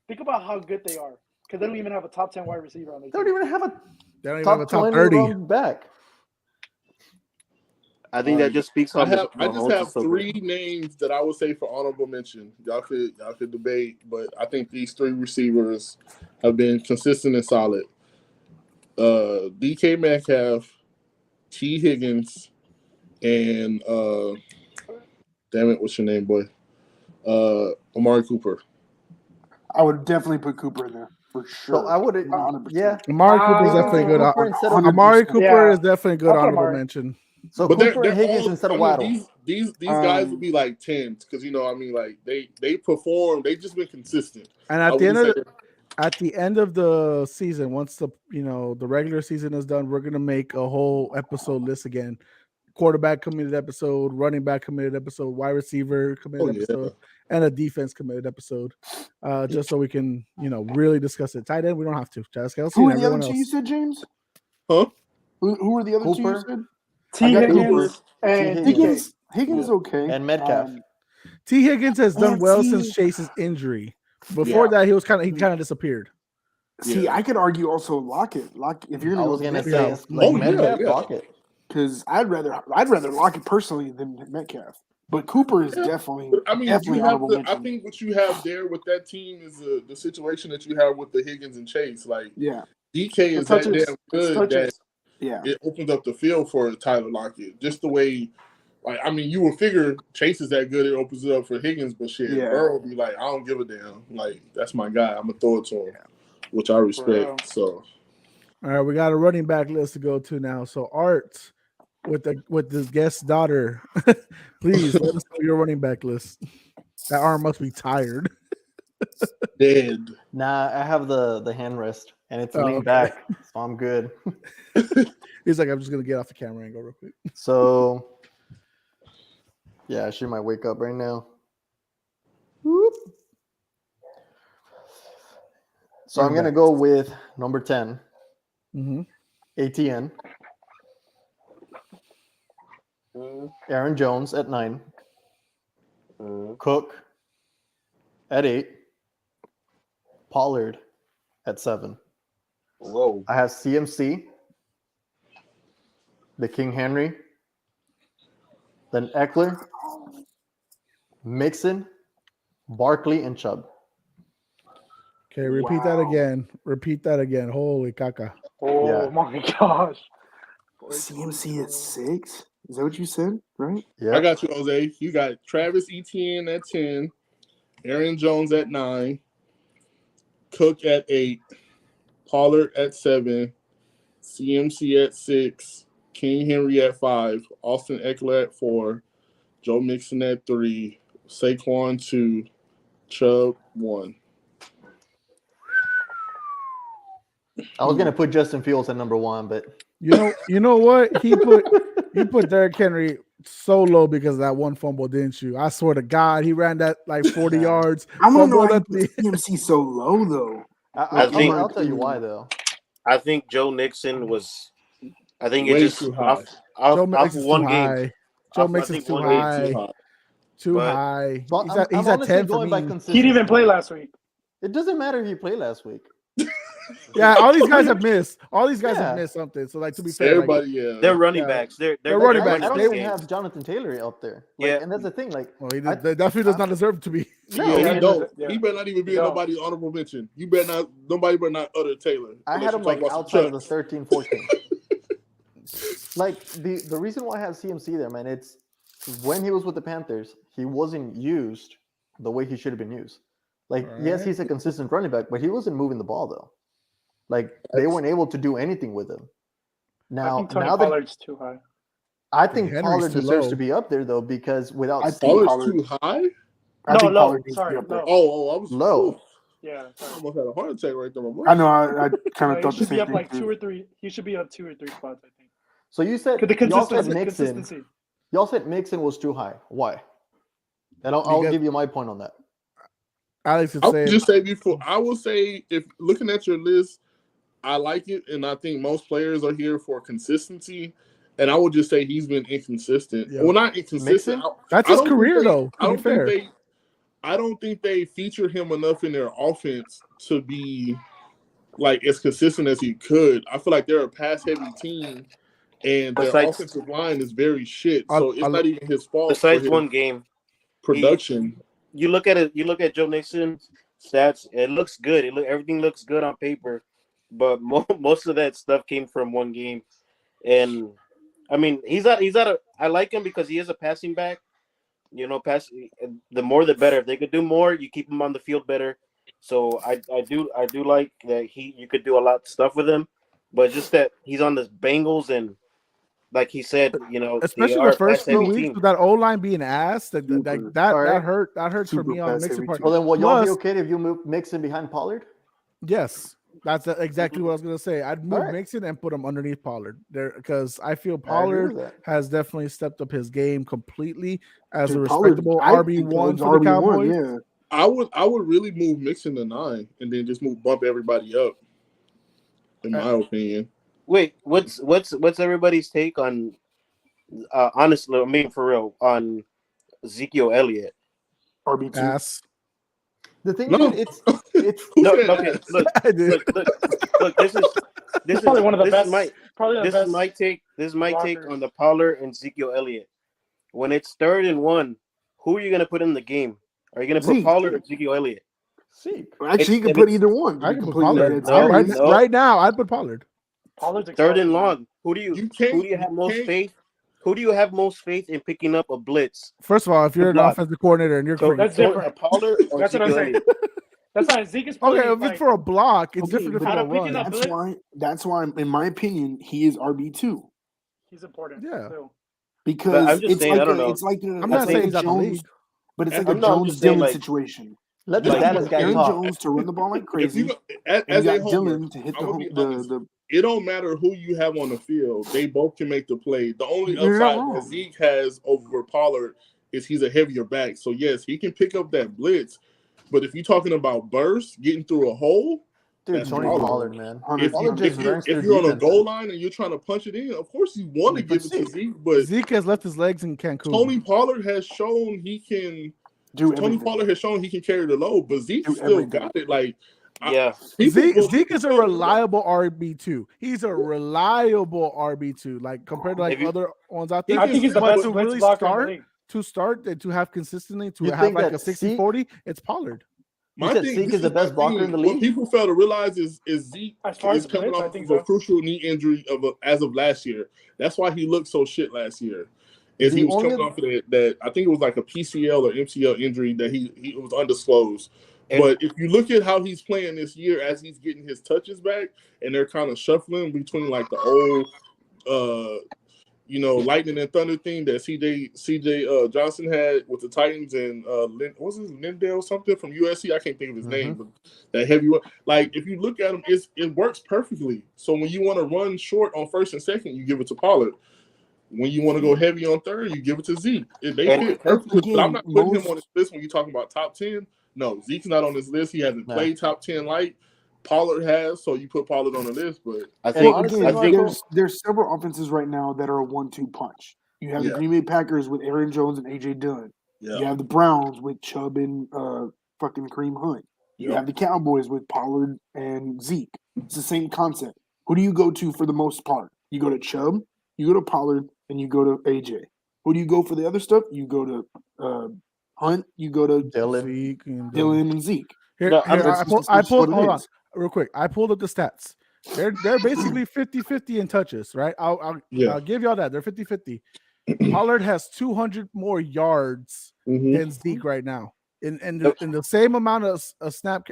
think about how good they are. Because they don't even have a top 10 wide receiver on their They don't team. even have a They don't even have a top top 20 30. run back. I think that just speaks on I just Mahomes have is so three good. names that I would say for honorable mention. Y'all could debate, but I think these three receivers have been consistent and solid. DK Metcalf, T. Higgins, and damn it, what's your name, boy? Amari Cooper. I would definitely put Cooper in there for sure. So I would, 100%. yeah. Amari Cooper is Ah, definitely good. Cooper instead of- Amari Cooper Yeah. is definitely a good I'll put honorable Amari. mention. So But Cooper and Higgins all- instead of I mean, Waddle. These guys would be like 10s because like they perform. They just been consistent. And I at the end of wouldn't at the end of the season, once the the regular season is done, we're gonna make a whole episode list again. Quarterback committed episode, running back committed episode, wide receiver committed yeah. episode, and a defense committed episode. Just so we can, really discuss it. Tight end, we don't have to. Travis Kelce Who and are the other everyone two else. you said, James? Huh? Who were the other two you Cooper. said? T. I got Higgins and Higgins. DK. Higgins is okay. And Metcalf. T. Higgins has done Man, well T- since Chase's injury. Before that, he kind of disappeared. See, Yeah. I could argue also Lockett. If you're I gonna was go gonna with say Metcalf, it's like Oh, yeah, Metcalf yeah. Lockett. because I'd rather Lockett personally than Metcalf. But Cooper is Yeah. definitely But, I mean, definitely you have honorable I mention. think what you have there with that team is the situation that you have with the Higgins and Chase. Like Yeah, DK is It's that touches. damn It's good touches. that yeah. it opens up the field for Tyler Lockett. Just the way, you would figure Chase is that good, it opens it up for Higgins, but shit, Yeah. Burrow be like, I don't give a damn. Like, that's my guy. I'm gonna throw it to him, which I real. respect. So All right, we got a running back list to go to now. So Art, with the guest daughter, please let us know your running back list. That arm must be tired. dead. Nah, I have the hand rest and it's Oh, leaned okay. back, so I'm good. He's like, I'm just gonna get off the camera and go real quick. So yeah, she might wake up right now. Whoop. So I'm gonna go with number 10, Mm-hmm. ATN, Aaron Jones at 9, Cook at 8, Pollard at 7. Whoa. I have CMC, the King Henry, then Eckler, Mixon, Barkley, and Chubb. Okay, repeat that again. Repeat that again. Holy caca. Oh Yeah. my gosh. CMC at 6. Is that what you said? Right? Yeah. I got you, Jose. You got Travis Etienne at 10, Aaron Jones at 9, Cook at 8, Pollard at 7, CMC at 6, King Henry at 5, Austin Eckler at 4, Joe Mixon at 3, Saquon 2, Chubb 1. I was gonna put Justin Fields at number 1, but You know what? He put Derrick Henry so low because of that one fumble, didn't you? I swear to God, he ran that like 40 yards. I don't know fumbled why at the- CMC so low though. I think- I'll tell you why though. I think Joe Nixon was. I think Way it just too high. off Joe Mixon's too one game. high. Joe I Mixon's think too one game high. Too high. Too But- high. But He's I'm at honestly 10 for going by me. consistency. He didn't even play last week. It doesn't matter if he played last week. Yeah, all these guys have missed. All these guys Yeah. have missed something. So, like, to be fair, like, Everybody, yeah. They're running Yeah. backs. They're They're running I backs. don't They even games. have Jonathan Taylor up there. Like, Yeah. and that's the thing. Like, well, he I- definitely does not deserve to be. no, Yeah, Yeah, he don't. yeah. He better not even be in No. nobody's honorable mention. Nobody better not utter Taylor. I unless had you him talk like about some outside of the Chucks. 13, 14. Like the reason why I have CMC there, man, it's when he was with the Panthers, he wasn't used the way he should have been used. Like, yes, Alright. he's a consistent running back, but he wasn't moving the ball though. Like they weren't able to do anything with him. I Now, think Tony now that Pollard's too high. I think Henry's Pollard too deserves low. to be up there though, because without I Zeke, think Pollard's Pollard- too high. I No, think low. Pollard needs to Sorry, be up there. low. Oh, I was Low. oof, Yeah, I sorry. almost had a heart attack right there. My I know. I kind No, of he thought the should be same up thing. like too. 2 or 3. He should be up 2 or 3 spots, I think. so you said The y'all said consistency. Mixon. Consistency. Y'all said Mixon was too high. Why? And I'll Because- give you my point on that. Alex would I say would just say before. I will say if looking at your list, I like it, and I think most players are here for consistency. And I would just say he's been inconsistent. Yeah. Well, not inconsistent. Mixon? that's I his don't think career they- though. I To don't be fair, think I don't think they feature him enough in their offense to be like as consistent as he could. I feel like they're a pass-heavy team, and their Besides- offensive line is very shit. I'll- So it's I'll- not even his fault. Besides for his one game, production. you look at it. You look at Joe Nixon's stats. It looks good. Everything looks good on paper, but most of that stuff came from one game. And I mean, I like him because he is a passing back. You know, the more the better. If they could do more, you keep him on the field better. So I do like that you could do a lot of stuff with him, but just that he's on the Bengals and like he said, you know, especially they are the a first few pass-heavy weeks team. with that O line being ass, that Super. Alright. hurts for Super me on pass Mixon heavy part. Well, then will y'all be Plus- okay if you move Mixon behind Pollard? Yes, that's exactly what I was gonna say. I'd move Alright. Mixon and put him underneath Pollard there because I feel I agree Pollard with that. has definitely stepped up his game completely as Dude, a Pollard- respectable I think RB1 Pollard's for the RB1, Cowboys. Yeah. I would really move Mixon to 9 and then just bump everybody up. In my opinion, Wait, what's everybody's take on? Honestly, I mean for real, on Ezekiel Elliott. RB2. Ass. The thing No. is, it's Who No, said okay, that? look, I did. look. This is Probably one of the this best. Is my, probably the this best. is my take. This is my take blockers. on the Pollard and Ezekiel Elliott. When it's 3rd and 1, who are you gonna put in the game? Are you gonna put Zeke. Pollard or Ezekiel Elliott? Zeke. Actually, you can if put it's- either one. to I be can put completely Pollard. honest. No, right, no. right now, I'd put Pollard. Pollard's 3rd and explosive. long. Who do You can't- you have you most can't- faith? Who do you have most faith in picking up a blitz? First of all, if you're an block. offensive coordinator and you're So That's freaking- different. Pollard or That's what I'm Ezekiel saying. Elliott? That's not Zeke is probably okay, if like, it's for a block, it's Okay, different but than a out of picking run. up- That's why, in my opinion, he is RB2 he's important. Yeah. too. because I'm just it's saying, like I don't know. it's like a, I'm it's not like saying a he's out the Jones, league. but it's like I'm a not just saying, Jones Dylan like- situation. Let the Like, Dallas you guy got Aaron talk. Jones to run the ball like If crazy, you, as and you a got homer, Dylan to hit I'm gonna be the honest. It don't matter who you have on the field; they both can make the play. The only You're not upside wrong. that Zeke has over Pollard is he's a heavier back. So yes, he can pick up that blitz. But if you're talking about burst, getting through a hole, Dude, That's Tony Pollard. Pollard, man. if, Pollard you, just if you're, burns if through you're on a defenses. goal line and you're trying to punch it in, of course you want to But give it to Zeke. But Zeke has left his legs in Cancun. Tony Pollard has shown he can. do Tony everything. Pollard has shown he can carry the load, but Zeke Do still everything. got it. Like Yeah, Zeke is a reliable RB2. He's a reliable RB2. Like compared to like If you- other ones out there. I think he's the But best to blitz really blocker in the start, league. to start and to have consistently to You have think like that a 60-40, it's Pollard. You said Zeke is the best blocker in the What league? people fail to realize is Zeke As far is as coming blitz, I off think of a so. crucial knee injury as of last year. That's why he looked so shit last year. Is The he was only- coming off of that I think it was like a PCL or MCL injury that he was undisclosed. And- But if you look at how he's playing this year as he's getting his touches back and they're kind of shuffling between like the old lightning and thunder thing that CJ Johnson had with the Titans and what's his Lindell something from USC? I can't think of his name, but that heavy one. Like if you look at him, it works perfectly. So when you want to run short on 1st and 2nd, you give it to Pollard. When you want to go heavy on 3rd, you give it to Zeke. They And- fit perfectly. But I'm Again, not putting him most- on this list when you're talking about top 10. No, Zeke's not on this list. He hasn't No. played top 10 like Pollard has, so you put Pollard on the list. But I And think honestly, I think there's several offenses right now that are a 1-2 punch. You have Yeah. the Green Bay Packers with Aaron Jones and AJ Dillon. yeah, You have the Browns with Chubb and fucking Kareem Hunt. You yeah. have the Cowboys with Pollard and Zeke. It's the same concept. Who do you go to for the most part? You go to Chubb, you go to Pollard, and you go to AJ. Who do you go for the other stuff? You go to Hunt, you go to Dylan. Zeke and Dylan and Zeke. Here, No, here, that's I just pulled what it hold on is. real quick. I pulled up the stats. They're basically 50-50 in touches, right? I'll give y'all that. They're 50-50. Pollard has 200 more yards Mhm. than Zeke right now. In the same amount of snap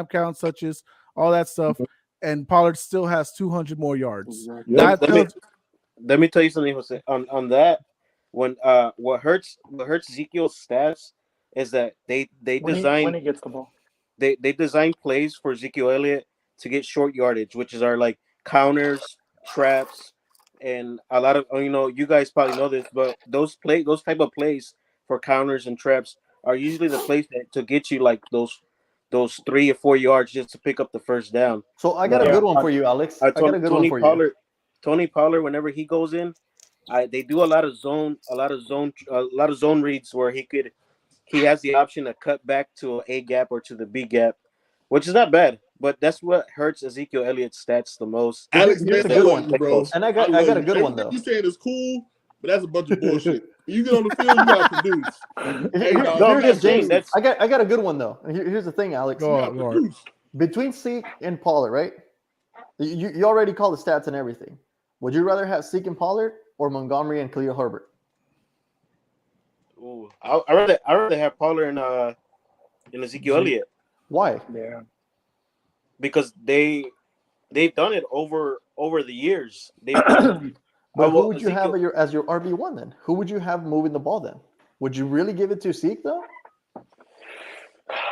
counts, touches, all that stuff. and Pollard still has 200 more yards. Exactly. That Let me tells- let me tell you something, Jose. On that, when what hurts Ezekiel's stats is that they when design he gets the ball. they design plays for Ezekiel Elliott to get short yardage, which is our like counters, traps, and a lot of you guys probably know this, but those type of plays for counters and traps are usually the plays to get you like those 3 or 4 yards just to pick up the first down. So I got a Yeah. good one for you, Alex. I got a good one for you. Tony Pollard, whenever he goes in, they do a lot of zone reads where he has the option to cut back to a gap or to the B gap, which is not bad. But that's what hurts Ezekiel Elliott's stats the most. Alex, Here's man, a I good love one. you, bro. And I got love a you. good one, Everything though. you saying is cool, but that's a bunch of bullshit. When you get on the field, you got to produce. Hey, dog, No, you I'm gotta just saying produce. that's I got a good one though. Here's the thing, Alex. Go You on, gotta go on. produce. Between Zeke and Pollard, right? You already called the stats and everything. Would you rather have Zeke and Pollard or Montgomery and Khalil Herbert? Ooh, I rather have Pollard and Ezekiel Elliott Why? Yeah. because they've done it over the years. They But who would you have as your RB1 then? Who would you have moving the ball then? Would you really give it to Zeke though?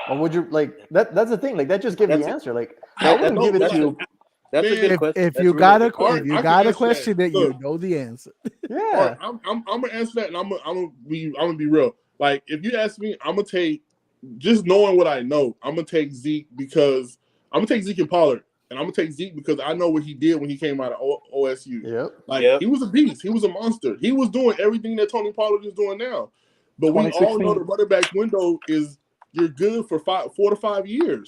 Or would you like that? That's the thing. Like that just give the That's it. answer. Like I wouldn't give it that's to. That's a Man, good question. If That's you really got good a question. Art, if you I got can a answer question that. that you Look. know the answer. Yeah. I'm gonna answer that, and I'm gonna be real. Like, if you ask me, I'm gonna take just knowing what I know. I'm gonna take Zeke because I'm gonna take Zeke and Pollard, and I'm gonna take Zeke because I know what he did when he came out of OSU. Yep. Like, Yep. he was a beast. He was a monster. He was doing everything that Tony Pollard is doing now. But we all know the running back window is you're good for 4 to 5 years,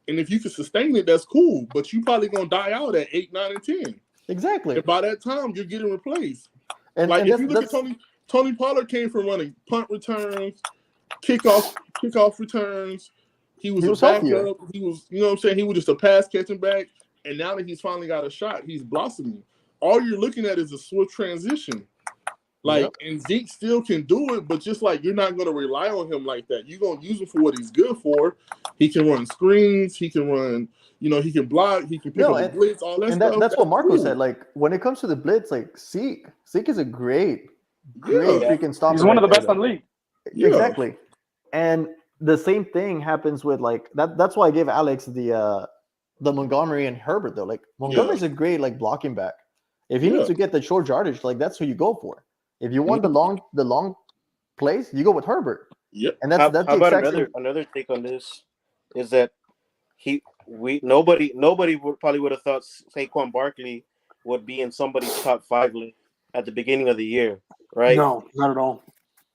and if you can sustain it, that's cool. But you probably gonna die out at 8, 9, and 10. Exactly. And by that time, you're getting replaced. And, Like, and if you look at Tony Pollard came from running punt returns, kickoff returns. He was a healthier. backup. He was, you know what I'm saying? He was just a pass catching back. And now that he's finally got a shot, he's blossoming. All you're looking at is a swift transition. Like, and Zeke still can do it, but just like you're not going to rely on him like that. You're going to use him for what he's good for. He can run screens. He can run, he can block. He can pick up a blitz, all that stuff. That's what Marco cool. said. Like, when it comes to the blitz, like, Zeke is a great freaking stopper. He's one of the best in the league. Yeah. Exactly. And the same thing happens with, like, that's why I gave Alex the Montgomery and Herbert, though. Like, Montgomery's a great, like, blocking back. If he needs to get the short yardage, like, that's who you go for. If you want the long plays, you go with Herbert. Yep. And that's How the about exact another take on this is that nobody would have thought Saquon Barkley would be in somebody's top 5 list at the beginning of the year, right? No, not at all.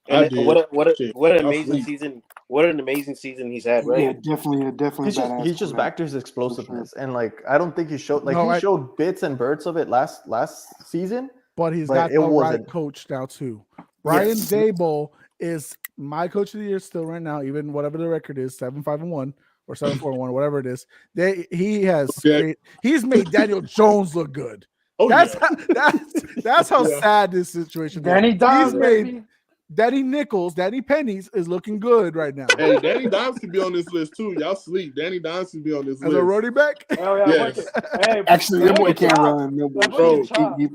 And Shit. what an I'll amazing sleep. season! What an amazing season he's had, right? Yeah, definitely. he's just back to his explosiveness, and like I don't think he showed he showed bits and bursts of it last season. But he's But got it the right wasn't. coach now too. Brian Daboll is my coach of the year still right now, even whatever the record is, 7-5-1 or 7-4-1, whatever it is. He's made Daniel Jones look good. Oh, That's how sad this situation Danny is. Dimes, He's made baby. Danny Pennies is looking good right now. Hey, Danny Dimes could be on this list too. Y'all sleep. Danny Dimes could be on this As list. a running back. Oh yeah, Yes. Hey, Actually, that boy can't run. No, Bro,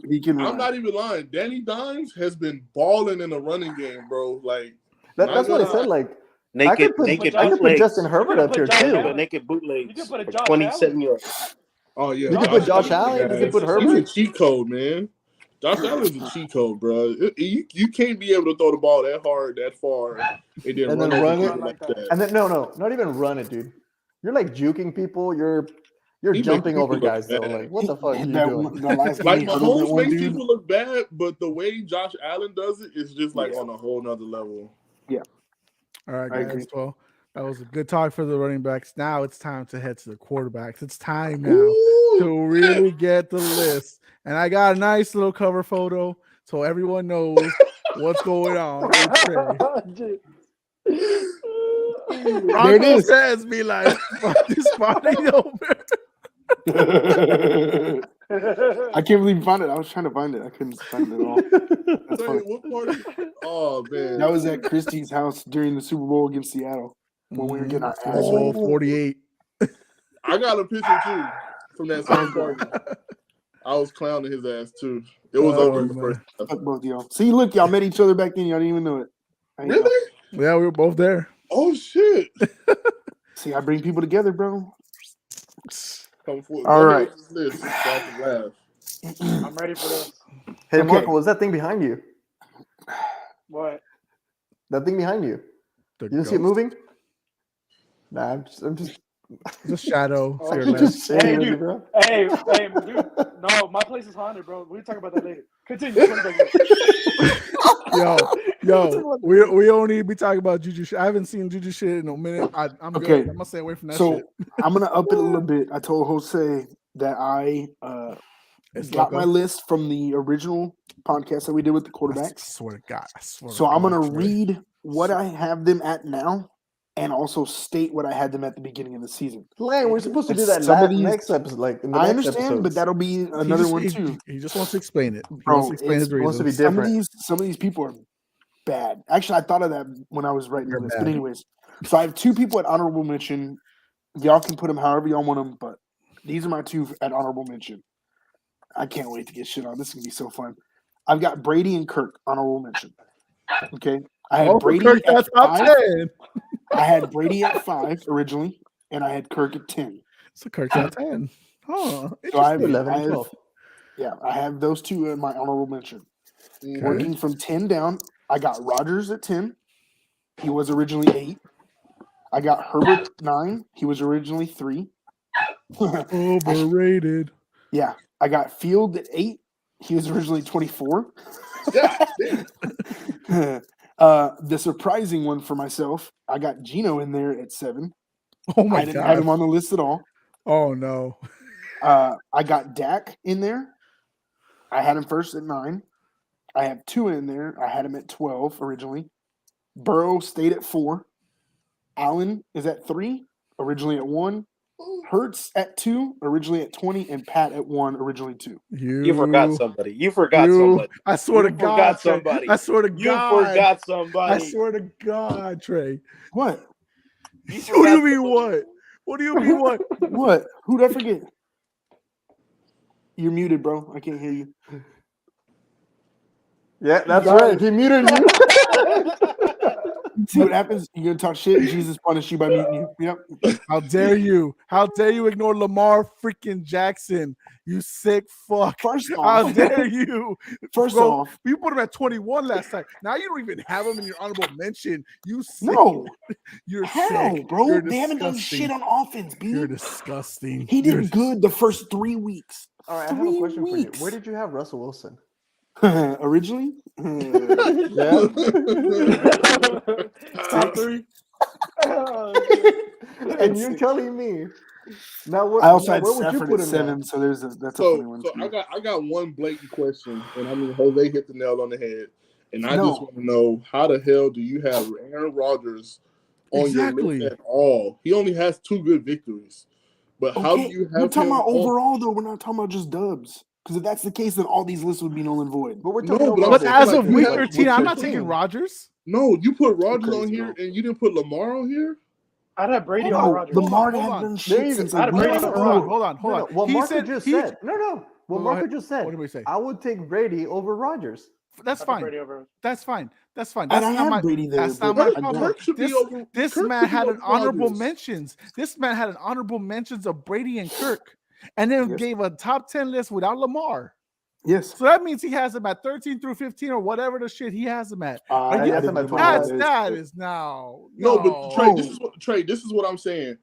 he can run. I'm not even lying. Danny Dimes has been balling in the running game, bro. Like, That's what I said. Like I Naked could put Justin Herbert up here too. But naked bootlegs You could put a for Josh 27 yards. oh yeah, You could put Josh Allen. You could put He's a Herbert. cheat code, man. Josh Allen's a cheat code, bro. You can't be able to throw the ball that hard, that far, and then run it like that. And then no, not even run it, dude. You're like juking people. You're He jumping makes over people guys look though. bad. Like what the fuck are you That doing? one- the last Like, game, hurdle that Mahomes one makes dude. people look bad, but the way Josh Allen does it is just like on a whole nother level. All right, I guys. agree. Well, that was a good talk for the running backs. Now it's time to head to the quarterbacks. It's time now Ooh, to really get the list. And I got a nice little cover photo so everyone knows what's going on. Bronco says be like, fuck this party over. I can't believe you found it. I was trying to find it. I couldn't find it at all. That's funny. Wait, what party? Oh man, That was at Christie's house during the Super Bowl against Seattle when we were getting our ass Oh, whooped. 48. I got a picture too. from that same party. I was clowning his ass too. It was over in the first half. Fuck both of y'all. See, look, y'all met each other back then. Y'all didn't even know it. There you go. Really? Yeah, we were both there. Oh shit! See, I bring people together, bro. Come forward. All right. List, so I can laugh. I'm ready for this. Hey, Okay. Marco, what's that thing behind you? What? That thing behind you. The You didn't see it ghost. moving? Nah, I'm just The shadow. Oh, to your I'm left. just Hey, saying, dude. bro. Hey, dude. No, my place is haunted, bro. We'll talk about that later. Continue. Yo, we only be talking about Juju shit. I haven't seen Juju shit in a minute. I'm Okay. good. I'm gonna stay away from that So shit. I'm gonna up it a little bit. I told Jose that I It's got loco. my list from the original podcast that we did with the I quarterbacks. swear to God. I swear So to I'm God, gonna Trey. read what I have them at now, and also state what I had them at the beginning of the season. Lang, we're supposed to do It's that some of these- next episode, like in the I next understand, but episodes. that'll be He another just- one he- too. He just wants to explain it. He Bro, wants to explain his it's supposed to be reasons. different. Some of these people are bad. Actually, I thought of that when I was writing the They're list. bad. But anyways, so I have two people at honorable mention. Y'all can put them however y'all want them, but these are my two at honorable mention. I can't wait to get shit on. This is gonna be so fun. I've got Brady and Kirk honorable mention. Okay, I had Oh, Brady Kirk, at that's top 5. 10. I had Brady at 5 originally, and I had Kirk at 10. So Kirk's at 10. Huh. So I have, Interesting. 11 I and have 12. yeah, I have those two in my honorable mention. Mhm. Working from 10 down, I got Rodgers at 10. He was originally 8. I got Herbert at 9. He was originally 3. Overrated. Yeah, I got Field at 8. He was originally 24. Yeah. The surprising one for myself, I got Gino in there at 7. Oh my I didn't have him God. on the list at all. Oh no. I got Dak in there. I had him first at 9. I have Tua in there. I had him at 12 originally. Burrow stayed at 4. Allen is at 3, originally at 1. Hurts at 2, originally at 20, and Pat at 1, originally 2. You forgot somebody. You forgot you- somebody. I swear You to God. forgot Trey. somebody. I swear to You God. forgot I somebody. swear to God, Trey. What? You What do forgot you mean somebody. what? What do you mean what? What? Who'd I forget? You're muted, bro. I can't hear you. Yeah, that's got right. He muted you. See what happens? You're gonna talk shit. Jesus punished you by muting you. Yep. How dare you? How dare you ignore Lamar freaking Jackson? You sick fuck. First How off, dare you? first Bro, off, you put him at 21 last time. Now you don't even have him in your honorable mention. You sick. no. You're How, sick. bro? You're They haven't done disgusting. shit on offense, You're B. disgusting. He You're did good the first 3 weeks. All right, I have a 3 question for you. weeks. Where did you have Russell Wilson? Originally? Yeah. Top 3. And you're telling me now what? I also now had where would you Stafford put at him 7, at? so that's a funny one. So too. I got one blatant question, and I mean Jose hit the nail on the head. And I No. just want to know, how the hell do you have Aaron Rodgers on Exactly. your list at all? He only has 2 good victories. But how do Okay, you we're have talking him about on? overall, though. We're not talking about just dubs. Because if that's the case, then all these lists would be null and void. But we're No, talking but I'm about But saying, as like, of you week have- 13, I'm not with your taking team. Rodgers. No, you put Rodgers crazy, on here, bro. and you didn't put Lamar on here? I'd have Brady Hold over on, Rodgers. Lamar hold hadn't on. done There shit you since go. I'd like have week Brady over 4. Rodgers. Hold on. No, what He Marco said just he- said. No. What Go Marco ahead. just said. What did we say? I would take Brady over Rodgers. That's I'd put fine. Brady over. That's fine. That's fine. And That's I not have my. Brady there, That's not but my I problem. Kirk should be This over. this Kirk man should be had an over honorable Rodgers. mentions. This man had an honorable mentions of Brady and Kirk, and then Yes. gave a top 10 list without Lamar. Yes. So that means he has him at 13 through 15 or whatever the shit he has him at. I you- had them him at on 12. that list. That is now. No, but Trey, No. This is what I'm saying.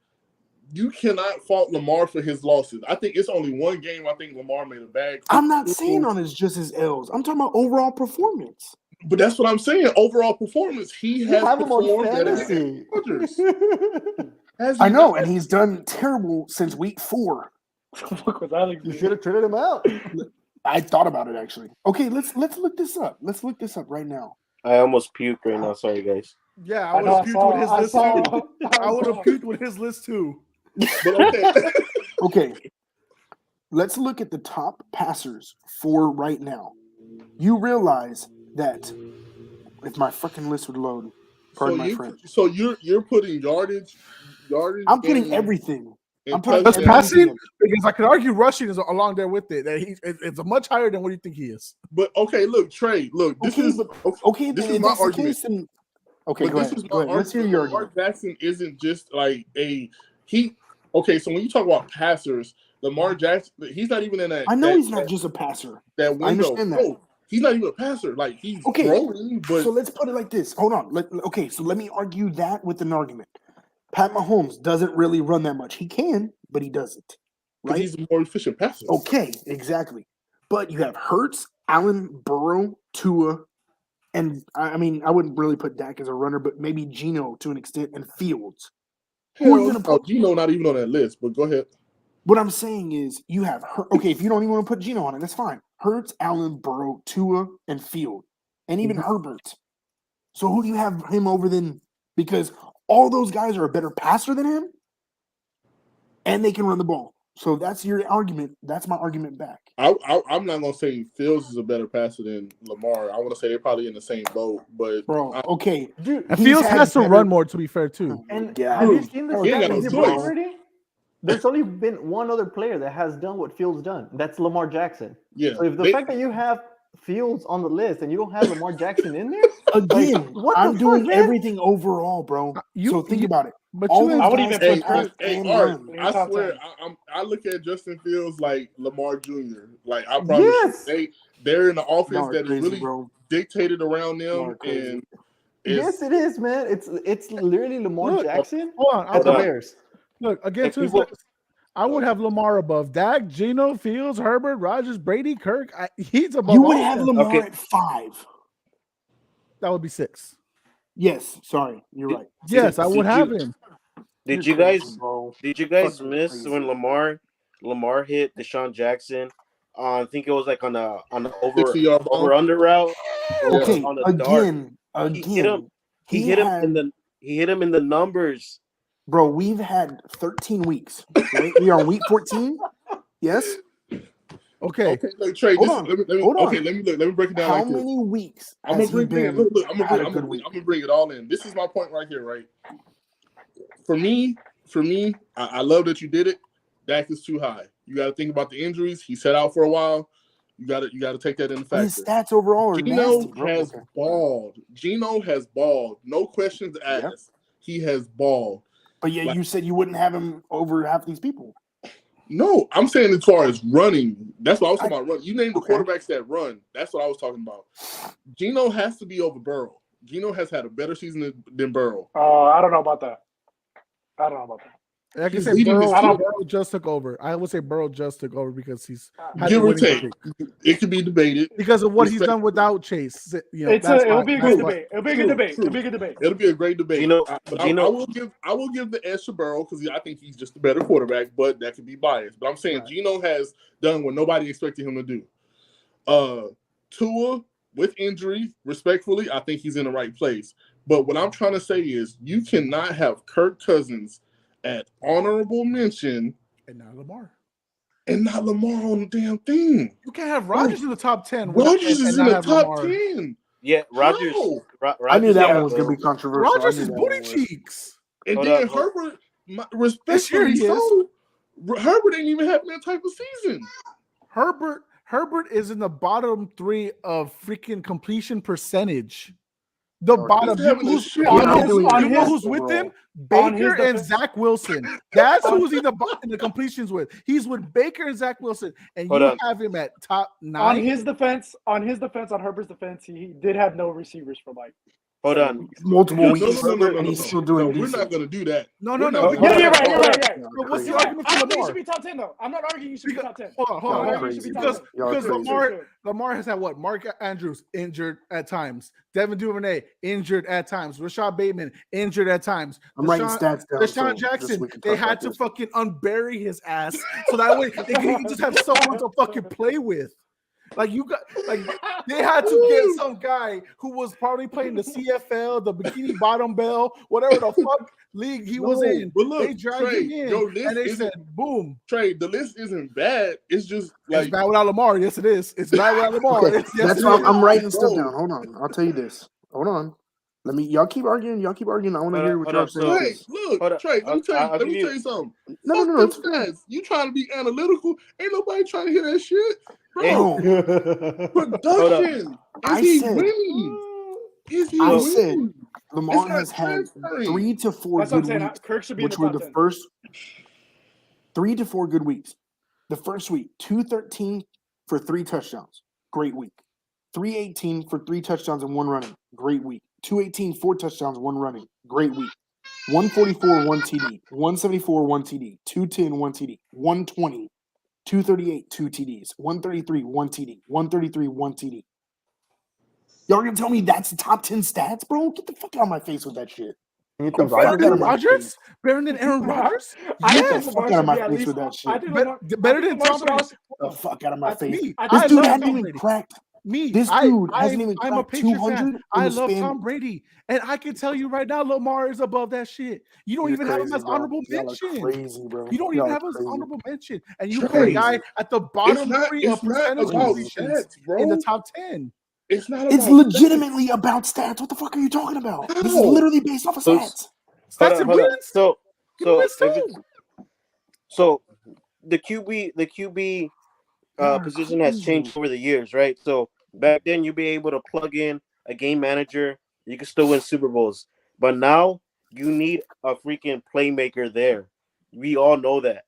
You cannot fault Lamar for his losses. I think it's only one game I think Lamar made a bad. I'm not saying on his just his L's. I'm talking about overall performance. But that's what I'm saying. Overall performance, he You has have him on performed better than fantasy. Rodgers. Has he I know, not? and he's done terrible since week 4. Fuck was Alex You doing? should have traded him out. I thought about it actually. Okay, let's look this up. Let's look this up right now. I almost puked right now. Sorry, guys. Yeah, I I would know. have puked with his I list saw. too. I would have puked with his list too. But okay. Okay. Let's look at the top passers for right now. You realize that if my fucking list would load, pardon my French. So you're putting yardage. I'm putting and- everything. in I'm putting That's touchdowns. passing because I could argue rushing is along there with it. That it's a much higher than what you think he is. But okay, look, Trey, look, this Okay, is but okay. then This is if my that's the argument. case, then okay, But go this ahead. is Go my ahead. Let's hear argument. your Lamar argument. Jackson isn't just like he. Okay, so when you talk about passers, Lamar Jackson, he's not even in that. I know that, he's not that, just a passer. that I window. understand that. No, he's not even a passer. Like he's Okay, throwing, but So let's put it like this. Hold on. Okay, so let me argue that with an argument. Pat Mahomes doesn't really run that much. He can, but he doesn't. because Right? he's a more efficient passer. Okay, exactly. But you have Hurts, Allen, Burrow, Tua, and I mean, I wouldn't really put Dak as a runner, but maybe Geno to an extent, and Fields. Who are you Hell, gonna no, put? Geno not even on that list. But go ahead. What I'm saying is, you have okay. If you don't even want to put Geno on it, that's fine. Hurts, Allen, Burrow, Tua, and Field, and even Herbert. So who do you have him over than? Because all those guys are a better passer than him, and they can run the ball. So that's your argument. That's my argument back. I'm not gonna say Fields is a better passer than Lamar. I want to say they're probably in the same boat. But Bro, okay. Dude, And He's Fields had has to better- run more, to be fair, too. and Yeah. have you Dude, seen this? Oh, he ain't stat got no with choice. Lamar already? There's only been one other player that has done what Fields done. That's Lamar Jackson. yeah, So if the they- fact that you have Fields on the list and you don't have Lamar Jackson in there, Again, what the I'm doing fuck, man? everything overall, bro. You- so think you- about it. But All you those ain't I would guys even can put Art pass and Art, run. in your I top swear, 10. I look at Justin Fields like Lamar Jr. Like I promise Yes. you, they're in the offense Y'all are that is crazy, really bro. dictated around Y'all them, are crazy. and Yes, it is, man. It's literally Lamar Look, Jackson hold on. at the Hold on. Bears. Look, against And his people- list, I would have Lamar above Dak, Geno, Fields, Herbert, Rodgers, Brady, Kirk. He's above You all would of have them. Lamar Okay. at 5. That would be 6. Yes, sorry, you're right. Yes, I would Did have you- him. Did You're you crazy, guys bro. did you guys Fucking miss crazy. when Lamar hit Deshaun Jackson on I think it was like on the 60-yard ball. over under route Okay, on the dart. again, He hit him. He hit him in the numbers. Bro, we've had 13 weeks, right? We are on week 14. Yes. Okay. Okay, look, Trey. Hold This on, is, let me, hold on. okay, let me break it down How like this. many weeks I'm has gonna he bring it. been Look, I'm had a gonna good week? bring it all in. This is my point right here, right? For me, I love that you did it. Dak is too high. You got to think about the injuries. He sat out for a while. You got to take that into But his factor. stats overall are Geno nasty, bro. has Okay. balled. Geno has balled. No questions asked. Yep. He has balled. But yeah, Like- you said you wouldn't have him over half these people. No, I'm saying as far as running. That's what I was talking I- about. Run. You named the Okay. quarterbacks that run. That's what I was talking about. Geno has to be over Burrow. Geno has had a better season than Burrow. I don't know about that. I don't know about that. Like I He's said, leading this Burrow team. just took over. I would say Burrow just took over because he's had Give the or winning take. streak. It can be debated. Because of what he's Respect- done without Chase. You know, It'll be a that's good why- debate. It'll be a True, good debate. true. It'll be a good debate. It'll be a great debate. Geno- But Geno- I will give the edge to Burrow because I think he's just a better quarterback, but that could be biased. But I'm saying Right. Geno has done what nobody expected him to do. Tua with injury, respectfully, I think he's in the right place. But what I'm trying to say is you cannot have Kirk Cousins at honorable mention And now Lamar. and not Lamar on the damn thing. You can't have Rodgers in the top 10. Rodgers is in not the have top Lamar. 10. Yeah, Rodgers. How? I knew that yeah, one was going to be controversial. Rodgers I knew is that booty one was. cheeks. And Hold then up, hold- Herbert, This year respectfully he is. so, Herbert ain't even having that type of season. Herbert is in the bottom 3 of freaking completion percentage. The Oh, bottom. he's having a Who's, shit you on know, his- you on know his who's with him? On his Baker and defense- Zach Wilson. That's who's in the completions with. He's with Baker and Zach Wilson, and Hold you on. have him at top On 9. his defense, on Herbert's defense, he did have no receivers for like. Hold on. Multiple No, weeks, and he's still doing We're decent. not going to do that. No, We're no. not we gonna Yeah, do you're that. right. You're right. Yeah. Y'all But what's crazy. the argument I for don't think he Lamar? should be top 10 though. I'm not arguing he should be top 10. Hold on. Y'all I are think he crazy, should be bro. top 10. Y'all are Because crazy. Lamar has had what? Mark Andrews injured at times. Devin Duvernay injured at times. Rashad Bateman injured at times. I'm writing Deshaun- stats down. Deshaun so just Jackson, we can they talk had about to this. fucking unbury his ass so that way he can just have someone to fucking play with. Like they had to get some guy who was probably playing the CFL, the Bikini Bottom Bell, whatever the fuck league he was No, in. but look, They dragged Trey, him in, your list and they isn't- said, "Boom, Trey, the list isn't bad. It's just it's like bad without Lamar." Yes, it is. It's bad without Lamar. Okay, Yes, that's it why is. I'm writing stuff Bro. down. Hold on. I'll tell you this. Hold on. Y'all keep arguing. Y'all keep arguing. I want to hear what y'all saying. Trey, look, Hold up. Trey, let me tell you. I'll Let me give you- tell you something. No, Fuck it's them fine. stats. You trying to be analytical? Ain't nobody trying to hear that shit, bro. No, Production. I Is he said- winning? Is he I winning? said Lamar It's not has had transferring. 3 to 4 That's what I'm good saying. weeks, Kirk should be in which the were top the 10. first 3 to 4 good weeks. The first week, 213 for 3 touchdowns. Great week. 318 for 3 touchdowns and 1 running. Great week. 218, 4 touchdowns, 1 running. Great week. 144, 1 TD. 174, 1 TD. 210, 1 TD. 120, 238, 2 TDs. 133, 1 TD. 133, 1 TD. Y'all gonna tell me that's the top 10 stats, bro? Get the fuck out of my face with that shit. You think Better Rodgers than is Rodgers? Better than Aaron Rodgers? I Yes. think Fuck Lamar out of should my be at face least. with that I shit. think Better, Lamar, better I than think Lamar Tom should Brady. also- The fuck out of my I- face. Me, I This I dude love hasn't Tom even Brady. cracked. Me, This dude hasn't even I'm a cracked Patriot 200 fan. in I the love span. Tom Brady, and I can tell you right now, Lamar is above that shit. You don't You're even have him crazy, as bro. honorable Y'all are mention. crazy, bro. You don't Y'all even are have his crazy. honorable mention, and you Trey, put a guy at the It's bottom not. 3 of It's not percentage about completions stats, bro. in the top 10. It's not about It's stats. legitimately about stats. What the fuck are you talking about? This is How? literally based off of So- stats. Stats and Hold on. wins. So You wins if too. it's, so the QB Y'all are position has crazy. changed over the years, right? So back then you'd be able to plug in a game manager, you could still win Super Bowls. But now you need a freaking playmaker there. We all know that.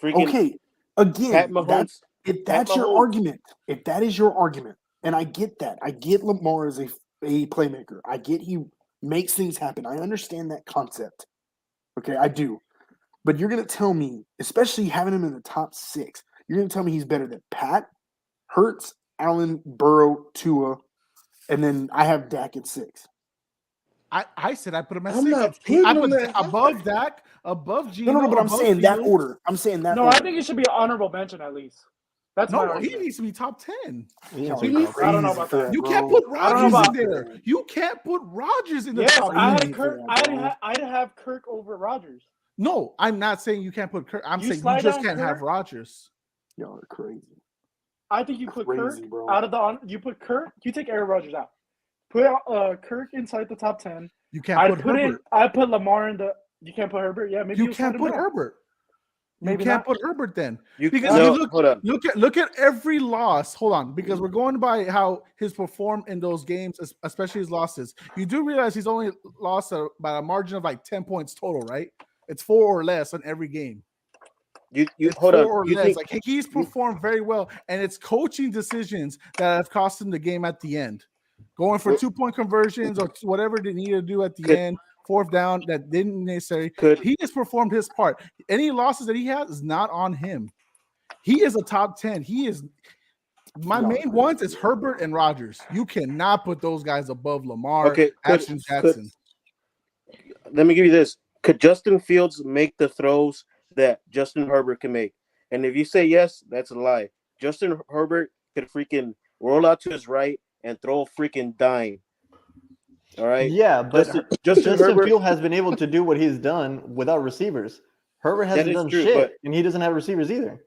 Freaking Okay, again, Pat Mahomes. if that's your Mahomes. argument, if that is your argument, and I get that, I get Lamar as a playmaker. I get he makes things happen. I understand that concept. Okay, I do. But you're gonna tell me, especially having him in the top 6, you're gonna tell me he's better than Pat, Hurts, Allen, Burrow, Tua, and then I have Dak at 6. I said I put him at I'm 6. not putting I him put that above high. Dak, above Gino. No, but I'm above saying that Fields. order. I'm saying that No, order. I think it should be an honorable mention at least. That's my No, he argument. needs to be top 10. Y'all He are needs- I don't know crazy about for that. You bro. can't put I don't Rodgers know in about there. You can't put Rodgers in the Yes, top I 10. had Kirk. for that, bro. I'd have Kirk over Rodgers. No, I'm not saying you can't put Kirk. I'm You saying you slide just down can't have Kirk? Rodgers. Y'all are crazy. I think you put Crazy, Kirk bro. out of the. You put Kirk. You take Aaron Rodgers out. Put Kirk inside the top 10. You can't I put put Herbert. I put Lamar in the. You can't put Herbert. Yeah, maybe You you'll slide can't him put down. Herbert. Maybe You can't not. put Herbert then. You Because no, you hold on. look at every loss. Hold on, because we're going by how he's performed in those games, especially his losses. You do realize he's only lost by a margin of like 10 points total, right? It's 4 or less on every game. You It's hold 4 on. or You less. think Like he's performed very well, and it's coaching decisions that have cost him the game at the end. Going for 2-point conversions or whatever they need to do at the Could- end, 4th down that didn't necessarily. could He has performed his part. Any losses that he has is not on him. He is a top 10. He is my main ones is Herbert and Rodgers. You cannot put those guys above Lamar, Okay, Jackson. let me give you this. Could Justin Fields make the throws that Justin Herbert can make? And if you say yes, that's a lie. Justin Herbert could freaking roll out to his right and throw a freaking dime. All right. Yeah, but Justin Herbert. Field has been able to do what he's done without receivers. Herbert hasn't is done true, shit, and he doesn't have receivers either.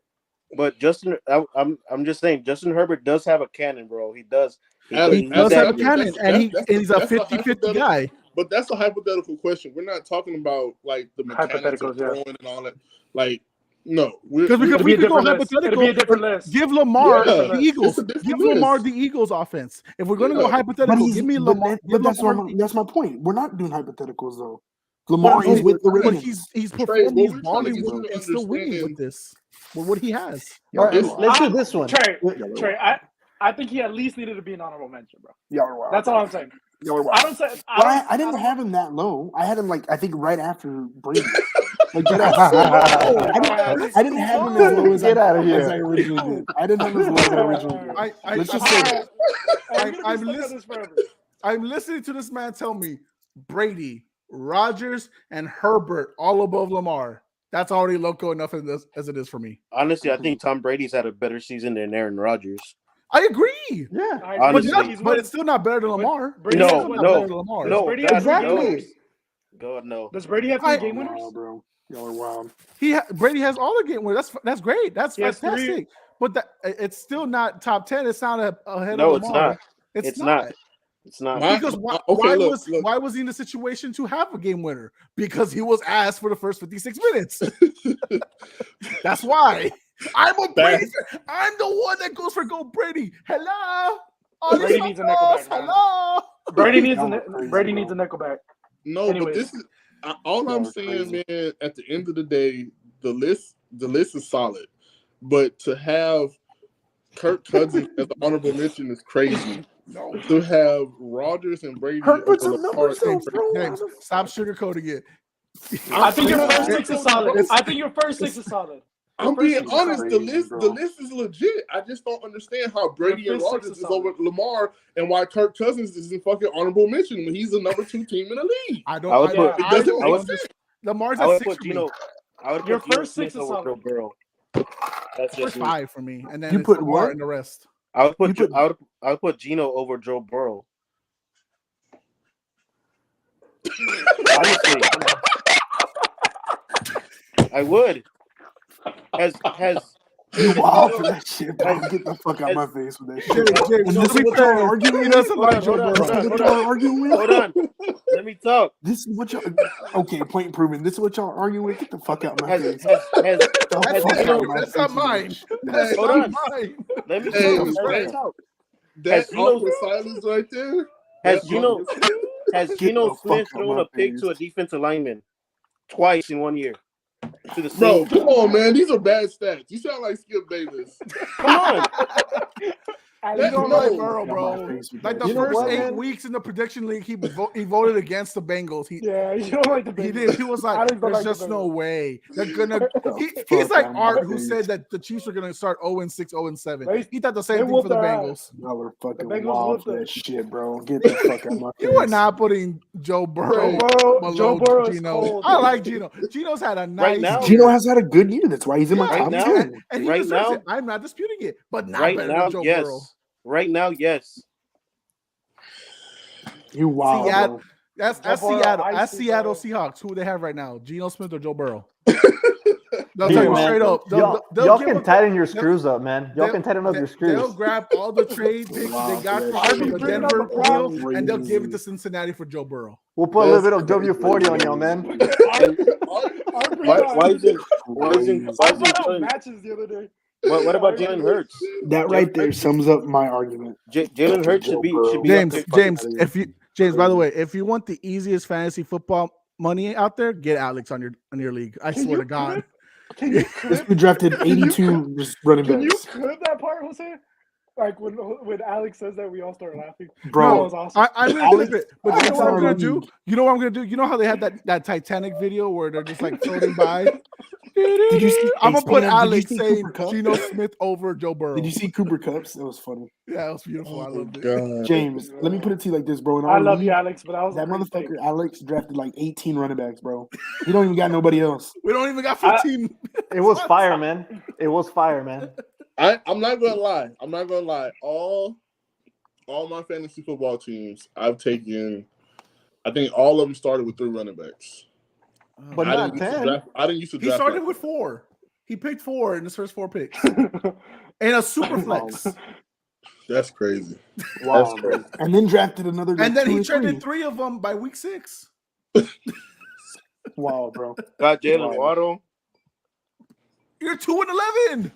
But I'm just saying, Justin Herbert does have a cannon, bro. He does. He does have a cannon, and he's a 50-50 guy. But that's a hypothetical question. We're not talking about like the mechanics of Hypotheticals, yeah. throwing and all that. Like, no, Because we It'll be a could go different list. It'll hypothetical. be a different list. Give Lamar Yeah, the Eagles. it's a different Give list. Lamar the Eagles offense. If we're going to go Yeah. hypothetical, give me Lamar. Give That's Lamar. that's my point. We're not doing hypotheticals though. Lamar is with the But Ravens. he's Trey, performed. what He's we're trying to balling get with you to and still winning understand- with this. With what he has. All right, Y'all are let's do this one. Trey, I think he at least needed to be an honorable mention, bro. Y'all are wild. That's all I'm saying. Y'all are wild. I don't say. I didn't have him that low. I had him like I think right after Brady. Like, That's I didn't have him as low as Get out of here. as I originally did. I didn't have him as low as I originally did. Let's just say that. I'm listening to this man tell me Brady, Rodgers, and Herbert all above Lamar. That's already loco enough as it is for me. Honestly, I think Tom Brady's had a better season than Aaron Rodgers. I agree. Yeah. Honestly. But it's still not better than Lamar. Brady No, has what, no, better than Lamar. no, Brady God, have three game no. winners? God, no. Does Brady have I- 3 game winners? Wow, bro. Y'all are wild. Brady has all the game winners. That's great. That's He has fantastic. 3. But it's still not top 10. It's not ahead No, of it's Lamar. not. It's not. It's not. Because Okay, look. why was he in the situation to have a game winner? Because he was asked for the first 56 minutes. That's why. I'm a Brady fan. I'm the one that goes for Go Brady. Hello. Brady needs a Nickelback, man. Hello. Brady needs a Nickelback. No, Anyways. but this is all I'm saying, man. At the end of the day, the list is solid, but to have Kirk Cousins as the honorable mention is crazy. No. To have Rodgers and Brady, Kirk put some over numbers Lamar up, bro. James, stop sugarcoating it. I think your first six is solid. I think your first six is solid. I'm being honest. crazy, The list is legit. I just don't understand how Brady and fifth, sixth Rodgers is is solid. over Lamar and why Kirk Cousins is in fucking honorable mention when he's the number 2 team in the league. I don't. I would I, put- I, It doesn't don't make understand. sense. Lamar's I at would 6 put for me. Gino. I would Your put Gino first six Smith is over Joe solid. Burrow. That's First just me. 5 for me, and then You it's put Lamar what? and the rest. I would put You put- I would put Gino over Joe Burrow. Honestly, I would. Has You wild for that shit, bro. Get the fuck out of my face with that shit. James, And to this be is what fair, y'all arguing he with? doesn't like Joe hold on, Burrow. This is what hold y'all arguing with? hold on. Let me talk. This is what y'all. Okay, point proven. This is what y'all arguing with. Get the fuck out of my Has face. has Get the has fuck out Gino, of my That's not face with mine. that shit. That's Hold not on. mine. let me Hey, talk. man. Let me talk. That Has Gino- awkward silence right there. Has that- Gino has Get Gino the Smith fuck out thrown my a pick to a face. defensive lineman twice in 1 year? To the Bro, same. come on, man. These are bad stats. You sound like Skip Bayless. Come on. You don't like No. Burrow, Get out my bro. face with Like that the You know first what, 8 man? weeks in the prediction league, he voted against the Bengals. Yeah, you don't like the He Bengals. did. He was like, Alex don't "There's like the just no Bengals. way they're gonna." the He's fuck like out of my Art, who face. said that the Chiefs are gonna start 0-6, 0-7. They- He thought the they same thing for whooped the their Bengals. ass. Y'all are fucking Bengals wild whooped for them. that shit, bro. Get the fuck out of my face. You are not putting Joe Burrow Right. below Joe Burrow is Gino. cold. I like Gino. Gino's had a nice now- year. Gino has had a good year. That's why he's in my Yeah, top now- 10. and he Right deserves now- it. I'm not disputing it, but not Right better now, than Joe yes. Burrow. Right now, yes. You wild, Seattle- bro. That's Joe Burrow, Seattle. icy, That's Seattle bro. Seahawks. Who they have right now? Geno Smith or Joe Burrow? They'll Here, tell you man. straight up. Y'all give can up- tighten your screws up, man. Y'all they'll- can tighten up your screws. They'll grab all the trade picks Wow, they got for from that the shit. Bringing Denver up a crowd. deal, and they'll give it to Cincinnati for Joe Burrow. We'll put a little bit of That's W40 on y'all, man. Why isn't I brought out matches the other day. what about Jalen Hurts? That right there sums up my argument. Jalen Hurts should be up James, there. James. By the way, if you want the easiest fantasy football money out there, get Alex on your league. I Can swear you to God. Can you This clip? we drafted 82 just running Can you backs. clip that part, Jose? Like when Alex says that, we all start laughing. That Bro, was awesome. I'm gonna Alex- clip it, but Alex you know what I'm on gonna our do? league. You know what I'm gonna do? You know how they had that Titanic video where they're just like floating by? Did you see? I'm gonna put Did you Alex see saying Cooper Kupp? Geno Smith over Joe Burrow. Did you see Cooper Cups? That was funny. Yeah, that was beautiful. I Oh, loved it. God. James, let me put it to you like this, bro. In I our love league, you, Alex, but that was that a great take. motherfucker Alex drafted like 18 running backs, bro. He don't even got nobody else. We don't even got 15. It was fire, man. It was fire, man. I'm not gonna lie. All my fantasy football teams, I've taken. I think all of them started with 3 running backs. But I not didn't used to 10. draft. I didn't used to He draft. started like with that. 4. He picked 4 in his first 4 picks. And a super flex. That's crazy. Wow, bro. And then drafted another. And then 2 he or traded 3. 3 of them by week 6. Wow, bro. Got Jalen Wow. Waddle. You're 2-11.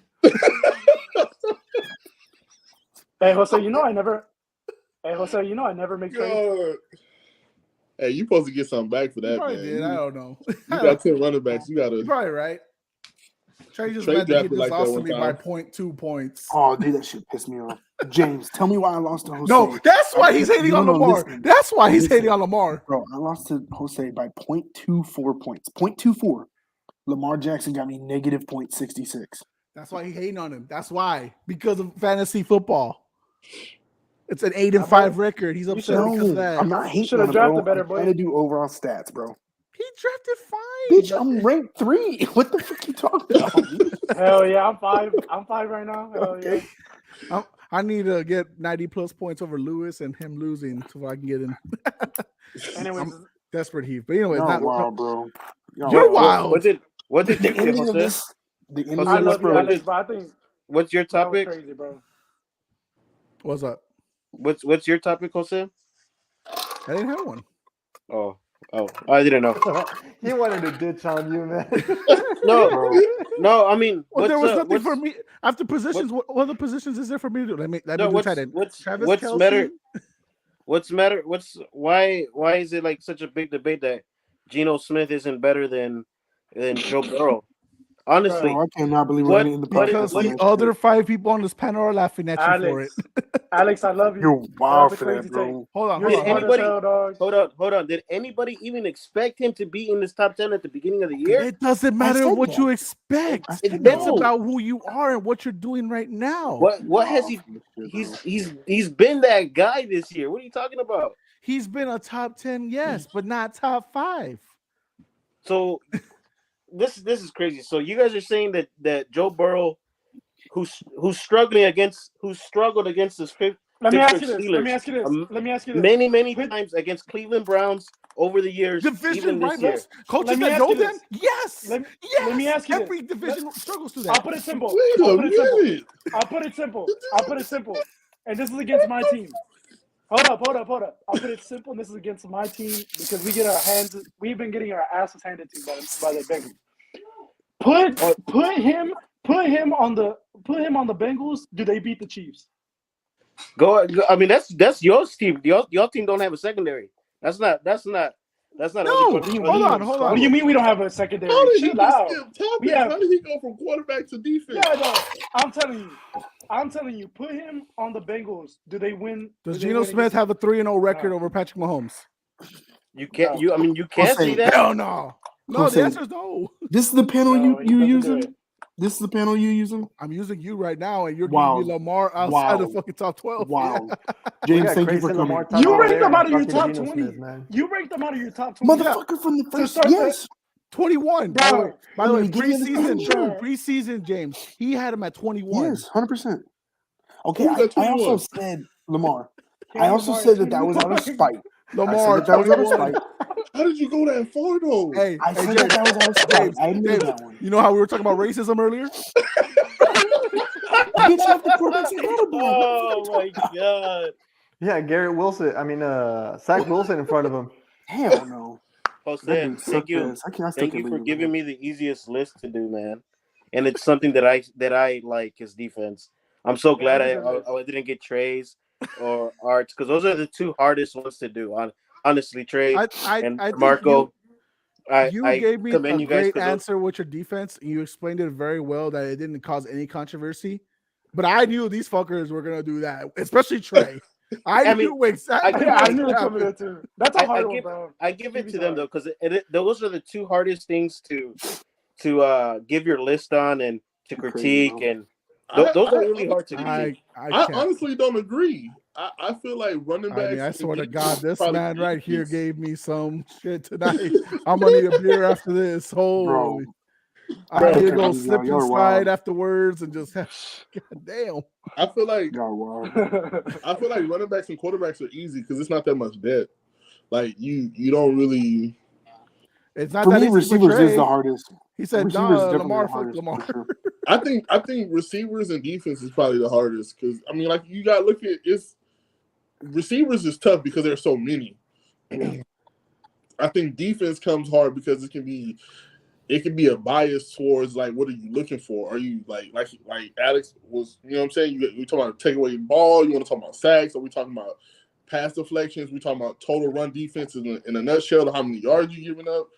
Hey, Jose, you know I never. Hey, Jose, you know I never make trades. God. Hey, you supposed to get something back for You that, probably man. did. I don't know. You got 10 running backs. You gotta. You're probably right. Trey just Trey meant to get drafted this like that lost to one me by time. 0.2 points. Oh, dude, that shit pissed me off. James, tell me why I lost to Jose. No, that's why he's hating on No, Lamar. listen. That's why he's Listen. hating on Lamar. Bro, I lost to Jose by 0.24 points. 0.24. Lamar Jackson got me negative 0.66. That's why he's hating on him. That's why. Because of fantasy football. It's an 8-5 record. He's upset because of No, that. I'm not hating Should've on him, drafted bro. better, I'm boy. trying to do overall stats, bro. He drafted 5. Bitch, I'm ranked 3. What the fuck you talking about? dude? Hell yeah, I'm 5. I'm 5 right now. Hell yeah. Okay. I need to get 90 plus points over Lewis and him losing so I can get in. Anyways, Desperate heat. But anyways, Y'all not wild, bro. Y'all You're wild. wild. What did The you say, ending of Jose? this. The ending I of this, love you, bro. Alex, but I think What's your that was topic? crazy, bro. What's up? What's your topic, Jose? I didn't have one. Oh, I didn't know. He wanted to ditch on you, man. No, I mean, Well, there was nothing what's, for me after positions. What other positions is there for me to do? Let me no, do tight end. what's Travis what's Kelce? matter? What's matter? Why is it like such a big debate that Geno Smith isn't better than Joe Burrow? Honestly, Bro, I cannot believe What- we're in the what- Because podcast. the other 5 people on this panel are laughing at you for it. Alex, I love you. You're wild That's a for that, crazy bro. Hold on, You're hold on. smart anybody- as hell, dog. hold on. Did anybody even expect him to be in this top 10 at the beginning of the year? It doesn't matter said what that. you expect. I said It's that. about who you are and what you're doing right now. What has he? He's been that guy this year. What are you talking about? He's been a top 10, yes, but not top 5. So this is crazy. So you guys are saying that Joe Burrow, who's struggled against this fifth. Let me ask you Pittsburgh this. Steelers, Let me ask you this. Let me ask you this. many Put- times against Cleveland Browns over the years, Division even this year. rivals, coaches Let me that ask know you them, this. yes, Let yes. me ask you Every this. division struggles through I'll that. put it simple. Wait I'll a put it simple. minute. I'll put it simple. And this is against my team. Hold up. I'll put it simple, and this is against my team because we've been getting our asses handed to by the Bengals. Put him on the Bengals. Do they beat the Chiefs? Go. I mean, that's your team. Your team don't have a secondary. That's not. No, everybody- hold on. What do you mean we don't have a secondary? How did he Chill just out. skip topics? Yeah. How did he go from quarterback to defense? Yeah, no. I'm telling you. Put him on the Bengals. Do they win? Does do they Geno win Smith against- have a 3-0 record No. over Patrick Mahomes? You can't. You can't say say that. Hell no. No, Jose. the answer is no. This is the panel No, you he doesn't do using? it. This is the panel you using? I'm using you right now, and you're Wow. giving me Lamar outside Wow. the fucking top 12. Wow. Yeah. We James, got thank you Grayson for coming. Lamar You top ranked there them out and of your fucking top Geno 20. Smith, man. You ranked them out of your top 20. Motherfucker from the first. start Yes. 21. By the way, From the beginning of the preseason, season. preseason, James. He had him at 21. Yes, 100%. Okay, Who's at I also 21? said Lamar. Yeah, I also Lamar said at that was out of 21. spite. Lamar, I said that was out of 21. spite. How did you go that far though? Hey, I hey, said James, that was out of spite. James, I admit James, that one. you know how we were talking about racism earlier? Bitch, half the quarterbacks are not a black. Oh my god. Yeah, Garrett Wilson. I mean, Zach Wilson in front of him. Hell no. That Jose, dude thank sucked you. ass. I still Thank can't you for believe giving it. me the easiest list to do, man. And it's something that I like his defense. I'm so glad I didn't get Trey's or Arts because those are the two hardest ones to do. Honestly, Trey I and think Marco. you I gave me commend a you guys great for those. answer with your defense, and you explained it very well that it didn't cause any controversy. But I knew these fuckers were gonna do that, especially Trey. I mean, knew exactly. I what knew it happened. coming there too. That's a I hard one, give- bro. I give it Keep to it them going. though because those are the two hardest things to give your list on and to Crazy, critique bro. and those are really hard to critique. I I can't. honestly don't agree. I feel like running I backs. mean, I and swear to defense God, this probably man right here easiest. gave me some shit tonight. I'm gonna need a beer after this. Holy, I Bro, need to go y'all- slip and y'all slide wild. afterwards and just God damn. I feel like Y'all wild. running backs and quarterbacks are easy because it's not that much depth. Like you don't really. It's not For that me, easy for receivers Trey. is the hardest. He said, Receivers "Nah, is definitely Lamar, the fuck hardest, Lamar." for sure. I think receivers and defense is probably the hardest because I mean, like you got to look at it's receivers is tough because there's so many. I think defense comes hard because it can be a bias towards like what are you looking for? Are you like Alex was, you know what I'm saying? We talking about take away the ball, you want to talk about sacks, or we talking about pass deflections, we talking about total run defense in a nutshell, how many yards you giving up.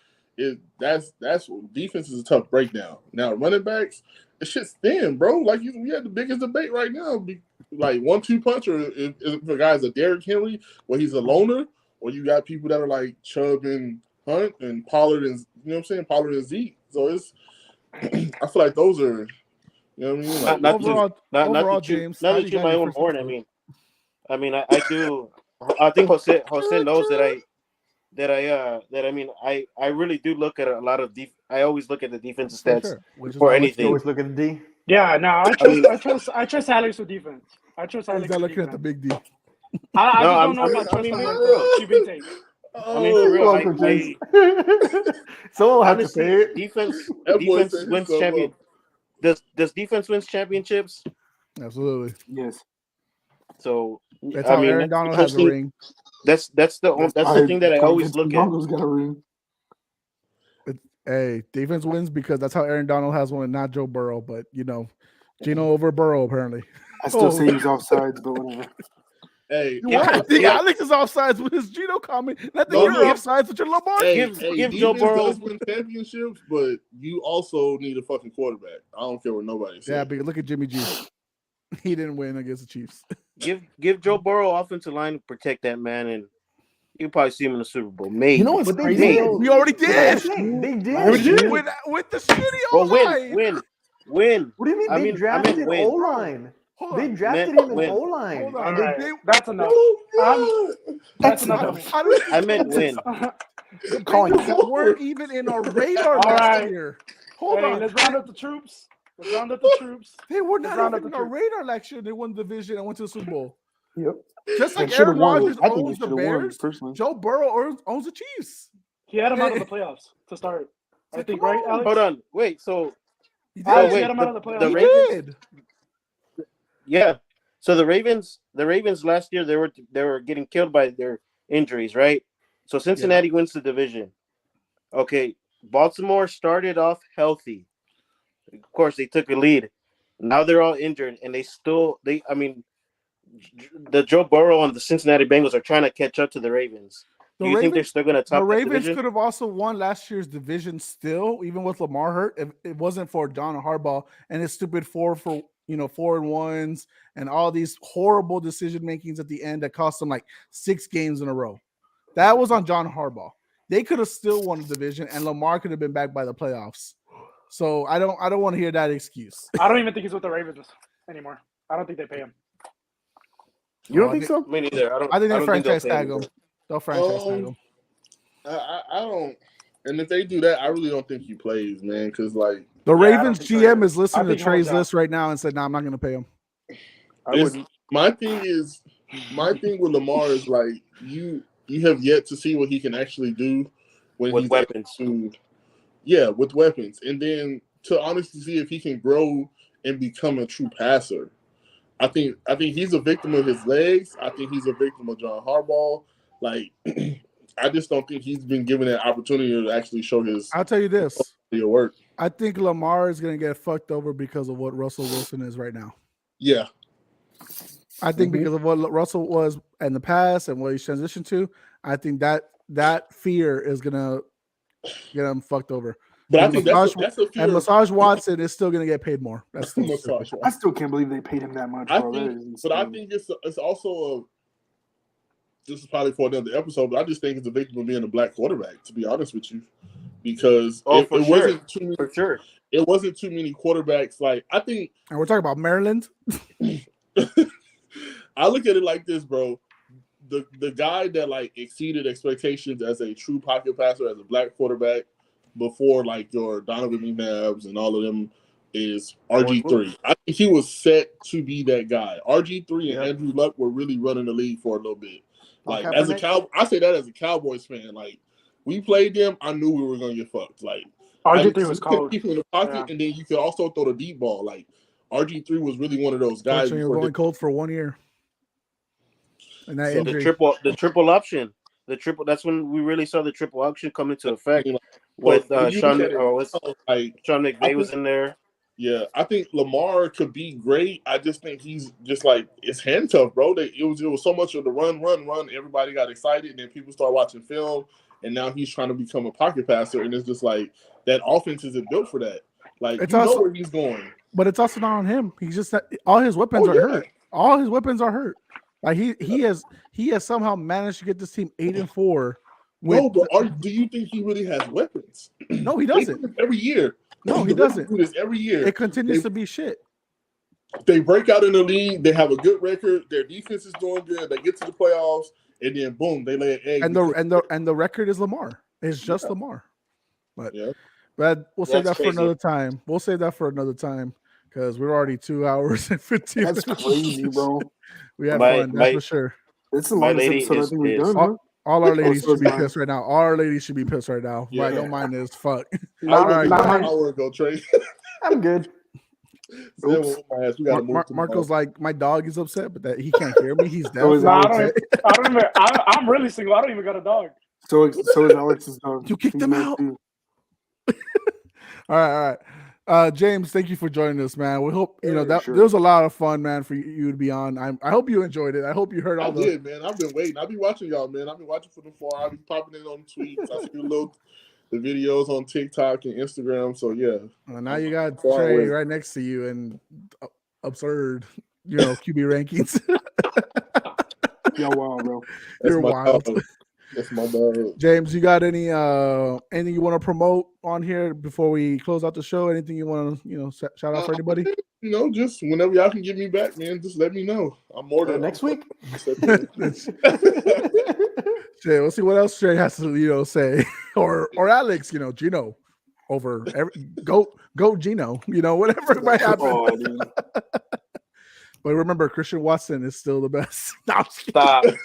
That's what defense is a tough breakdown. Now running backs, it shit's thin, bro. Like we had the biggest debate right now. Like 1-2 punch, or if a guy's a Derrick Henry, where he's a loner, or you got people that are like Chubb and Hunt and Pollard and you know what I'm saying, Pollard and Zeke. So it's I feel like those are, you know what I mean. Like, Not overall, to James, not how to you chew got my your own first horn. answer? I mean, I do. I think Jose knows that I really do look at a lot of I always look at the defensive For stats sure. Which is for why You anything. always look at the D. Yeah, no, I trust Alex with defense. I trust He's Alex not with looking at the defense. big D. I No, just I'm- don't know I if mean- I trust I mean, him be with real. the QB tape. I mean, for real, Welcome, James. Someone will have to pay honestly, it. defense That boy defense said wins himself champion. Does defense wins championships? Absolutely. Yes. So That's I how mean, Aaron Donald has a hosting- ring. That's the thing that I always look at. Broncos got a ring. Hey, defense wins because that's how Aaron Donald has one, and not Joe Burrow. But Gino over Burrow apparently. I still say he's offsides, but whatever. Hey, I think Alex is offsides with his Gino comment. I think you're offsides with your Lamar. Give Joe defense Burrow- does win championships, but you also need a fucking quarterback. I don't care what nobody says. Yeah, but look at Jimmy G. He didn't win against the Chiefs. Give Joe Burrow offensive line to protect that man, and you'll probably see him in the Super Bowl. Maybe. You know what's But they crazy? did. though? We already did. They did. With the shitty Well, O-line. win. What do you mean? I They mean, drafted win. O-line. Hold They on. drafted Meant him win. in O-line. Hold on. All right, They- that's enough. Oh, That's enough of me. I meant win. The Calling Bengals weren't even in our radar All last right. year. Hold Hey, on. let's round up the troops. Let's round up the troops. They were let's not round even up in our the radar last year. They won the division and went to the Super Bowl. Yep. Just like They should've Aaron won. Rodgers I think they owns the should have won, Bears, personally. Joe Burrow owns the Chiefs. He had him out of the playoffs to start. I think, right, Alex? Hold on. Wait. So He Alex, did. he wait, had him out of the playoffs. the He Ravens- did. yeah. So the Ravens last year they were getting killed by their injuries, right? So Cincinnati wins the division. Okay, Baltimore started off healthy. Of course, they took a lead. Now they're all injured, and the Joe Burrow and the Cincinnati Bengals are trying to catch up to the Ravens. Do you think they're still going to top The the Ravens division? could have also won last year's division still, even with Lamar hurt. If it wasn't for John Harbaugh and his stupid 4-1s and all these horrible decision makings at the end that cost them like 6 games in a row. That was on John Harbaugh. They could have still won the division, and Lamar could have been back by the playoffs. So I don't want to hear that excuse. I don't even think he's with the Ravens anymore. I don't think they pay him. You don't think so? Me neither. I I think they don't franchise they'll pay tag him. They'll franchise tag him. I don't. And if they do that, I really don't think he plays, man. Because The I Ravens don't think GM so. is listening I to think Trey's he'll list right now and said, "No, I'm not going to pay him." I It's- wouldn't. my thing with Lamar is like you have yet to see what he can actually do when With he's weapons. with weapons, and then to honestly see if he can grow and become a true passer. I think he's a victim of his legs. I think he's a victim of John Harbaugh. Like, I just don't think he's been given that opportunity to actually show his I'll tell you this. work. I think Lamar is going to get fucked over because of what Russell Wilson is right now. Yeah, I think because of what Russell was in the past and what he's transitioned to, I think that fear is going to get him fucked over. but I And think Massage- that's a fear. And Massage Watson is still going to get paid more. That's still Massage. I still can't believe they paid him that much, I bro. That think, is but I insane. think it's also a. This is probably for another episode, but I just think it's a victim of being a black quarterback. To be honest with you, because it wasn't too many, For sure. it wasn't too many quarterbacks. Like I think And we're talking about Maryland. I look at it like this, bro. The guy that like exceeded expectations as a true pocket passer, as a black quarterback, before like your Donovan McNabbs and all of them is RG3. I think he was set to be that guy. RG3 and Andrew Luck were really running the league for a little bit. Like as a I say that as a Cowboys fan. Like we played them, I knew we were gonna get fucked. Like RG3 was you could cold. keep him in the pocket, Yeah. and then you could also throw the deep ball. Like RG3 was really one of those guys. You're before going cold for 1 year. And that So injury. The triple option. That's when we really saw the triple option come into effect with But when you Sean look at it, McVay Sean was in there. Yeah, I think Lamar could be great. I just think he's just like it's handcuffed, bro. It was so much of the run. Everybody got excited, and then people start watching film, and now he's trying to become a pocket passer, and it's just like that offense isn't built for that. Like It's you also- know where he's going. But it's also not on him. He's just all his weapons Oh, are yeah. hurt. All his weapons are hurt. Like he has somehow managed to get this team 8-4. No, but do you think he really has weapons? No, he They doesn't. do this every year. No, he The Ravens doesn't. do this every year. It continues to be shit. They break out in the league. They have a good record. Their defense is doing good. They get to the playoffs, and then boom, they lay an egg. And the record is Lamar. It's just Lamar. But Yeah. but we'll save that That's for crazy. another time. We'll save that for another time because we're already 2 hours and 15 That's minutes. crazy, bro. We had My- fun, that's my- for sure. It's the My longest lady episode I is think we've pissed. done, huh? All our ladies so should be it's fine. pissed right now. All our ladies should be pissed right now. Yeah. Right, don't mind this. Fuck. I was All right, an guys. hour ago, Trey. I'm good. Zay whooped my ass. We got to move to Marco's like, my dog is upset, but that he can't hear me. He's So is definitely Alex. upset. I don't even. I'm really single. I don't even got a dog. So is Alex's dog. You kicked He's him mad out. too. All right. James, thank you for joining us, man. We hope Yeah, that sure. there was a lot of fun, man, for you to be on. I hope you enjoyed it. I hope you heard I all the. did, man. I've been waiting. I've been watching y'all, man. I've been watching for the far. I've been popping in on tweets. I see the videos on TikTok and Instagram. So yeah. Well, now you got Far Trey away. right next to you and absurd, QB rankings. Yo, wow, bro. That's You're my wild. dog. That's my dog. James, you got anything you want to promote on here before we close out the show? Anything you want to shout out for anybody? Just whenever y'all can get me back, man, just let me know. I'm more than Next week. Shit, we'll see what else Trey has to say, or Alex, Gino over go Gino, whatever might happen. Oh, dude. But remember, Christian Watson is still the best. No, I'm just kidding.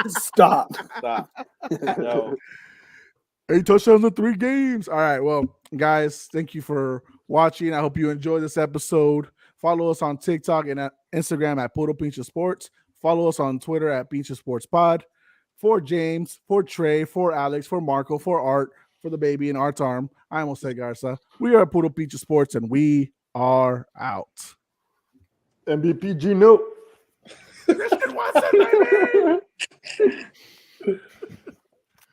Stop. Stop. No. 8 touchdowns in 3 games. All right. Well, guys, thank you for watching. I hope you enjoyed this episode. Follow us on TikTok and at Instagram at Puro Pinche Sports. Follow us on Twitter at Pinche Sports Pod. For James, for Trey, for Alex, for Marco, for Art, for the baby and Art's arm. I almost said Garza. We are Puro Pinche Sports, and we are out. MVP Gino. Christian Watson, baby!